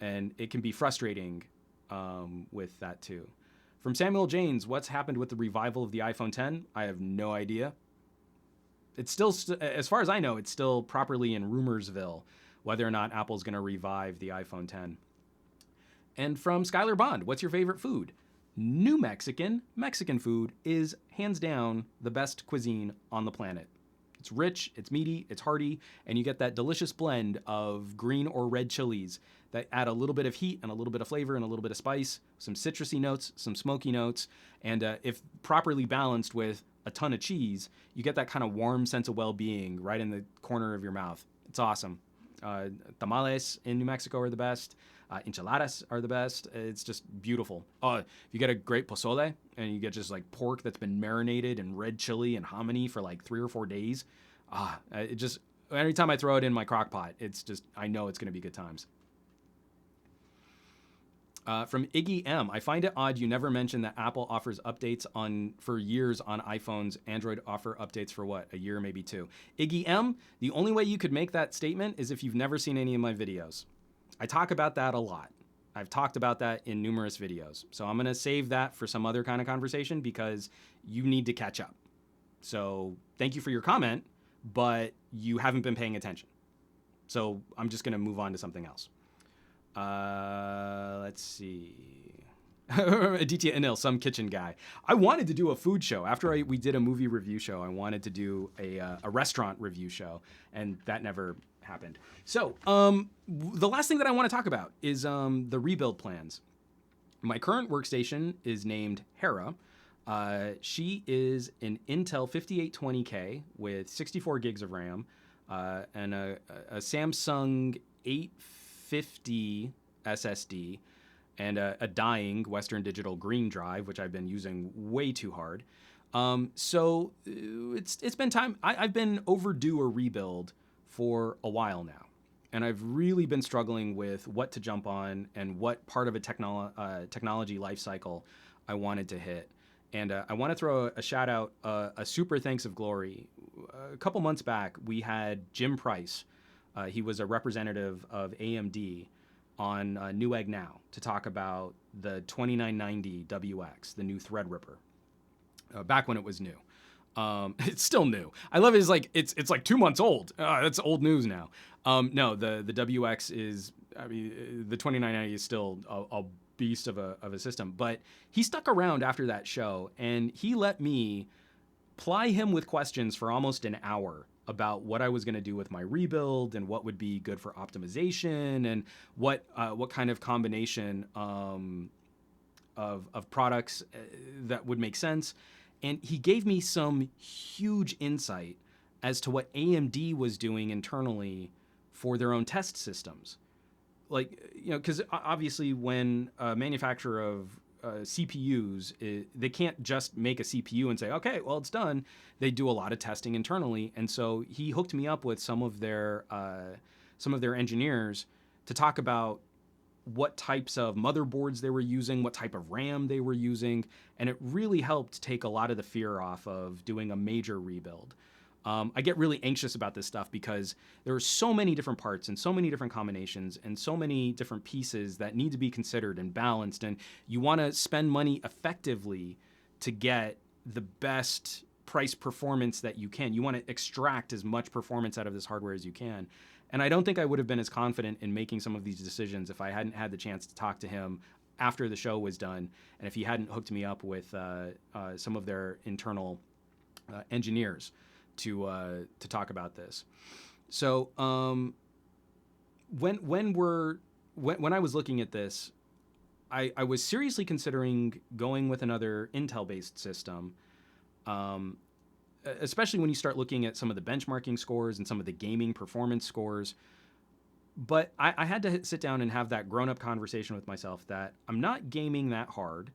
And it can be frustrating with that, too. From Samuel Janes, what's happened with the revival of the iPhone X? I have no idea. It's still, as far as I know, it's still properly in Rumorsville, whether or not Apple's going to revive the iPhone X. And from Skylar Bond, what's your favorite food? New Mexican food is hands down the best cuisine on the planet. It's rich, it's meaty, it's hearty, and you get that delicious blend of green or red chilies that add a little bit of heat and a little bit of flavor and a little bit of spice, some citrusy notes, some smoky notes, and if properly balanced with a ton of cheese, you get that kind of warm sense of well-being right in the corner of your mouth. It's awesome. Tamales in New Mexico are the best. Enchiladas are the best. It's just beautiful. If you get a great pozole and you get just like pork that's been marinated in red chili and hominy for like 3 or 4 days, it just, every time I throw it in my crock pot, it's just, I know it's going to be good times. From Iggy M, I find it odd you never mentioned that Apple offers updates for years on iPhones. Android offer updates for what? A year, maybe 2. Iggy M, the only way you could make that statement is if you've never seen any of my videos. I talk about that a lot. I've talked about that in numerous videos. So I'm going to save that for some other kind of conversation, because you need to catch up. So thank you for your comment, but you haven't been paying attention. So I'm just going to move on to something else. Let's see. Aditya Anil, some kitchen guy. I wanted to do a food show. After we did a movie review show, I wanted to do a restaurant review show, and that never happened. So the last thing that I want to talk about is the rebuild plans. My current workstation is named Hera. She is an Intel 5820K with 64 gigs of RAM and a Samsung 850 SSD and a dying Western Digital green drive, which I've been using way too hard. So it's been time. I've been overdue a rebuild for a while now, and I've really been struggling with what to jump on and what part of a technology life cycle I wanted to hit. And I want to throw a shout out, a super thanks of glory. A couple months back, we had Jim Price. He was a representative of AMD on Newegg Now to talk about the 2990 WX, the new Threadripper, back when it was new. It's still new. I love it. It's like 2 months old. That's old news now. No, the WX is, I mean, the 2990 is still a beast of a system. But he stuck around after that show, and he let me ply him with questions for almost an hour about what I was going to do with my rebuild and what would be good for optimization and what kind of combination of products that would make sense. And he gave me some huge insight as to what AMD was doing internally for their own test systems. Like, because obviously when a manufacturer of CPUs, they can't just make a CPU and say, okay, well, it's done. They do a lot of testing internally. And so he hooked me up with some of their engineers to talk about what types of motherboards they were using, what type of RAM they were using, and it really helped take a lot of the fear off of doing a major rebuild. I get really anxious about this stuff because there are so many different parts and so many different combinations and so many different pieces that need to be considered and balanced, and you want to spend money effectively to get the best price performance that you can. You want to extract as much performance out of this hardware as you can. And I don't think I would have been as confident in making some of these decisions if I hadn't had the chance to talk to him after the show was done, and if he hadn't hooked me up with some of their internal engineers to talk about this. So when I was looking at this, I was seriously considering going with another Intel-based system. Especially when you start looking at some of the benchmarking scores and some of the gaming performance scores. But I had to sit down and have that grown-up conversation with myself that I'm not gaming that hard,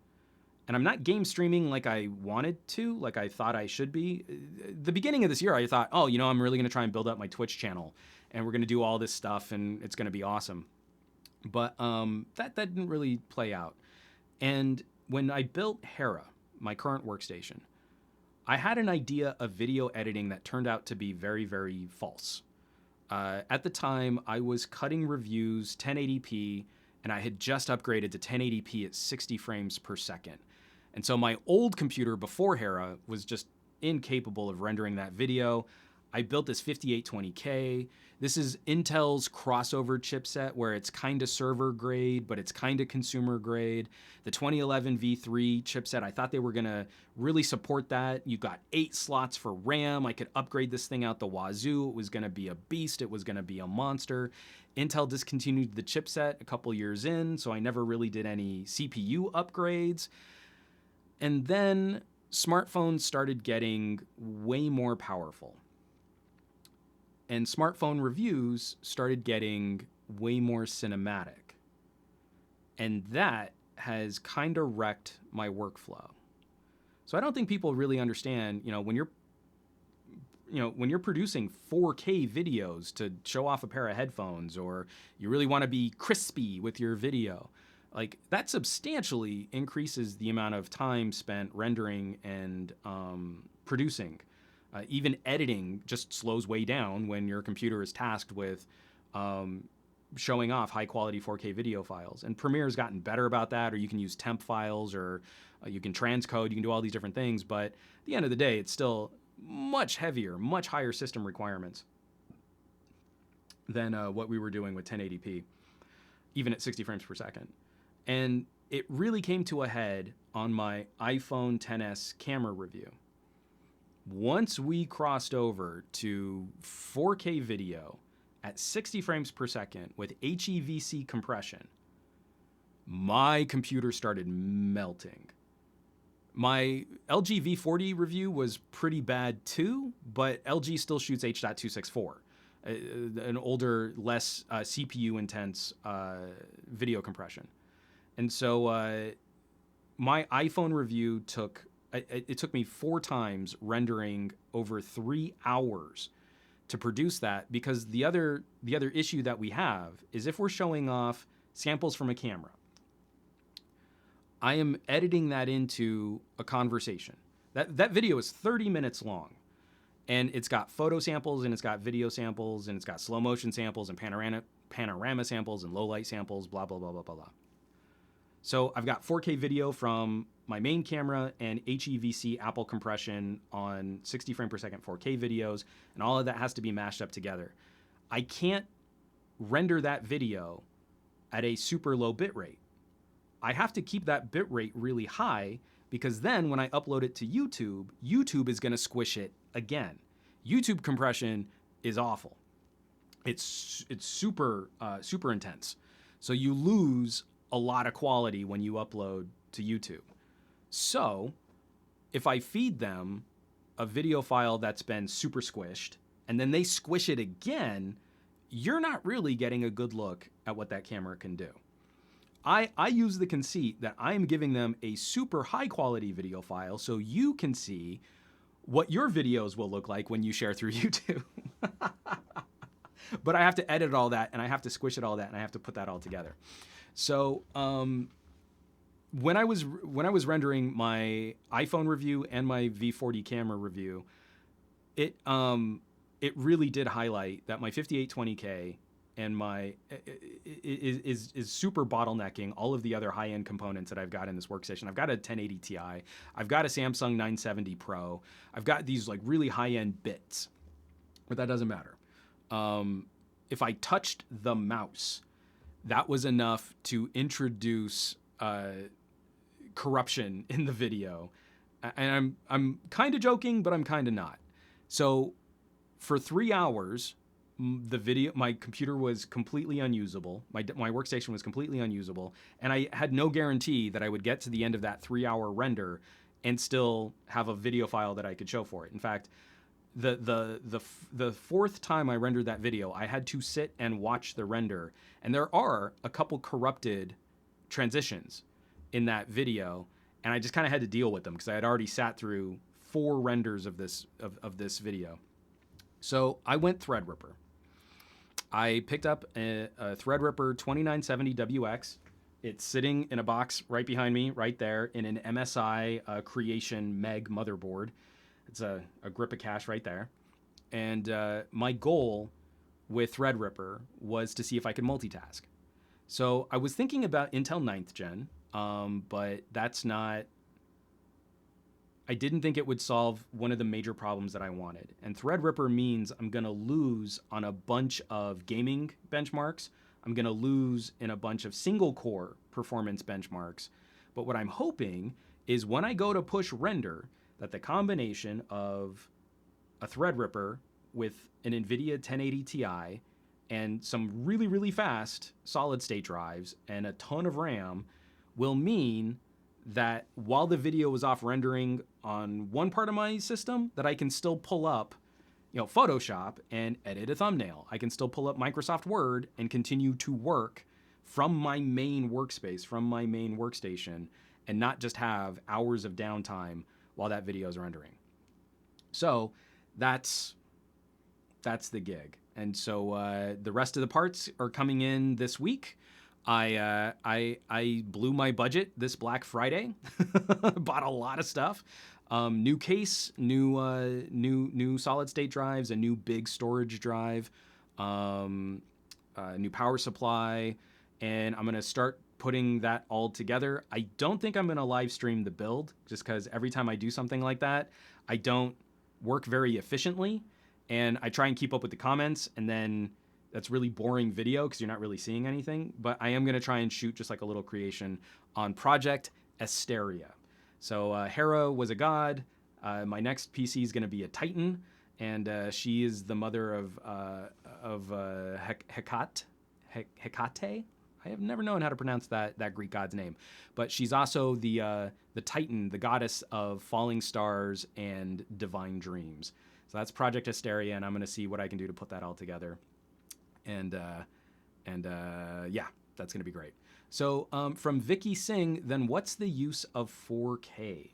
and I'm not game streaming like I wanted to, like I thought I should be. The beginning of this year, I thought, oh, I'm really going to try and build up my Twitch channel, and we're going to do all this stuff, and it's going to be awesome. But that didn't really play out. And when I built Hera, my current workstation, I had an idea of video editing that turned out to be very, very false. At the time, I was cutting reviews 1080p, and I had just upgraded to 1080p at 60 frames per second. And so my old computer before Hera was just incapable of rendering that video. I built this 5820K. This is Intel's crossover chipset where it's kind of server grade, but it's kind of consumer grade. The 2011 V3 chipset, I thought they were going to really support that. You got 8 slots for RAM. I could upgrade this thing out the wazoo. It was going to be a beast. It was going to be a monster. Intel discontinued the chipset a couple years in, so I never really did any CPU upgrades. And then smartphones started getting way more powerful. And smartphone reviews started getting way more cinematic. And that has kind of wrecked my workflow. So I don't think people really understand, when you're producing 4K videos to show off a pair of headphones, or you really want to be crispy with your video, like that substantially increases the amount of time spent rendering and producing. Even editing just slows way down when your computer is tasked with showing off high-quality 4K video files. And Premiere's gotten better about that, or you can use temp files, or you can transcode, you can do all these different things. But at the end of the day, it's still much heavier, much higher system requirements than what we were doing with 1080p, even at 60 frames per second. And it really came to a head on my iPhone XS camera review. Once we crossed over to 4K video at 60 frames per second with HEVC compression, my computer started melting. My LG V40 review was pretty bad too, but LG still shoots H.264, an older, less CPU-intense video compression. And so my iPhone review took me 4 times rendering over 3 hours to produce that, because the other issue that we have is if we're showing off samples from a camera, I am editing that into a conversation. That video is 30 minutes long, and it's got photo samples, and it's got video samples, and it's got slow motion samples and panorama samples and low light samples, blah, blah, blah, blah, blah, blah. So I've got 4K video from my main camera and HEVC Apple compression on 60 frame per second 4K videos, and all of that has to be mashed up together. I can't render that video at a super low bit rate. I have to keep that bit rate really high because then when I upload it to YouTube, YouTube is going to squish it again. YouTube compression is awful. It's super super intense. So you lose a lot of quality when you upload to YouTube. So if I feed them a video file that's been super squished and then they squish it again, you're not really getting a good look at what that camera can do. I use the conceit that I'm giving them a super high quality video file so you can see what your videos will look like when you share through YouTube. But I have to edit all that and I have to squish it all that and I have to put that all together. So when I was rendering my iPhone review and my V40 camera review, it really did highlight that my 5820K and my is super bottlenecking all of the other high-end components that I've got in this workstation. I've got a 1080 Ti, I've got a Samsung 970 Pro, I've got these like really high-end bits, but that doesn't matter. If I touched the mouse, that was enough to introduce corruption in the video, and I'm kind of joking, but I'm kind of not. So for 3 hours, my computer was completely unusable. My workstation was completely unusable, and I had no guarantee that I would get to the end of that 3-hour render and still have a video file that I could show for it. In fact, the fourth time I rendered that video, I had to sit and watch the render, and there are a couple corrupted transitions in that video, and I just kind of had to deal with them because I had already sat through 4 renders of this video. So I went Threadripper. I picked up a Threadripper 2970WX. It's sitting in a box right behind me, right there, in an MSI Creation Meg motherboard. It's a grip of cash right there. And my goal with Threadripper was to see if I could multitask. So I was thinking about Intel 9th Gen, but that's not... I didn't think it would solve one of the major problems that I wanted. And Threadripper means I'm going to lose on a bunch of gaming benchmarks. I'm going to lose in a bunch of single core performance benchmarks. But what I'm hoping is when I go to push render, that the combination of a Threadripper with an NVIDIA 1080 Ti and some really, really fast solid state drives and a ton of RAM will mean that while the video is off rendering on one part of my system, that I can still pull up, Photoshop and edit a thumbnail. I can still pull up Microsoft Word and continue to work from my main workspace, from my main workstation, and not just have hours of downtime while that video is rendering. So that's the gig. And so the rest of the parts are coming in this week. I blew my budget this Black Friday. Bought a lot of stuff. New case, new solid state drives, a new big storage drive, new power supply, and I'm gonna start putting that all together. I don't think I'm gonna live stream the build just because every time I do something like that, I don't work very efficiently, and I try and keep up with the comments, and then that's really boring video because you're not really seeing anything. But I am going to try and shoot just like a little creation on Project Asteria. So Hera was a god. My next PC is going to be a Titan, and she is the mother of Hecate. I have never known how to pronounce that Greek god's name, but she's also the Titan, the goddess of falling stars and divine dreams. So that's Project Asteria, and I'm going to see what I can do to put that all together. And yeah, that's going to be great. So from Vicky Singh, then what's the use of 4K?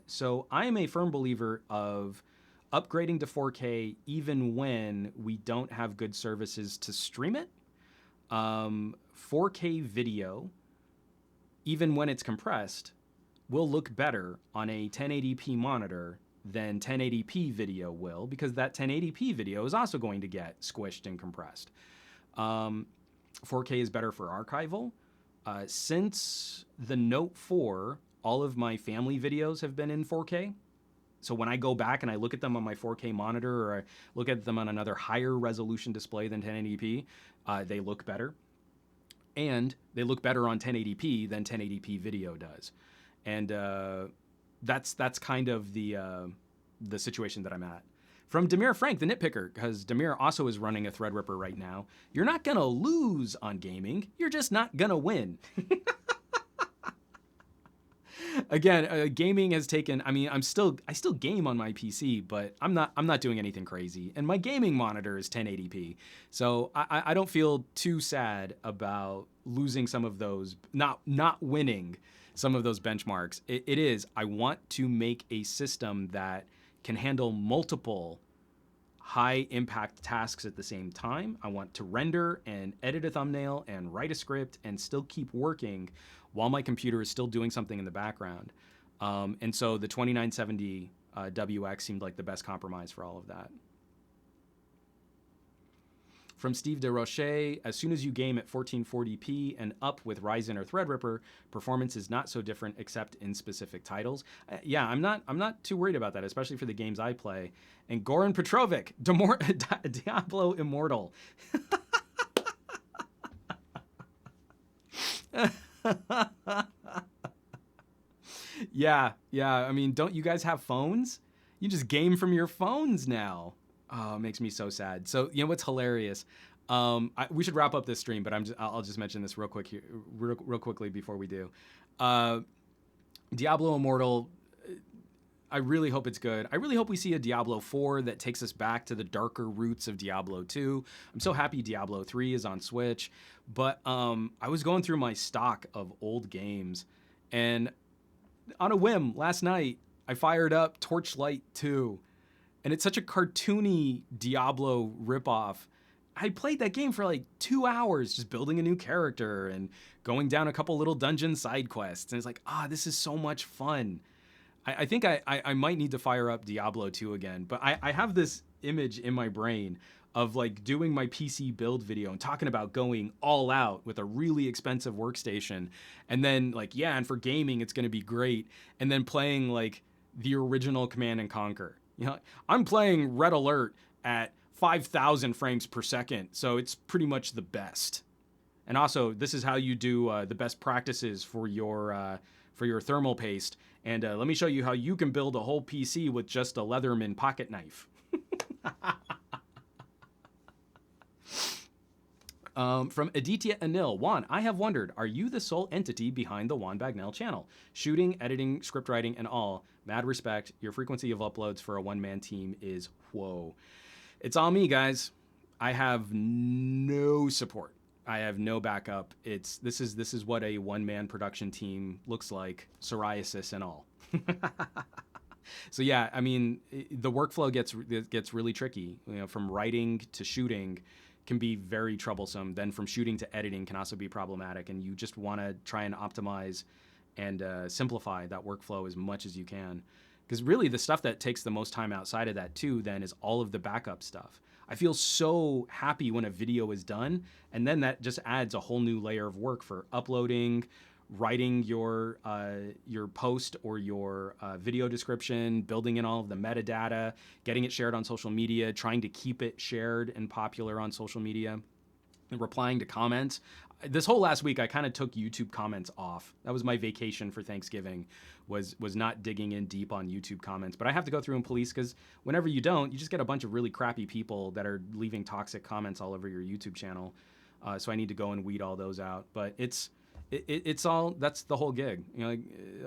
So I am a firm believer of upgrading to 4K even when we don't have good services to stream it. 4K video, even when it's compressed, will look better on a 1080p monitor than 1080p video will, because that 1080p video is also going to get squished and compressed. 4K is better for archival. Since the Note 4, all of my family videos have been in 4K. So when I go back and I look at them on my 4K monitor, or I look at them on another higher resolution display than 1080p, they look better. And they look better on 1080p than 1080p video does. And that's kind of the situation that I'm at. From Demir Frank, the nitpicker, because Demir also is running a Threadripper right now. You're not gonna lose on gaming. You're just not gonna win. Again, gaming has taken. I mean, I still game on my PC, but I'm not doing anything crazy. And my gaming monitor is 1080p, so I don't feel too sad about losing some of those, not winning some of those benchmarks. It is. I want to make a system that can handle multiple high impact tasks at the same time. I want to render and edit a thumbnail and write a script and still keep working while my computer is still doing something in the background. And so the 2970 WX seemed like the best compromise for all of that. From Steve DeRoche, as soon as you game at 1440p and up with Ryzen or Threadripper, performance is not so different except in specific titles. Yeah, I'm not too worried about that, especially for the games I play. And Goran Petrovic, Diablo Immortal. Yeah. I mean, don't you guys have phones? You just game from your phones now. Oh, it makes me so sad. So, you know what's hilarious? We should wrap up this stream, but I'll just mention this real quickly before we do. Diablo Immortal, I really hope it's good. I really hope we see a Diablo 4 that takes us back to the darker roots of Diablo 2. I'm so happy Diablo 3 is on Switch, but I was going through my stock of old games, and on a whim last night, I fired up Torchlight 2. And it's such a cartoony Diablo ripoff. I played that game for like 2 hours, just building a new character and going down a couple little dungeon side quests. And it's like, this is so much fun. I think I might need to fire up Diablo 2 again. But I have this image in my brain of like doing my PC build video and talking about going all out with a really expensive workstation. And then like, yeah, and for gaming, it's going to be great. And then playing like the original Command & Conquer. You know, I'm playing Red Alert at 5,000 frames per second, so it's pretty much the best. And also, this is how you do the best practices for your thermal paste. And let me show you how you can build a whole PC with just a Leatherman pocket knife. From Aditya Anil, Juan, I have wondered, are you the sole entity behind the Juan Bagnell channel? Shooting, editing, script writing, and all. Mad respect. Your frequency of uploads for a one-man team is whoa. It's all me, guys. I have no support. I have no backup. This is what a one-man production team looks like, psoriasis and all. So yeah, I mean, the workflow gets really tricky. You know, from writing to shooting can be very troublesome. Then from shooting to editing can also be problematic, and you just want to try and optimize and simplify that workflow as much as you can. Because really the stuff that takes the most time outside of that too then is all of the backup stuff. I feel so happy when a video is done, and then that just adds a whole new layer of work for uploading, writing your post or your video description, building in all of the metadata, getting it shared on social media, trying to keep it shared and popular on social media, and replying to comments. This whole last week, I kind of took YouTube comments off. That was my vacation for Thanksgiving, was not digging in deep on YouTube comments. But I have to go through and police, because whenever you don't, you just get a bunch of really crappy people that are leaving toxic comments all over your YouTube channel. So I need to go and weed all those out. But it's all, that's the whole gig. You know,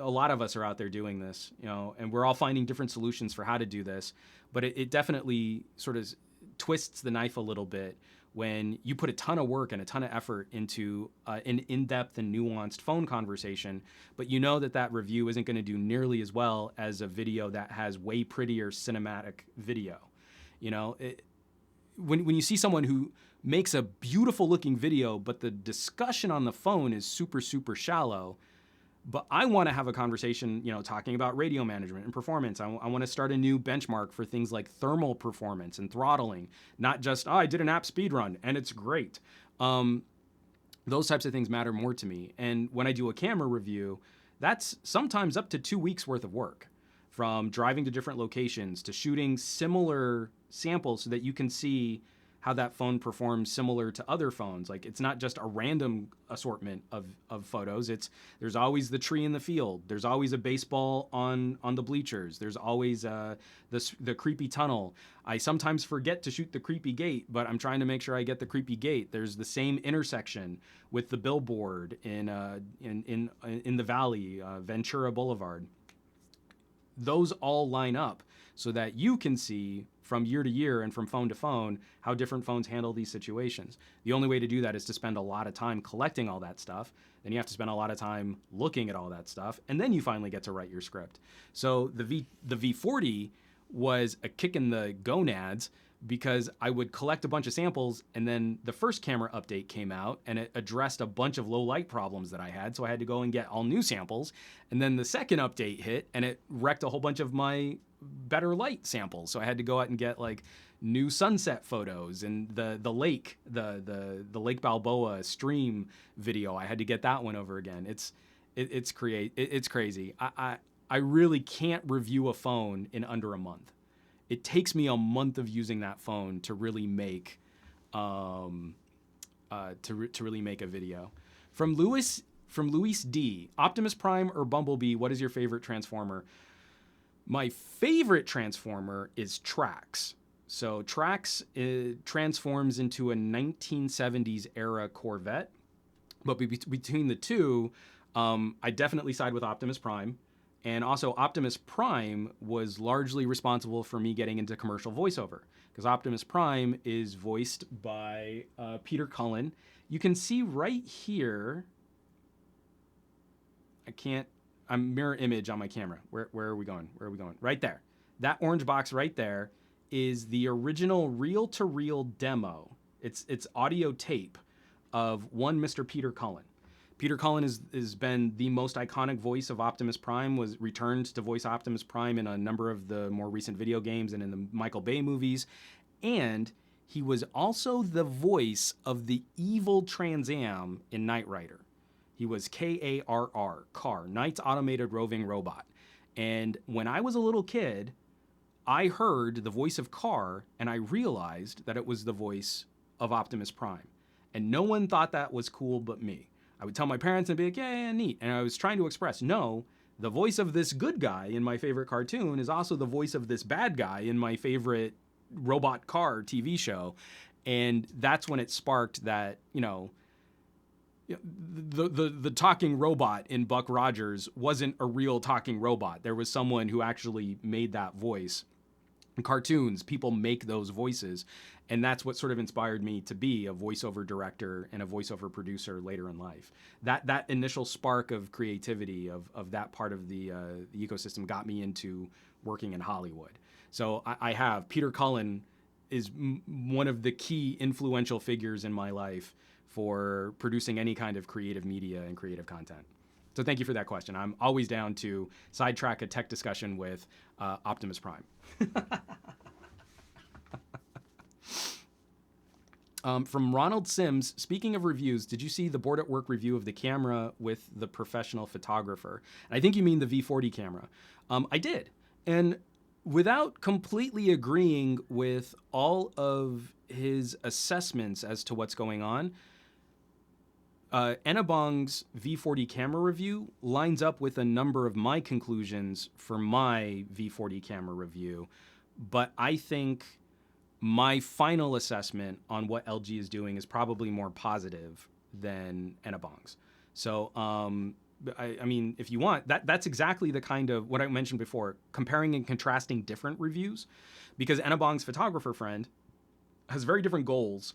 a lot of us are out there doing this, you know, and we're all finding different solutions for how to do this. But it definitely sort of twists the knife a little bit when you put a ton of work and a ton of effort into an in-depth and nuanced phone conversation, but you know that review isn't going to do nearly as well as a video that has way prettier cinematic video. You know, when you see someone who makes a beautiful looking video, but the discussion on the phone is super, super shallow, but I want to have a conversation, you know, talking about radio management and performance. I want to start a new benchmark for things like thermal performance and throttling, not just, I did an app speed run and it's great. Those types of things matter more to me. And when I do a camera review, that's sometimes up to 2 weeks worth of work from driving to different locations to shooting similar samples so that you can see how that phone performs similar to other phones. Like, it's not just a random assortment of photos. There's always the tree in the field. There's always a baseball on the bleachers. There's always the creepy tunnel. I sometimes forget to shoot the creepy gate, but I'm trying to make sure I get the creepy gate. There's the same intersection with the billboard in the valley, Ventura Boulevard. Those all line up so that you can see from year to year and from phone to phone how different phones handle these situations. The only way to do that is to spend a lot of time collecting all that stuff. Then you have to spend a lot of time looking at all that stuff, and then you finally get to write your script. So the V40 was a kick in the gonads because I would collect a bunch of samples, and then the first camera update came out and it addressed a bunch of low light problems that I had. So I had to go and get all new samples. And then the second update hit and it wrecked a whole bunch of my better light samples. So I had to go out and get like new sunset photos and the lake, the Lake Balboa stream video. I had to get that one over again. It's crazy. I really can't review a phone in under a month. It takes me a month of using that phone to really make really make a video. From Luis D, Optimus Prime or Bumblebee, what is your favorite Transformer? My favorite Transformer is Trax. So Trax transforms into a 1970s era Corvette, but between the two, I definitely side with Optimus Prime. And also, Optimus Prime was largely responsible for me getting into commercial voiceover, because Optimus Prime is voiced by Peter Cullen. You can see right here. I'm mirror image on my camera. Where are we going? Where are we going? Right there. That orange box right there is the original reel-to-reel demo. It's audio tape of one Mr. Peter Cullen. Peter Cullen has been the most iconic voice of Optimus Prime, was returned to voice Optimus Prime in a number of the more recent video games and in the Michael Bay movies. And he was also the voice of the evil Trans Am in Knight Rider. He was KARR, Car, Knight's Automated Roving Robot. And when I was a little kid, I heard the voice of Car and I realized that it was the voice of Optimus Prime. And no one thought that was cool but me. I would tell my parents and be like, yeah, neat. And I was trying to express, no, the voice of this good guy in my favorite cartoon is also the voice of this bad guy in my favorite robot car TV show. And that's when it sparked that, the talking robot in Buck Rogers wasn't a real talking robot. There was someone who actually made that voice. In cartoons, people make those voices. And that's what sort of inspired me to be a voiceover director and a voiceover producer later in life. That initial spark of creativity of that part of the ecosystem got me into working in Hollywood. So I have Peter Cullen is one of the key influential figures in my life for producing any kind of creative media and creative content. So thank you for that question. I'm always down to sidetrack a tech discussion with Optimus Prime. From Ronald Sims, speaking of reviews, did you see the Bored at Work review of the camera with the professional photographer? And I think you mean the V40 camera. I did. And without completely agreeing with all of his assessments as to what's going on, Enabong's V40 camera review lines up with a number of my conclusions for my V40 camera review. But I think my final assessment on what LG is doing is probably more positive than Enabong's. So, I mean, if you want, that's exactly the kind of what I mentioned before, comparing and contrasting different reviews, because Enabong's photographer friend has very different goals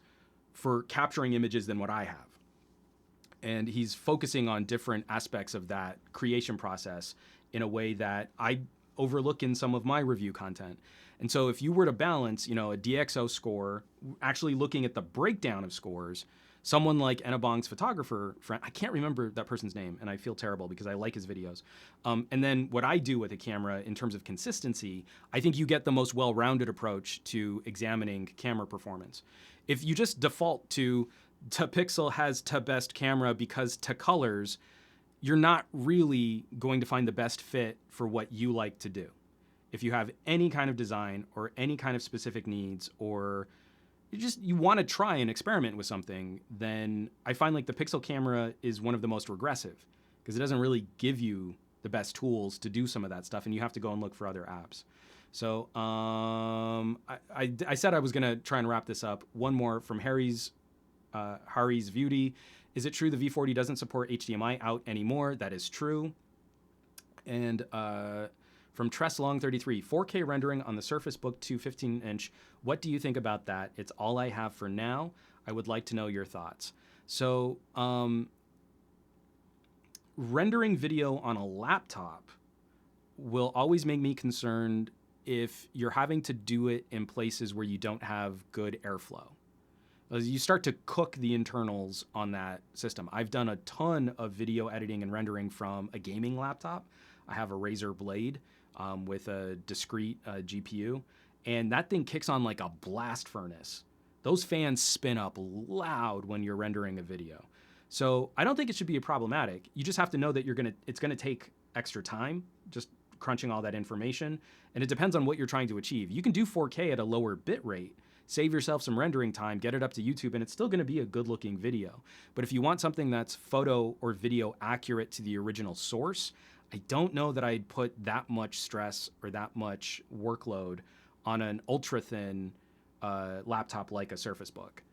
for capturing images than what I have. And he's focusing on different aspects of that creation process in a way that I overlook in some of my review content. And so if you were to balance, a DxO score, actually looking at the breakdown of scores, someone like Enabong's photographer friend, I can't remember that person's name, and I feel terrible because I like his videos. And then what I do with a camera in terms of consistency, I think you get the most well-rounded approach to examining camera performance. If you just default to Pixel has best camera because colors, you're not really going to find the best fit for what you like to do. if you have any kind of design or any kind of specific needs, or you want to try and experiment with something, then I find like the Pixel camera is one of the most regressive because it doesn't really give you the best tools to do some of that stuff, and you have to go and look for other apps. So I said I was going to try and wrap this up. One more from Hari's Beauty. Is it true the V40 doesn't support HDMI out anymore? That is true. And from Tresslong33, 4K rendering on the Surface Book 2 15-inch. What do you think about that? It's all I have for now. I would like to know your thoughts. So rendering video on a laptop will always make me concerned if you're having to do it in places where you don't have good airflow. As you start to cook the internals on that system. I've done a ton of video editing and rendering from a gaming laptop. I have a Razer Blade with a discrete GPU, and that thing kicks on like a blast furnace. Those fans spin up loud when you're rendering a video. So I don't think it should be problematic. You just have to know that it's gonna take extra time, just crunching all that information, and it depends on what you're trying to achieve. You can do 4K at a lower bit rate, save yourself some rendering time, get it up to YouTube, and it's still gonna be a good looking video. But if you want something that's photo or video accurate to the original source, I don't know that I'd put that much stress or that much workload on an ultra thin laptop like a Surface Book.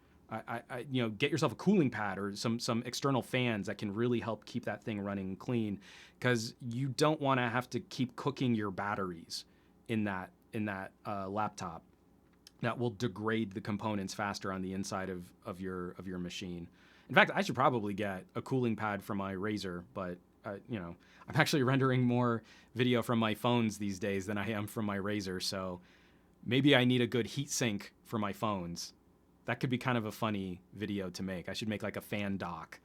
Get yourself a cooling pad or some external fans that can really help keep that thing running clean, because you don't want to have to keep cooking your batteries in that laptop. That will degrade the components faster on the inside of your machine. In fact, I should probably get a cooling pad for my Razer, but I'm actually rendering more video from my phones these days than I am from my Razer, so maybe I need a good heat sink for my phones. That could be kind of a funny video to make. I should make like a fan dock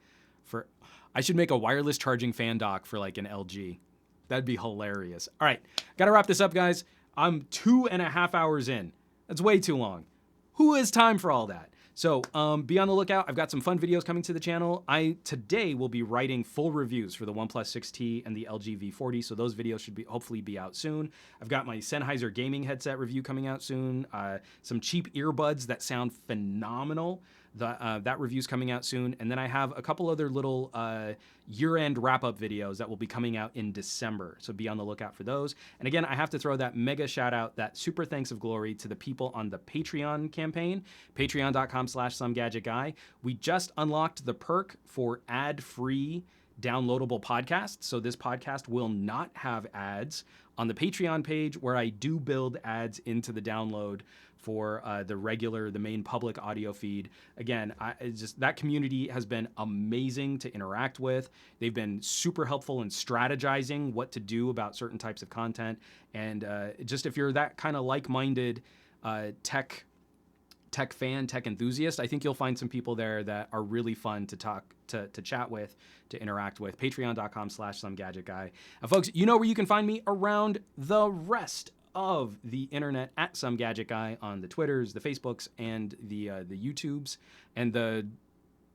I should make a wireless charging fan dock for like an LG. That'd be hilarious. All right, gotta wrap this up, guys. I'm 2.5 hours in. That's way too long. Who has time for all that? So be on the lookout. I've got some fun videos coming to the channel. Today will be writing full reviews for the OnePlus 6T and the LG V40, so those videos should hopefully be out soon. I've got my Sennheiser gaming headset review coming out soon. Some cheap earbuds that sound phenomenal. That review's coming out soon. And then I have a couple other little year-end wrap-up videos that will be coming out in December. So be on the lookout for those. And again, I have to throw that mega shout-out, that super thanks of glory to the people on the Patreon campaign, patreon.com/SomeGadgetGuy. We just unlocked the perk for ad-free downloadable podcasts. So this podcast will not have ads on the Patreon page, where I do build ads into the download for the main public audio feed. Again, that community has been amazing to interact with. They've been super helpful in strategizing what to do about certain types of content. And just if you're that kind of like-minded tech fan, tech enthusiast, I think you'll find some people there that are really fun to talk to chat with, to interact with. Patreon.com/SomeGadgetGuy. Folks, you know where you can find me around the rest of the internet at SomeGadgetGuy on the Twitters, the Facebooks, and the YouTubes, and the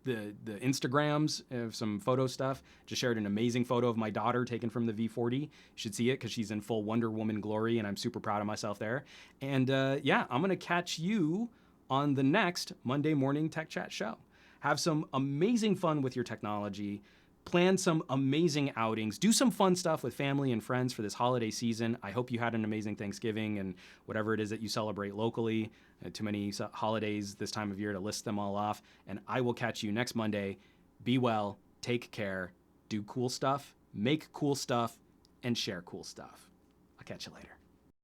Instagrams of some photo stuff. Just shared an amazing photo of my daughter taken from the V40. You should see it because she's in full Wonder Woman glory, and I'm super proud of myself there. And I'm going to catch you on the next Monday morning Tech Chat show. Have some amazing fun with your technology. Plan some amazing outings. Do some fun stuff with family and friends for this holiday season. I hope you had an amazing Thanksgiving and whatever it is that you celebrate locally. Too many holidays this time of year to list them all off. And I will catch you next Monday. Be well, take care, do cool stuff, make cool stuff, and share cool stuff. I'll catch you later.